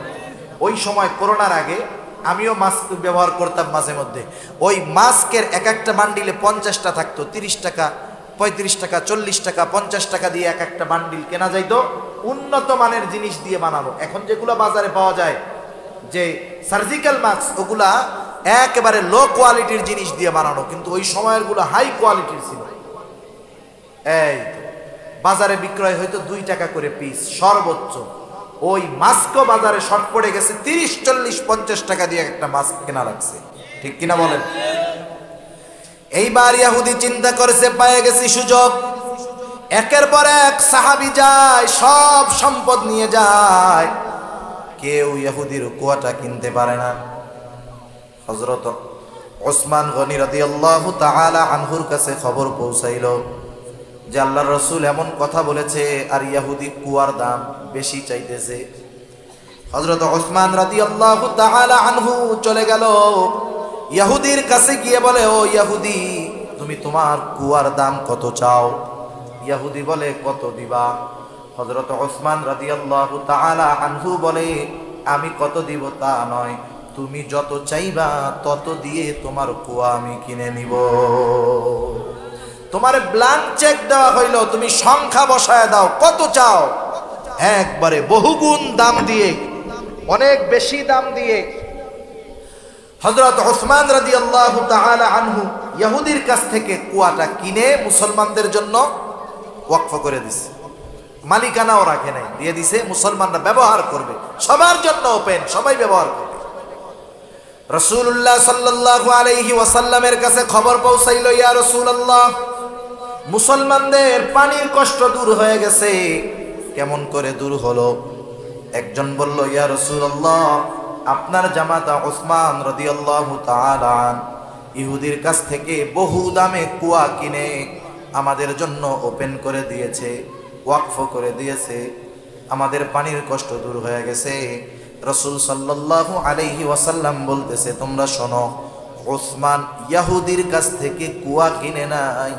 ওই সময় করোনার আগে আমিও মাস্ক ব্যবহার করতাম মাঝে মধ্যে। ওই মাস্কের এক একটা বান্ডিলে 50টা থাকতো, 30 টাকা, 35 টাকা, 40 টাকা, 50 টাকা দিয়ে এক একটা বান্ডিল কেনা যাইতো। উন্নত মানের জিনিস দিয়ে বানানো। এখন যেগুলো বাজারে পাওয়া যায় যে সার্জিক্যাল মাস্ক, ওগুলা একেবারে লো কোয়ালিটির জিনিস দিয়ে বানানো, কিন্তু ওই সময়ের গুলো হাই কোয়ালিটির ছিল। এই বাজারে বিক্রয় হয়তো 2 টাকা করে পিস সর্বোচ্চ। ওই মাস্কও বাজারে শর্ট পড়ে গেছে, 30, 40, 50 টাকা দিয়ে একটা মাস্ক কেনা লাগছে, ঠিক কিনা বলেন? এইবার ইহুদি চিন্তা করেছে, পেয়ে গেছি সুযোগ। একের পর এক সাহাবী যায়, সব সম্পদ নিয়ে যায়, কেউ ইহুদির কুয়াটা কিনতে পারে না। হযরত ওসমান গনি রাদিয়াল্লাহু তাআলা আনহুর কাছে খবর পৌঁছাইল যে আল্লাহর রাসূল এমন কথা বলেছে, আর ইহুদি কুয়ার দাম বেশি চাইতেছে। হযরত ওসমান রাদিয়াল্লাহু তাআলা আনহু চলে গেল, ইহুদির কাছে গিয়ে বলে, ও ইহুদি, তুমি তোমার কুয়ার দাম কত চাও? ইহুদি বলে, কত দিবা? হযরত ওসমান রাদিয়াল্লাহু তাআলা আনহু বলে, আমি কত দিব তা নয়, তুমি যত চাইবা তত দিয়ে তোমার কুয়া আমি কিনে নিব। তোমার ব্ল্যাঙ্ক চেক দেওয়া হইল, তুমি সংখ্যা বসায় দাও, কত চাও? একবারে বহুগুণ দাম দিয়ে, অনেক বেশি দাম দিয়ে হযরত ওসমান রাদিয়াল্লাহু তাআলা আনহু ইহুদির কাছ থেকে কুয়াটা কিনে মুসলমানদের জন্য ওয়াকফ করে দিছে। মালিকানাও রাখে নাই, দিয়ে দিছে, মুসলমানরা ব্যবহার করবে, সবার জন্য ওপেন, সবাই ব্যবহার করবে। রাসূলুল্লাহ সাল্লাল্লাহু আলাইহি ওয়াসাল্লামের কাছে খবর পৌঁছাইল, ইয়া রাসূলুল্লাহ, মুসলমানদের পানির কষ্ট দূর হয়ে গেছে। কেমন করে দূর হলো? একজন বলল, ইয়া রাসূলুল্লাহ, আপনার জামাতা উসমান রাদিয়াল্লাহু তাআলা ইহুদির কাছ থেকে বহু দামে কুয়া কিনে আমাদের জন্য ওপেন করে দিয়েছে, ওয়াকফ করে দিয়েছে, আমাদের পানির কষ্ট দূর হয়ে গেছে। রাসূল সাল্লাল্লাহু আলাইহি ওয়াসাল্লাম বলতেছে, তোমরা শোনো, ওসমান ইহুদির কাছ থেকে কুয়া কিনে নাই,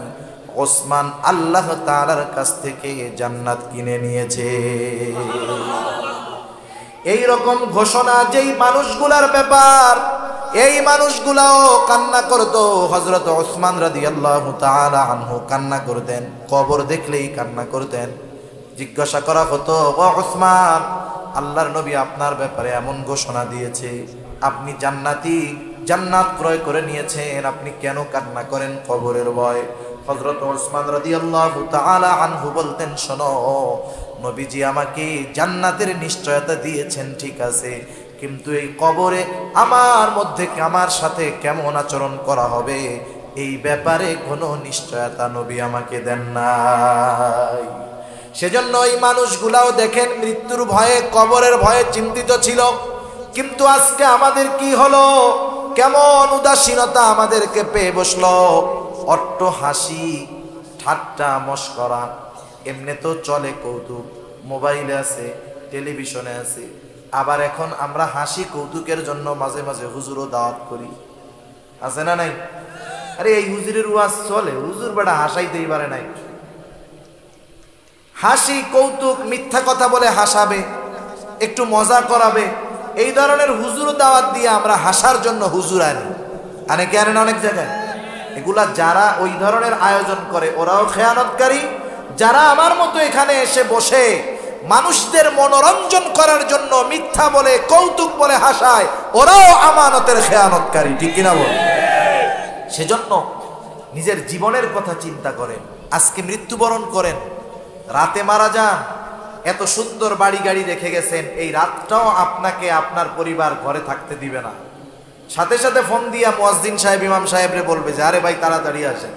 ওসমান আল্লাহ তাআলার কাছ থেকে জান্নাত কিনে নিয়েছে। এই রকম ঘোষণা যেই মানুষগুলার ব্যাপার, এই মানুষগুলাও কান্না করতো। হযরত ওসমান রাদিয়াল্লাহু তাআলা আনহু কান্না করতেন, কবর দেখলেই কান্না করতেন। জিজ্ঞাসা করা হতো, ও ওসমান, আল্লাহর নবী আপনার ব্যাপারে এমন ঘোষণা দিয়েছে, আপনি জান্নাতি, জান্নাত ক্রয় করে নিয়েছেন, আপনি কেন কান্না করেন কবরের ভয়? হযরত ওসমান রাদিয়াল্লাহু তাআলা আনহু বলতেন, শোনো, নবীজি আমাকে জান্নাতের নিশ্চয়তা দিয়েছেন, ঠিক আছে, কিন্তু এই কবরে আমার সাথে কেমন আচরণ করা হবে এই ব্যাপারে কোনো নিশ্চয়তা নবী আমাকে দেন নাই। সেজন্য এই মানুষগুলাও দেখেন মৃত্যুর ভয়ে, কবরের ভয়ে চিন্তিত ছিল। কিন্তু আজকে আমাদের কি হলো? কেমন উদাসীনতা আমাদেরকে পেয়ে বসলো। অট্ট হাসি, ঠাট্টা, মশকরা এমনি তো চলে, কৌতুক মোবাইলে আছে, টেলিভিশনে আছে, আবার এখন আমরা হাসি কৌতুকের জন্য মাঝে মাঝে হুজুরও দাওয়াত করি, আছে না নাই? আরে এই হুজুরের ওয়াজ চলে, হুজুর বেটা হাসাইতেই পারে নাই। হাসি কৌতুক, মিথ্যা কথা বলে হাসাবে, একটু মজা করাবে, এই ধরনের হুজুর দাওয়াত দিয়ে আমরা হাসার জন্য হুজুর আনে কে আনেন অনেক জায়গায়। এগুলা যারা ওই ধরনের আয়োজন করে ওরাও খেয়ানতকারী। যারা আমার মতো এখানে এসে বসে মানুষদের মনোরঞ্জন করার জন্য মিথ্যা বলে, কৌতুক বলে হাসায়, ওরাও আমানতের খেয়ানতকারী, ঠিক কিনা বল? সেজন্য নিজের জীবনের কথা চিন্তা করেন। আজকে মৃত্যুবরণ করেন, রাতে মারা যান, এত সুন্দর বাড়ি গাড়ি রেখে গেছেন, এই রাতটাও আপনাকে আপনার পরিবার ঘরে থাকতে দিবে না। সাথে সাথে ফোন দিয়া মুয়াজ্জিন সাহেব, ইমাম সাহেবরে বলবে যে আরে ভাই তাড়াতাড়ি আসেন,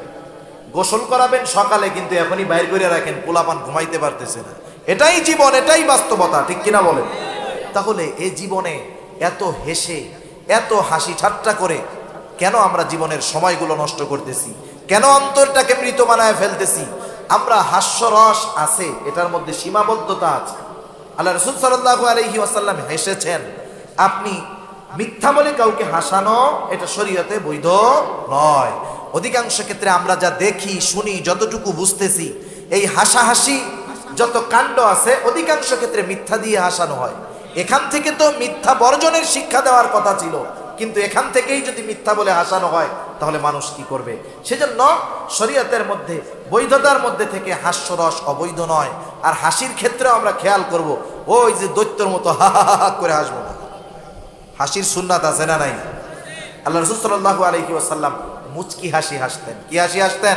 গোসল করাবেন সকালে, কিন্তু এখনই বাইর করে রাখেন, পোলাপান ঘুমাইতে পারতেছে না। এটাই জীবন, এটাই বাস্তবতা, ঠিক কিনা বলেন? তাহলে এই জীবনে এত হেসে, এত হাসি ঠাট্টা করে কেন আমরা জীবনের সময়গুলো নষ্ট করতেছি? কেন অন্তরটাকে মৃত বানায় ফেলতেছি? আমরা হাস্যরস আছে, এটার মধ্যে সীমাবদ্ধতা আছে। আল্লাহ রাসূল সাল্লাল্লাহু আলাইহি ওয়াসাল্লাম হেসেছেন। আপনি মিথ্যা বলে কাউকে হাসানো এটা শরীয়তে বৈধ নয়। অধিকাংশ ক্ষেত্রে আমরা যা দেখি, শুনি, যতটুকু বুঝতেছি, এই হাসাহাসি যত কাণ্ড আছে অধিকাংশ ক্ষেত্রে মিথ্যা দিয়ে হাসানো হয়। এখান থেকে তো মিথ্যা বর্জনের শিক্ষা দেওয়ার কথা ছিল, কিন্তু এখান থেকেই যদি মিথ্যা বলে হাসানো হয় তাহলে মানুষ কি করবে? সেজন্য শরীয়তের মধ্যে, বৈধতার মধ্যে থেকে হাস্যরস অবৈধ নয়। আর হাসির ক্ষেত্রে আমরা খেয়াল করব, ওই যে দৈত্যর মতো হা হা হা করে হাসবো না। হাসির সুন্নাত আছে না নাই? আল্লাহ রাসূল সাল্লাল্লাহু আলাইহি ওয়াসাল্লাম মুচকি হাসি হাসতেন। কি হাসি হাসতেন?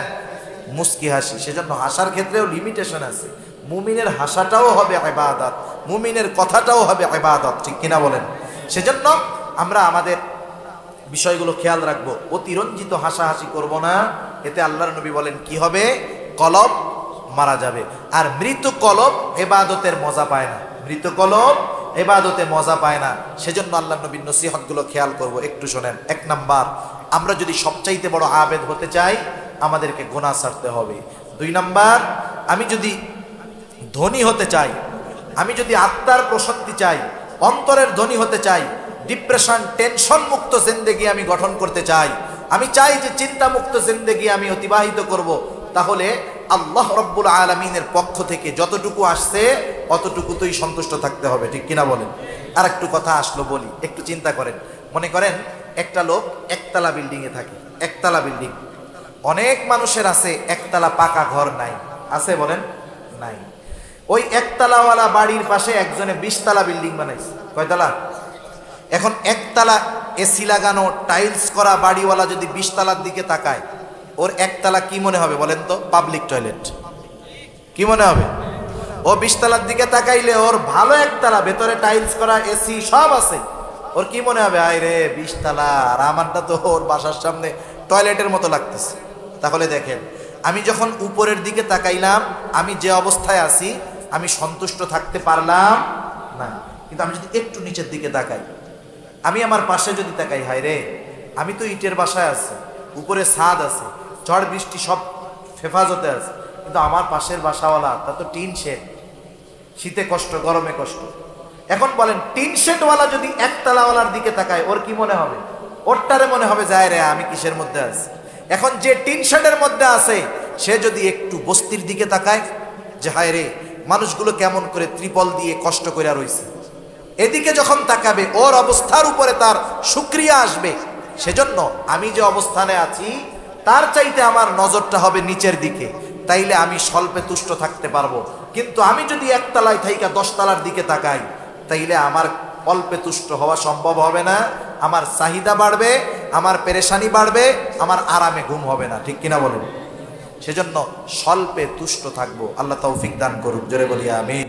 মুচকি হাসি। সেজন্য হাসার ক্ষেত্রেও লিমিটেশন আছে। মুমিনের হাসাটাও হবে ইবাদত, মুমিনের কথাটাও হবে ইবাদত, ঠিক কিনা বলেন? সেজন্য আমরা আমাদের বিষয়গুলো খেয়াল রাখবো। অতিরঞ্জিত হাসাহাসি করব না, এতে আল্লাহর নবী বলেন কি হবে? কলব মারা যাবে। আর মৃত কলব ইবাদতের মজা পায় না, মৃত কলব ইবাদতে মজা পায় না। সেজন্য আল্লাহর নবীর নসিহতগুলো খেয়াল করব। একটু শোনেন। 1 নাম্বার, আমরা যদি সবচাইতে বড় আবেদ হতে চাই আমাদেরকে গুনাহ ছাড়তে হবে। 2 নাম্বার, আমি যদি ধনী হতে চাই, আমি যদি আত্মার প্রশান্তি চাই, অন্তরের ধনী হতে চাই, ডিপ্রেশন, টেনশন মুক্ত জিন্দেগি আমি গঠন করতে চাই, আমি চাই যে চিন্তা মুক্ত জিন্দেগি আমি অতিবাহিত করব, তাহলে আল্লাহ রাব্বুল আলামিনের পক্ষ থেকে যতটুকু আসছে অতটুকুতেই সন্তুষ্ট থাকতে হবে, ঠিক কিনা বলেন? আর একটু কথা আসলো বলি, একটু চিন্তা করেন। মনে করেন একটা লোক একতলা বিল্ডিংয়ে থাকে, একতলা বিল্ডিং। অনেক মানুষের আছে একতলা পাকা ঘর নাই, আছে বলেন? নাই। ওই একতলাওয়ালা বাড়ির পাশে একজনে 20 তলা বিল্ডিং বানাইছে। কয়তলা? এখন একতলা এসি লাগানো টাইলস করা বাড়িওয়ালা যদি 20 তলার দিকে তাকায়, ওর একতলা কি মনে হবে বলেন তো? Public toilet. কি মনে হবে? ও 20 তলার দিকে তাকাইলে ওর ভালো একতলা, ভেতরে টাইলস করা, এসি সব আছে, ওর কি মনে হবে? আয় রে 20 তলা, আর আমারটা তো ওর বাসার সামনে টয়লেটের মতো লাগতেছে। তাহলে দেখেন, আমি যখন উপরের দিকে তাকাইলাম, আমি যে অবস্থায় আছি আমি সন্তুষ্ট থাকতে পারলাম না। কিন্তু আমি যদি একটু নিচের দিকে তাকাই, আমি আমার পাশে যদি তাকাই, হায় রে, আমি তো ইটের বাসায় আছি, উপরে ছাদ আছে, ঝড় বৃষ্টি সব হেফাজতে আছে, কিন্তু আমার পাশের বাসাওয়ালা তা তো টিন শেড, শীতে কষ্ট, গরমে কষ্ট। এখন বলেন, টিন শেডওয়ালা যদি একতলাওয়ালার দিকে তাকায়, ওর কি মনে হবে? ওরটারে মনে হবে যায় রে আমি কিসের মধ্যে আছি। এখন যে টিন শেডের মধ্যে আছে সে যদি একটু বস্তির দিকে তাকায়, যে হায় রে মানুষগুলো কেমন করে ত্রিপল দিয়ে কষ্ট করে রয়েছে, এদিকে যখন তাকাবে ওর অবস্থার উপরে তার শুকরিয়া আসবে। সেজন্য আমি যে অবস্থানে আছি তার চাইতে আমার নজরটা হবে নিচের দিকে, তাইলে আমি স্বল্পে তুষ্ট থাকতে পারবো। কিন্তু আমি যদি একতলায় থাইকা 10 তলার দিকে তাকাই, তাইলে আমার অল্পে তুষ্ট হওয়া সম্ভব হবে না, আমার চাহিদা বাড়বে, আমার পেরেশানি বাড়বে, আমার আরামে ঘুম হবে না। ঠিক কিনা বলুন? সেজন্য স্বল্পে তুষ্ট থাকবো। আল্লাহ তৌফিক দান করুক, জোরে বলি আমিন।